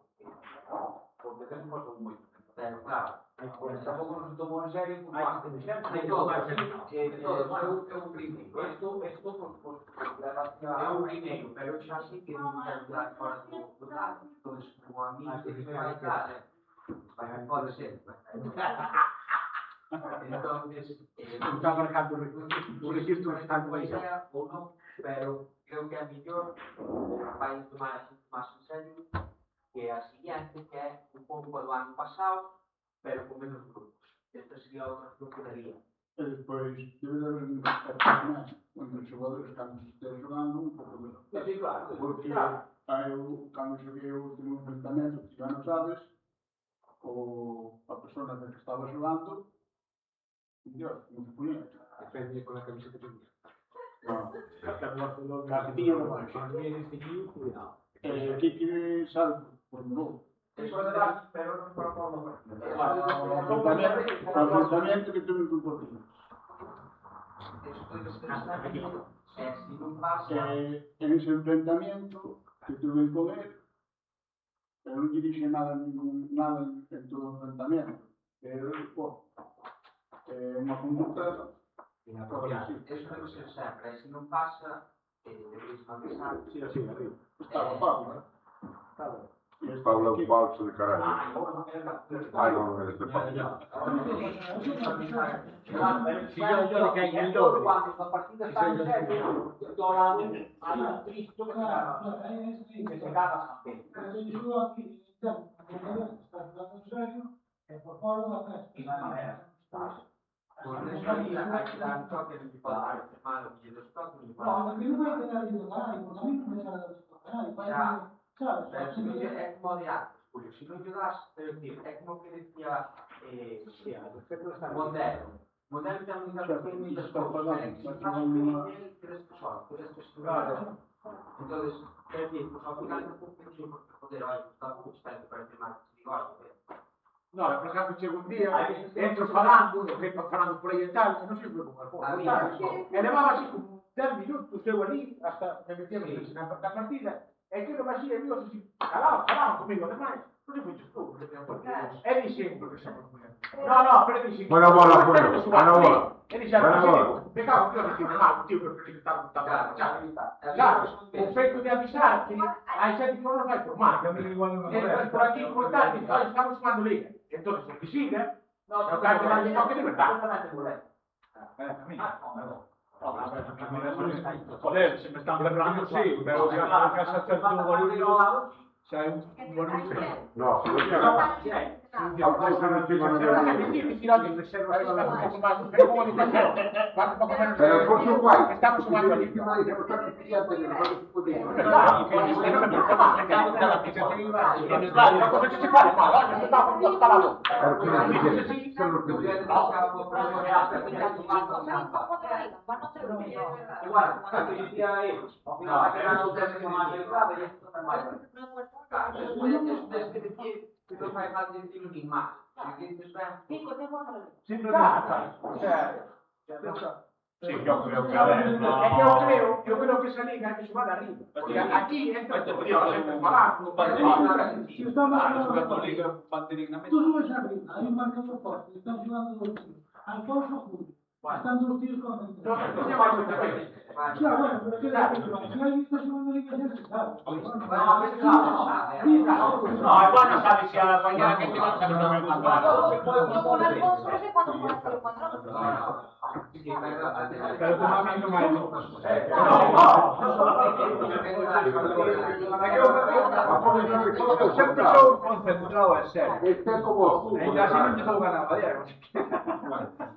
porque temos moito. Pero claro, tampouco nos tomou en serio, de todo, eu primeiro. Eu primeiro, pero xa sei que non quero quedar fora do tal, entón, como a mí que me vai dar, pode ser. Entón, está marcando o registro está boa idea ou non, pero creo que é mellor vai tomar a xente máis en serio que a siguiente, que é un pouco do ano pasado, pero con menos grupos. Esta sería outra opción que daría. E despois, debe de haber un máis, onde os xogadores cando se estén xogando un pouco menos. Sí, claro. Porque eu, cando xoguei o último enfrentamento, que xa non sabes, a persona que estaba xogando, Dios, non se ponía. depende con la camiseta que tenía No. Cartillo no va cuando viene este tío, cuidado Que sabe, por non. Eso é verdade, pero non para o Enfrentamiento que tuve con Portillo. Si non pasa... En ese enfrentamiento que tuve con él, eu non lle dixe nada en todo o enfrentamiento. Pero, unha conducta inapropiada. Eso debe ser sempre, se non pasa, debeis avisar. Sí, así, arriba. Estaba Pablo, Pablo è un balzo di caragna. Non è Si yo le caigo el doble. Quando la partita sta in serio, hay un Cristo que se caga por eso ahí hay que dar un toque de tipo malo y los toques de é como de antes, porque se non lle das, é como que decía Montero ten unha canción muitas cousas, se faz que queres que só, queres que estudiar. Entonces, é dicir, pues ao final non pouco que poder, olha, está pouco espero para ter máis, digo, no, por exemplo, chego un día, entro falando, falando por aí e tal, non sei se foi como e levaba así como 10 minutos eu ali, hasta me metía na partida, e que non me hacía Dios así, falaban comigo, ademais, Così fuiste tu, e dici, no, però dici, Buona bola, quello, buona bola. e dici, allora, peccato, io ti male, Dio, perché ti sta già, un fatto di avvisarti, hai sentito che non fai per male, e per aquí importante, stiamo suonando lì, entonces, son visibles, no, no, che libertà. Joder, se me están berrando, sí, pero si a casa hacer un bolillo, si hay un bolillo. No, pero por su guay. Estamos sumando allí. Igual, antes decía ellos, al final va a quedar un test más delgado y esto está mal. Claro, es decir, que no fai falta decir ni más. Si dices, Sí, yo creo que a ver, no. Es que yo creo que esa liga hay que sumar arriba. Porque aquí entra el tío, siempre falando. Si estamos liga, Tú subes arriba, hay un marcador fuerte, están jugando Alfonso Julio. Están dos tíos concentrados. Claro, bueno, pero ¿qué da? Si alguien está jugando Liga Celeste, claro. No, igual no sabes si a la mañana que te va a salir no me gusta. Yo con Alfonso no sé cuándo jugaste el cuadrado. Pero tu mami no me sempre estou concentrado en serio. Está como... Ainda así non te estou ganando, Diego.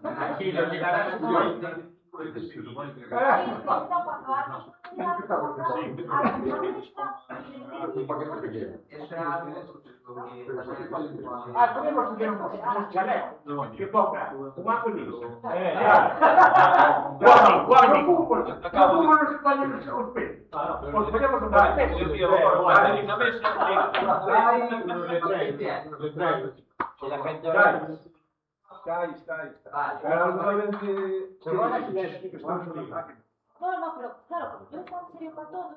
Aquí lo llegará Podemos hacer unos chalecos que ponga un acolito. Guardi, fútbol. Fútbol no se puede ir los pelos. Pues podemos usar No, pero claro, yo estaba en serio para todo.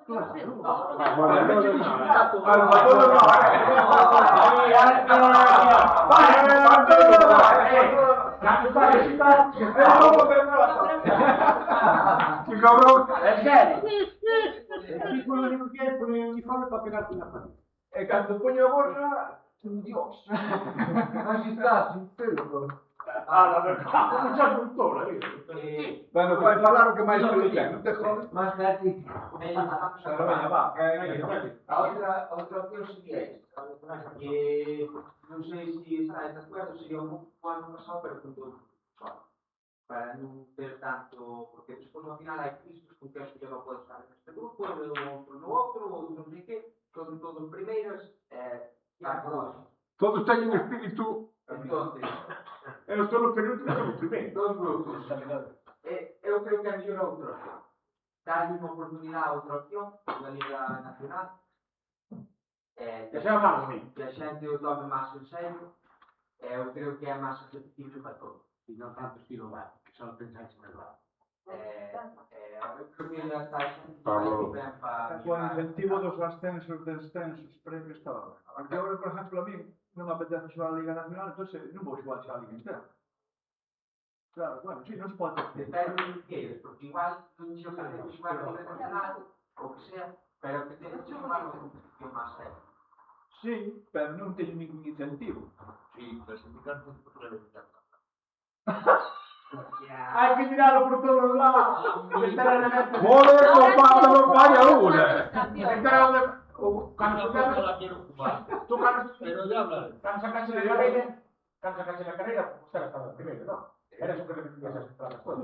E cando poño a borra, un dios. Así está, sin pelo. La verdad, mucha cultura, Bueno, vai falar o que máis te diga, non te jodes. más gratis. Pero venga, va, A outra opción sería esta. Non sei se está de acuerdo, sería un pouco ano pasado, pero con todo só. Para non ter tanto, porque despois ao final hai cristos con que eu non podo estar neste grupo, outro no outro, ou non sei que, todo en primeiras, Todos teñen espíritu... entonces, Eu estou no penúltimo, estou no primeiro. dos grupos. Eu creo que é mellor a outra opción. Darlle unha oportunidade a outra opción, na Liga Nacional. Que sea máis bonito. Que a xente o tome máis en serio. Eu creo que é máis accesible para todos. Y no tanto estilo bar, que solo pensáis en el bar. Eu creo que ya está a xente Pablo. ben para... con o incentivo dos ascensos, descensos, premios, todo. Porque agora, por exemplo, a mí non me apetece xogar a Liga Nacional, entón non vou xogar xa a Liga inteira. Claro, bueno, sí, non se pode. Depende do que queres, porque igual non se apetece xogar a Liga Nacional, ou que sea, pero que tenes que xogar unha competición máis seria. Sí, pero non teño ningún incentivo. Sí, clasificar por futuro de Hai que mirarlo por todos lados. ¡Joder, compadre, no vaya una! Cando tú Pero ya hablaré. sacaste la carrera, usted estaba primero, ¿no? Era eso que le metías a entrar después.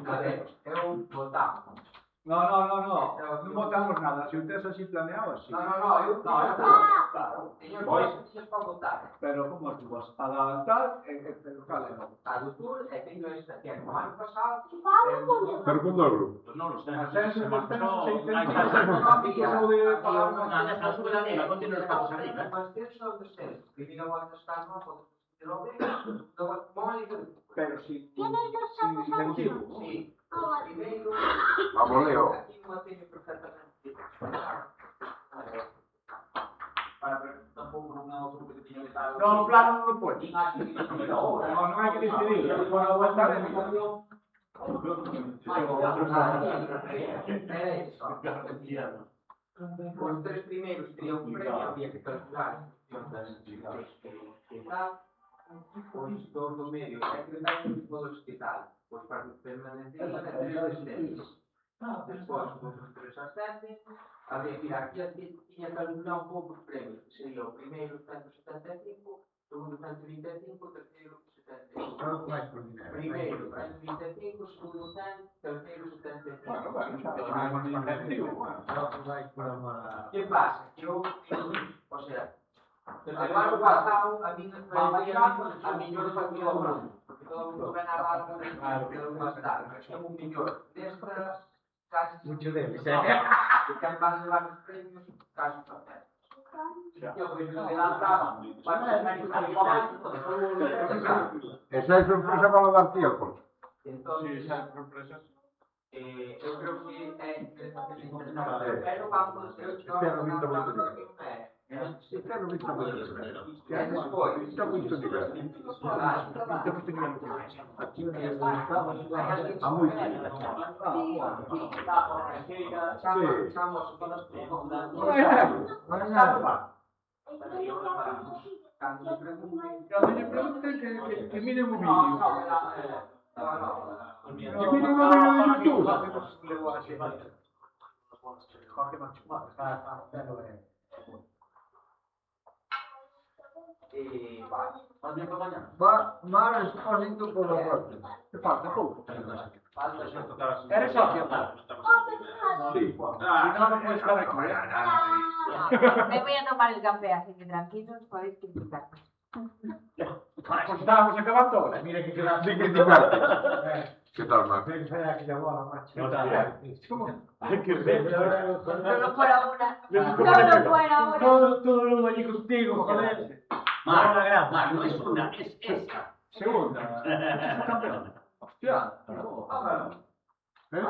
A ver, eu votamos. No, non votamos nada. Se o tes así planeado, así. Eu claro. Teño días para votar. Pero como as dúas, a da tal, pero cal é? A do Tour e teño esta que no ano pasado. Pero con dos grupos. Pues no lo sé. Ascenso, Se marchó. descenso, Hay que ascenso económico, ou de pagar No, no sube la liga, continúa los campos arriba. Ascenso ou descenso. Primeira volta está no podes facer o mesmo. Logo, vamos a Liga. pero sin incentivo. Sí. Primeiro, Vamos, Leo. aquí non a teño perfectamente. tampouco non é outro que tiña que estar... No, en plano non lo puedes. Non hai que decidir. Bueno, a vuelta de Os tres primeiros terían un premio, había que calcular os dos do medio, secretarios todos que tal, os permanecerían entre os tres. Despois, os tres ascendentes, había que ir aquí, tiña que calcular un pouco os premios, que sería o primeiro 175, segundo 125, terceiro 75. Primeiro 125, segundo 100, terceiro 75. Que pasa? Eu, o sea, o ano pasado a mí a millor facía o mundo, porque todo o mundo ganaba máis tarde. É un millor destas casi mucho deles, que ten máis levar os premios casi perfectos. Eu que me lanzaba para organizar Esa é sorpresa para o de Antíoco. entonces eu creo que é interesante, pero vamos Espero muito Cando lle pregunten que miren o vídeo. Que miren o vídeo de YouTube. Mas expósito por o corte. Que falta pouco. Eres socio, Sí. Si no, no puedes estar aquí. Me voy a tomar el café, así que tranquilos, podéis criticar. Pues estábamos acabando ahora. Mira que queda Sin criticar. Que tal, Marc? Hay que ver. Solo fuera una. Solo fuera una. Todo el mundo allí contigo, joder. Mar, no es una, es esta. Segunda. Campeón. Hostia. Fue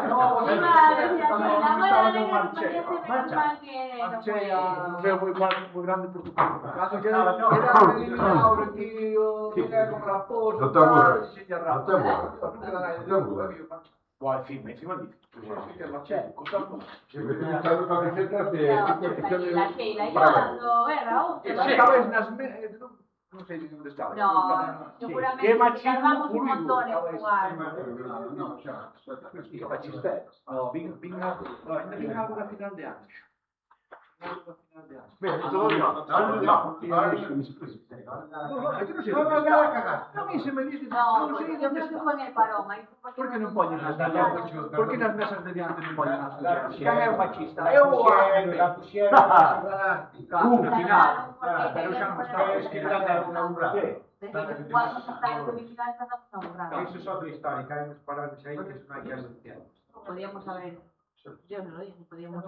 muy grande por tu parte. Cando queda eliminado aquí o tiene como raposo. No te aburres. Sí, ya No te aburres. No queda nada. No te aburres. Buah, encima dice. Sí, que es machete. Costando. Siempre te gustan camisetas de protección de... La Sheila llevando guerra. Estaba en las... No sé dónde estaba. No, seguramente Qué machismo tardamos un puro. montón en jugar. No, xa. Que machista. No, vin algo na final de año. Mira, todo bien. A mí se me dice... No, No sé yo dónde creo que está. fue en el parón. Ahí fue Por que non poñen as diantes? Por que nas mesas de diante non poñen as diantes? Quen é o machista? Eu La pusieron. na final. Pero xa non está. Es que están en un brazo. Desde que jugamos hasta la semifinal estamos aburrados. Eso es otra historia. Caemos parados ahí que es una que Podíamos haber, yo no lo dije, podíamos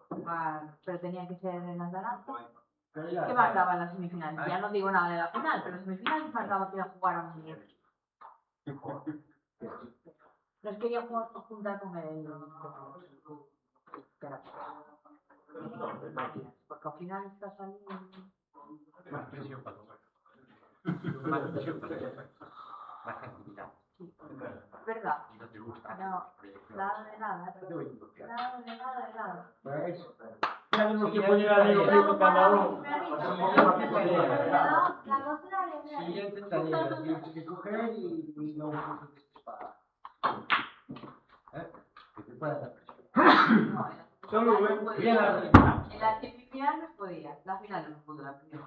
jugar, pero tenía que ser en Atalanta. ¿Qué faltaba en la semifinal? Ya no digo nada de la final, pero en la semifinal faltaba que iba a jugar a un día. Nos queríamos juntar con el... Porque al final está saliendo... Más presión para todos. ¿Verdad? No, nada de nada. Ya tenemos que poner a Diego Primo cada uno. Siguiente tarea, tienes que coger y no disparar. Que te pueda dar presión. Solo bien en la semifinal no podía, la final no pudo, la primera.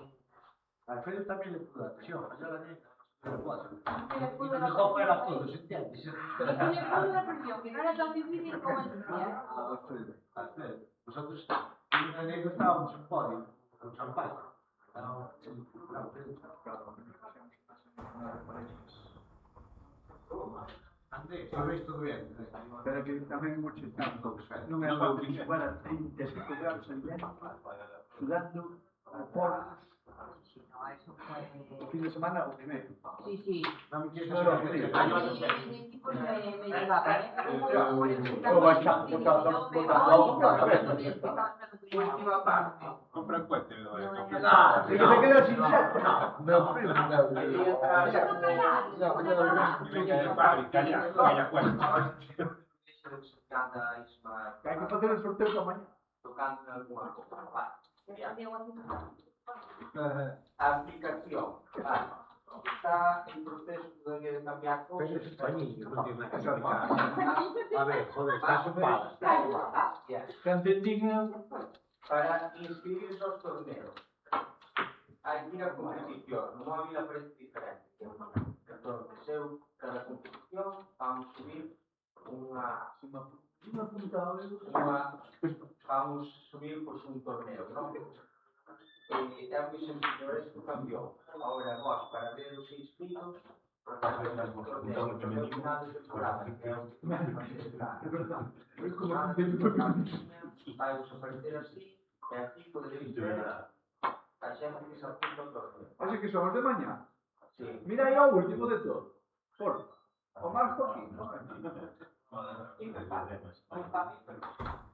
Alfredo también le pudo dar presión, yo la neta. Mejor fuera todos, ¿entiendes? Le pudo la presión, que no era tan difícil como el decía. Alfredo, nosotros en enero estábamos en podio con champán. Andrés, ¿sabéis todo bien? Pero que tamén é moito tanto. Non é fácil que fuera 35 grados en invierno, sudando, a porros. No, eso fue... Fin de semana o primeiro. Sí, sí. No me quieres A mí tipos me llevaban, ¿eh? Como por el última parte. Compra el cohete, lo de- No, si te quedas sin set. No, primo, Venga de fábrica ya, que ya cuesta. Que hai que facer el sorteo para mañá. Tocando en alguna cosa, vale. A aplicación, vale. Está en proceso todavía de cambiar cosas. Pero es españolillo, no tiene que Eso explicar. va. A ver, joder, estás ocupada. Para inscribirse aos torneos hai que ir a competición, no móvil aparece diferente. Entonces, eu, cada competición, vamos subir vamos subir pues, un torneo, ¿no? É moi sencillo, isto cambiou. Ahora vos, para ver os inscritos, porque as veces os torneos final de temporada, que é o que vai vos aparecer así, e aquí poderéis ver a xente que se apunta ao torneo. Así que son os de mañá. Sí. Mira aí ao último de todo. Por o Marco aquí.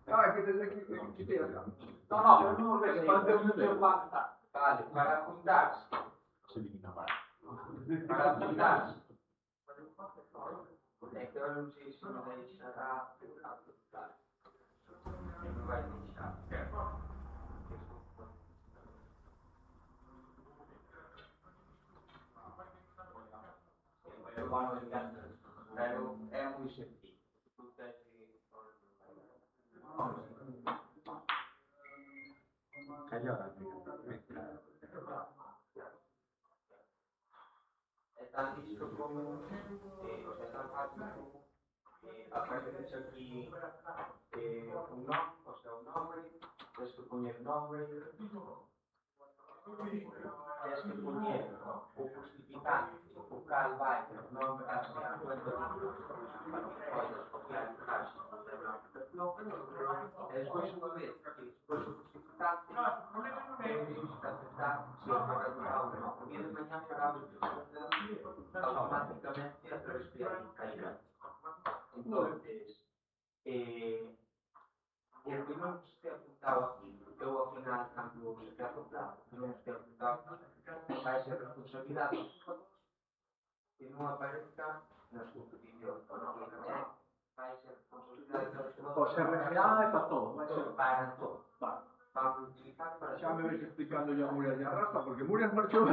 Ah, que desde aquí te acá. No, pero non ves, parte un seu pacta. Vale, para apuntarse. Para apuntarse. É que eu non sei se me deixará apuntar. Non vai deixar. Pero é moi sencillo. Está listo como o sea, tan fácil aparece aquí un nombre, o sea, un nombre, tienes que poner el nombre, tienes que poner o justificante, o cal vai, o nombre, a cuenta podes copiar en caso e despois unha vez que despois o justificante aceptar se o resultado non. E de mañá paramos automáticamente a respirar en caída. Entonces, el que non este apuntado aquí, eu ao final cando se te apuntado, non este apuntado aquí, vai ser responsabilidade que non aparezca nas competicións, porque vai ser responsabilidade de O SRA é para todo, vai ser para todo. Vale. Vamos a utilizar para Xa me vais explicando ya Muriel e a Rafa, porque Muriel marchou.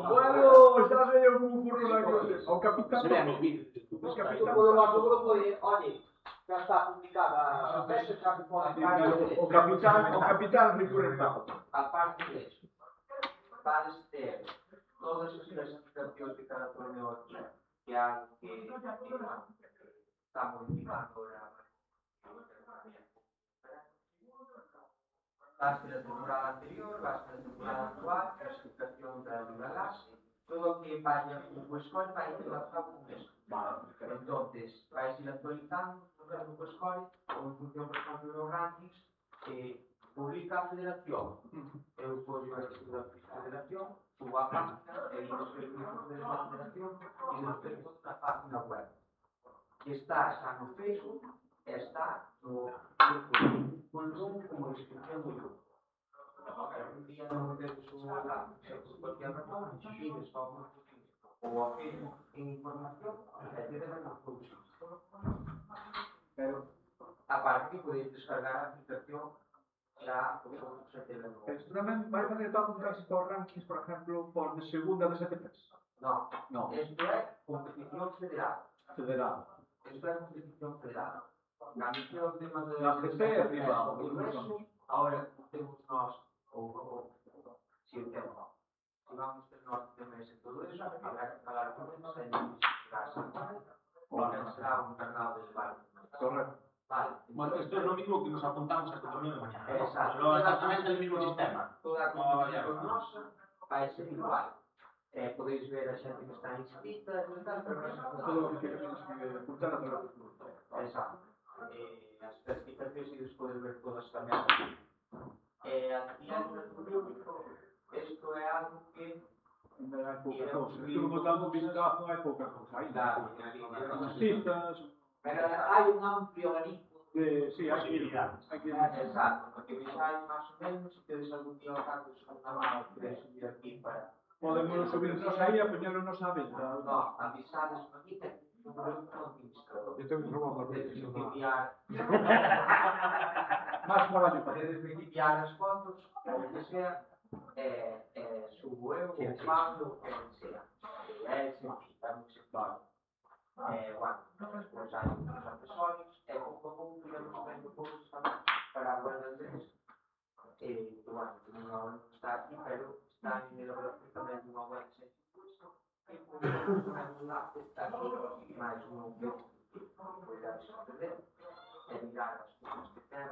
Bueno, xa sei eu como furro la cosa. O capitán... Se ven o vídeo. O capitán... O noso grupo de, oye, xa está publicada a peça, xa se pode O capitán recurrentado. Aparte disso, vais ter todas as clasificacións de cada torneo aquí, que é algo que está modificando agora. Vas ter a temporada anterior, vas ter a temporada actual, clasificación da Liga Galaxy, todo o que vaya con o score vai relacionado con eso. Entonces, vais ir actualizando o score, ou en función, por exemplo, dos rankings, publica a federación. Eu podo ir a federación, subo a página, e digo que de la federación, e despois toda a página web. Que está no Facebook, está no grupo como descripción do grupo. Un día non tedes unha lá, por cualquier razón, vives ao grupo ou ao Facebook en información, e te deben os coaches. Pero, a parte, podeis descargar a aplicación xa os outros se tenen. Esto tamén vai fazer tanto tránsito aos rankings, por exemplo, por de segunda de STPs. No. Esto é competición federal. Federal. Esto é competición federal. La misión de La GT é privada. Ahora temos nós, si vamos ter nós temas e todo eso, habrá que falar con eles e non será un canal de debate. Correcto. Vale. Bueno, esto es lo mismo que nos apuntamos al torneo de mañana. Exacto. Lo exactamente el mismo sistema. Toda a competición nosa vai ser igual. Podéis ver a xente que está inscrita e tal, pero Todo o que temos que apuntar a través do grupo. exacto. As clasificacións e despois ver todas tamén aquí. Aquí isto é algo que Ainda hai pouca cousa. Estuve botando un vistazo, hai pouca cousa. Hai Claro, as listas, Pero hay un amplio abanico Sí, hay que exacto, porque visual más o menos, si tenéis algún día tanto es una mano que queréis subir aquí para... podemos subirnos aí e poñernos á venta. No, avisades aquí, no administrador. Eu tengo un trabajo Tedes que enviar... Más traballo para Tedes que enviar as fotos, o que sea, subo eu, o Pablo, o que sea. É muy sencillo. Bueno, despois hai uns accesorios, e pouco a pouco iremos vendo cousas tamén para a guarda deles. Bueno, non está aquí, pero está en elaboración tamén dunha web sem curso, e por eso tamén un lado está aquí, máis un objeto que poderás aprender, e mirar as cousas que ten,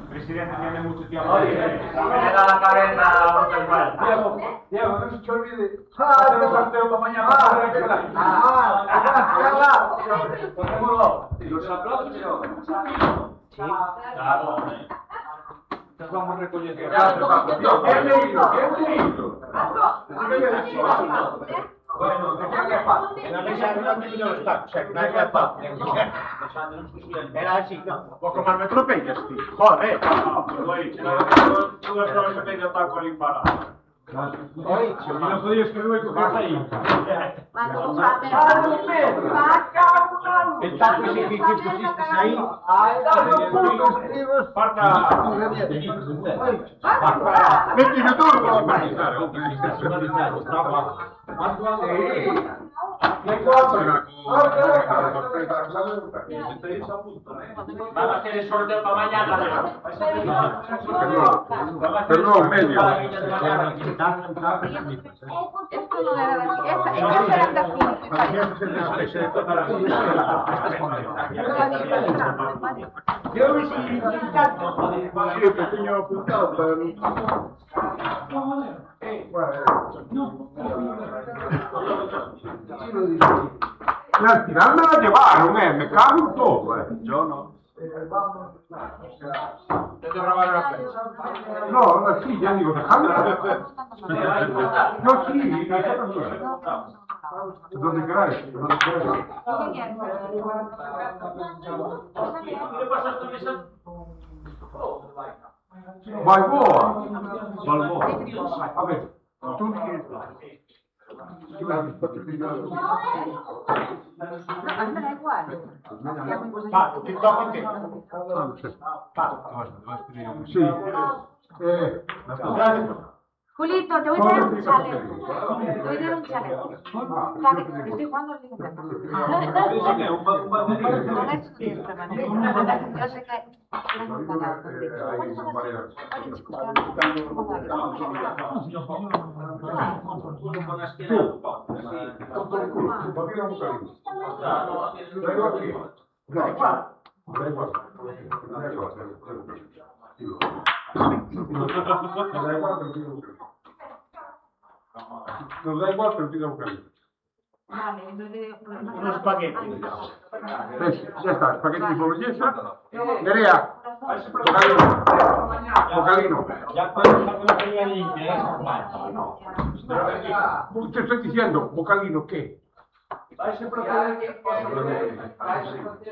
Presidente tiene mucho tiempo. Oye, me da la cabeza. Diego, no se te olvide. Hacer el sorteo para mañana. Los aplausos, Claro, Nos vamos recollendo. Bueno, ¿de qué es fácil? En la mesa no tengo los tacos, no hay que fácil. Era así, ¿no? Pues como me atropellas, tío. Joder. tú has no se pega taco limpar. Oye, Si no podías que me coger ahí. el taco ese que pusiste ahí. Parta. Vete de todo. Van a hacer el sorteo para mañana. Perdón, medio. Esto no era de aquí. Esta era de aquí. Yo me siento Sí, pequeño apuntado para mí. Al final me la llevaron, me cago en todo, Yo no. No, sí, ya digo, dejadme. No, sí, donde queráis, donde queráis. Balboa. A ver, tú quieres. A mí me da igual. Pato, TikTok ¿qué? Sí. Julito, te voy a dar un chaleco. Te voy a dar un chaleco. Vale, estoy jugando al Liga Con esto tienes permanente. Yo sé que eres muy callado. Oye, chicos, Nos da igual, pero pida un cariño. vale, entonces... Unos espaguetis. ¿Ves? Ya está, espagueti de boloñesa. Nerea, bocalino. Ya puedes dejar la peña limpia, es normal. Te estoy diciendo, bocalino, ¿qué? Vais a proceder que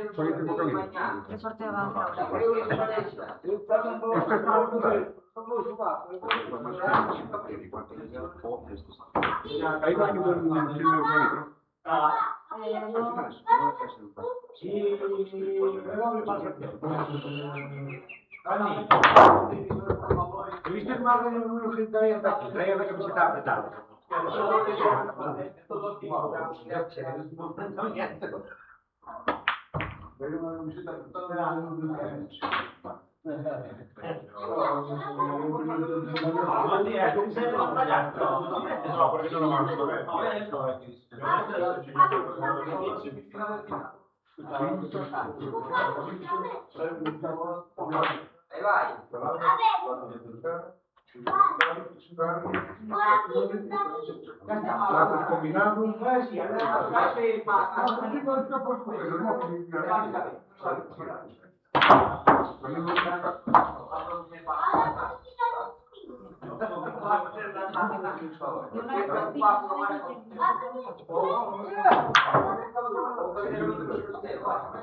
Espagueti de bocalino. ¿Qué sorteo vamos a hacer? Esto es para ahí va un bocalino. ¿Viste más de un gente ahí hasta aquí? Traía la camiseta apretada. Ahí vai. Platos combinados.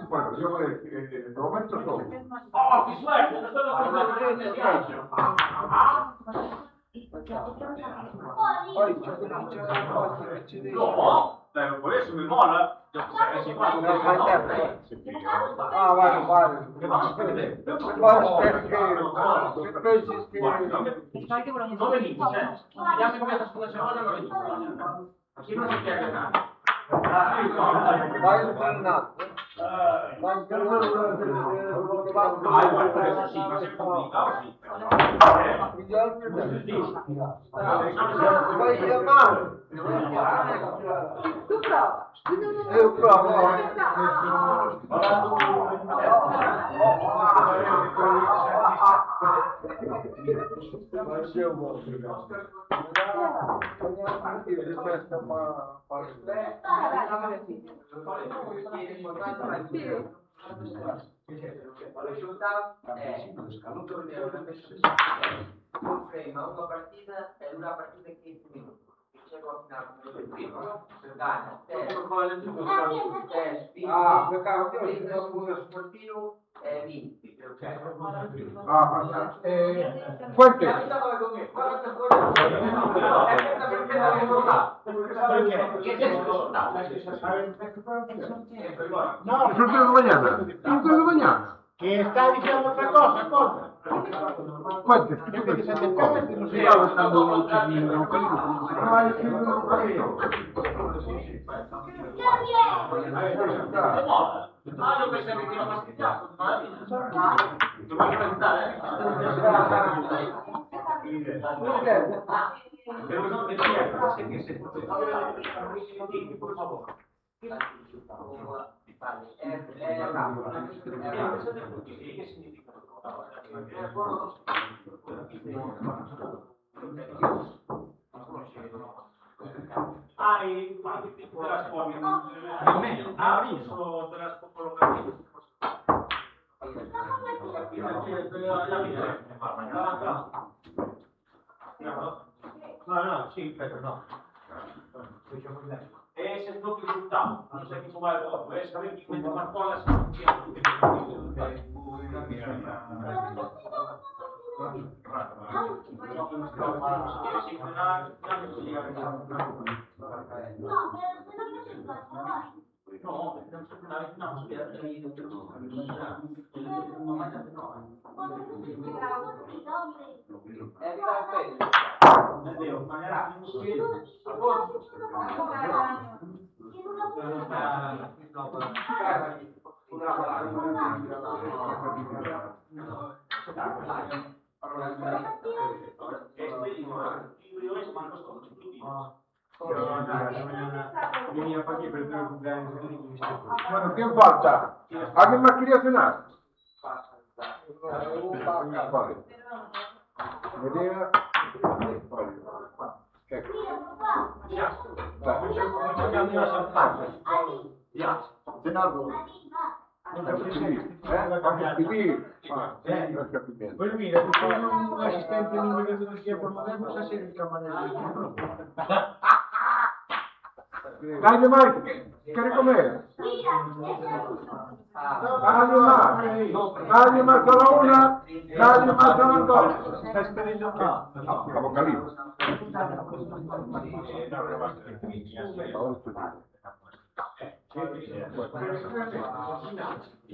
Bueno, yo de momento son. ¡Oh, qué suerte! No estoy acostumbrado No, pero por eso me mola. Yo sé, si cuando Ah, vale, vale. no venimos, ya me comienzas con la semana, no venimos. Aquí no se pierde nada. Vai entrenando. Ay, bueno, pero eso sí, va a ser complicado, sí. Vai llamar. Tu prova. Eu provo. Mas eu vou. De festa para O risultato è un torneo una un frame a una partita e dura la partita 15 minuti. Il cieco al finale del primo gana test, punto sportivo e vinti. Fuerte. No, Resulta de mañana. Resulta de mañana. que está diciendo otra cosa, cosa. Fuente. Yo creo que se te come, no sé. Ah, io pensavo che mi ha fastidiato, ma ti voglio inventare, Pero no me digas que se por favor. ¿Qué significa? Hay de las formas. Aviso de las colocaciones. No, sí, pero no. Ese es lo que resultado. No sé cómo va el otro. Es saber que cuenta más colas. Bueno, ¿quién falta? ¿Alguien más quería cenar? Vale. Medina. Ya. Cenado. Pues mira, tú tienes un asistente en número de energía por modernos, así de camarero. ¿Alguien más quiere comer? ¿Alguien más? ¿Alguien más a la una? ¿Alguien más a las dos? ¿Estás pidiendo qué? Apocalipsis.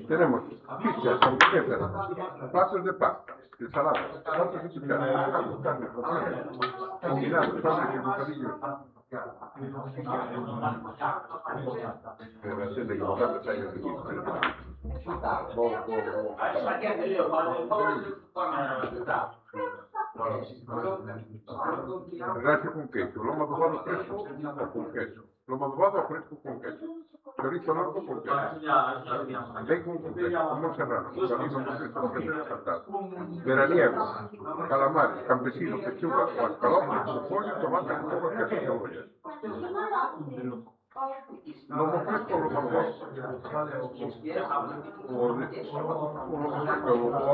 Tenemos pizzas, hamburguesas, platos de pasta, ensaladas, platos de picante, carne, combinados, panes y bocadillos. Debe ser de contar que hay aquí. Gracias con queso, lomo adobado fresco o con queso. Lomo adobado fresco con queso. chorizo largo porque bacon como serrano, cariño con saltado, veraniego, calamares, campesinos, pechuga, palomas, pollo, tomate, huevo, queso, cebolla. Lomo fresco o lomo fresco. O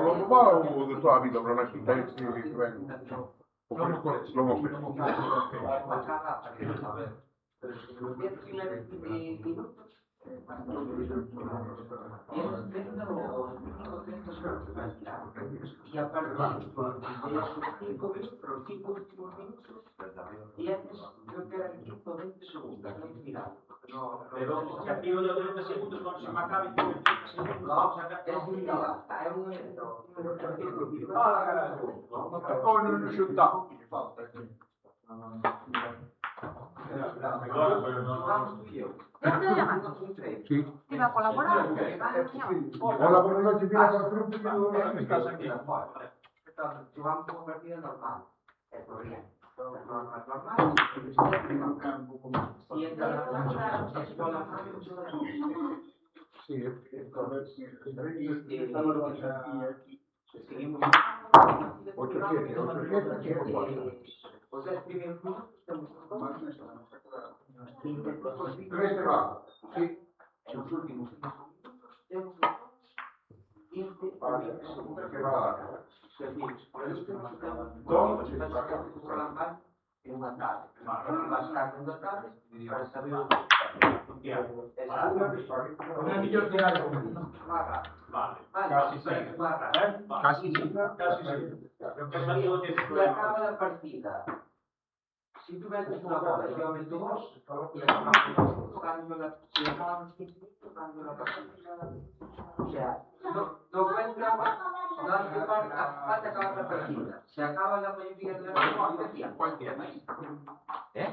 lomo va o de toda a vida, pero aquí está este que ven. O fresco, lomo fresco. Y aparte de esos 5 minutos, los 5 últimos minutos, tienes, creo que eran 15 o 20 segundos, no he mirado. Pero si activo de 30 segundos cuando se me acabe 30 segundos, vamos a sacar. Es un momento. Non xunta. Sí. Iba a colaborar. Hola, buenas noches, mira, con truco que Estás aquí. Entonces, vamos a convertir en normal. El problema. Normal. Y entonces, esto la Sí, seguimos. 800, Pues es primer punto, estamos Tres de bajo. Sí. en los últimos 5 minutos, tenemos 15 segundos Que va a dar. seguimos. Por eso tenemos que dar en una tarde. Va a estar en una tarde para saber Un millón de algo. Casi sí. Casi sí. Si acaba la partida, si tú metes una bola y yo meto dos, y cambio la, si acaban los 15 minutos, cambio la partida. O sea, no cuenta, no hace falta acabar la partida. Se acaba la mayoría de las partidas, cualquier mes.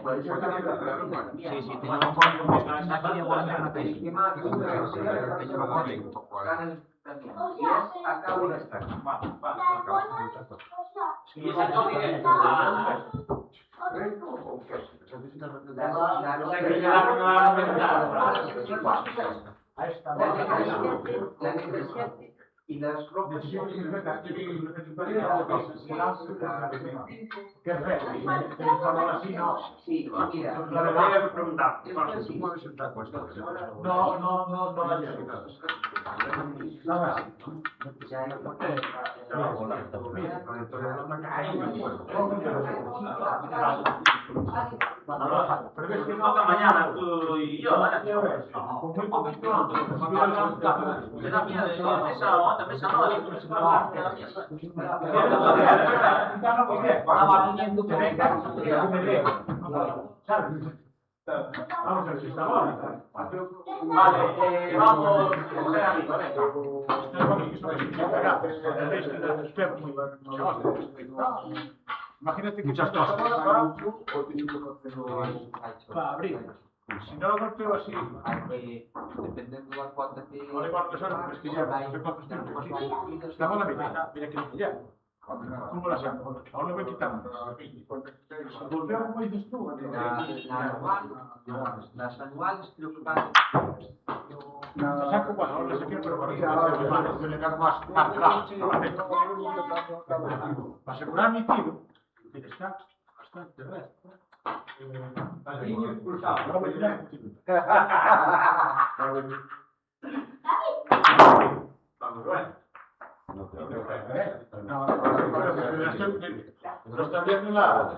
Puede ser Sí, sí, tengo un poco de música, está aquí de buena gana. también. Y es acabo de estar. Y es acto directo. Y las ropas ¿Qué fe? ¿Te informan así? No. sí, mira, La verdad es que preguntar. No la llevo. Nada. Pero es que toca mañana tú y yo, ¿vale? Muy poquito Te da miedo de mesa o otra mesa no, te da miedo. Estaba pidiendo que venga y que me dé. ¿Sabes? Vamos a ver si está bueno. Vale, vamos a ser amigos, Imagínate que muchas cosas. Para abrir. Si no lo golpeo así, dependiendo de cuánto te... no le va a pesar porque es que ya no sé cuántos tiempos. Estamos a la mitad. Mira que no ya. ¿Cómo la saco? Ahora le voy quitando. Golpeo como dices tú. Las anuales creo que van... La saco, bueno, ahora la saqué, pero para que le dan más atrás. Para asegurar mi tiro, tiene que estar bastante recto. Lo está viendo la...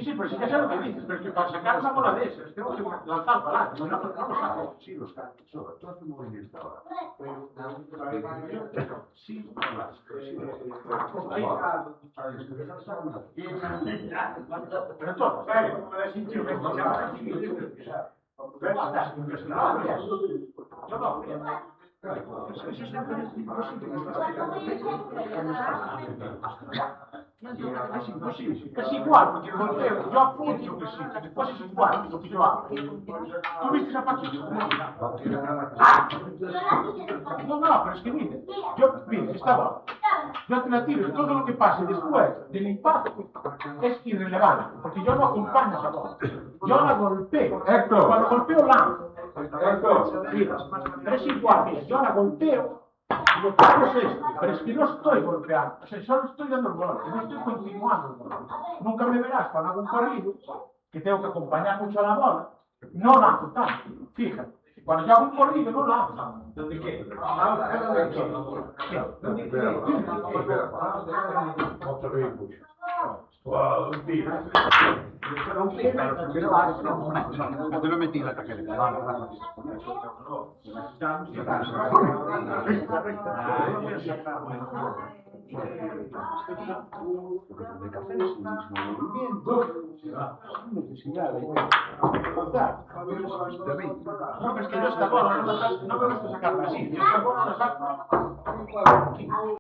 Sí, pero sí que sé lo que dices, pero es que para sacar una bola de esas tengo que lanzar para adelante, no lo saco. Sí, los cantos, tú haces movimiento ahora. Sí, pero todo, ¿cómo me da sentido que esto sea así? Yo no, es imposible, es igual, porque golpeo, yo apunto que sí, que después es igual lo que yo hago. ¿Tú viste esa Paquillo? No, pero es que mire, yo, mire, estaba yo te la tiro. Todo lo que pase después del impacto es irrelevante, porque yo no acompaño esa bola. Yo la golpeo. Cuando golpeo lanzo. Mira, 3 y 4, yo la golpeo. Lo que hago es esto, pero es que no estoy golpeando, o sea, solo estoy dando el golpe, no estoy continuando el golpe. Nunca me verás cuando hago un corrido, que tengo que acompañar mucho a la bola, no lanzo tanto. Fíjate, cuando yo hago un corrido no lanzo. ¿Dónde qué? Te lo metí en la tarjeta. No, pero es que yo esta bola no me gusta sacarla así. Yo esta bola la saco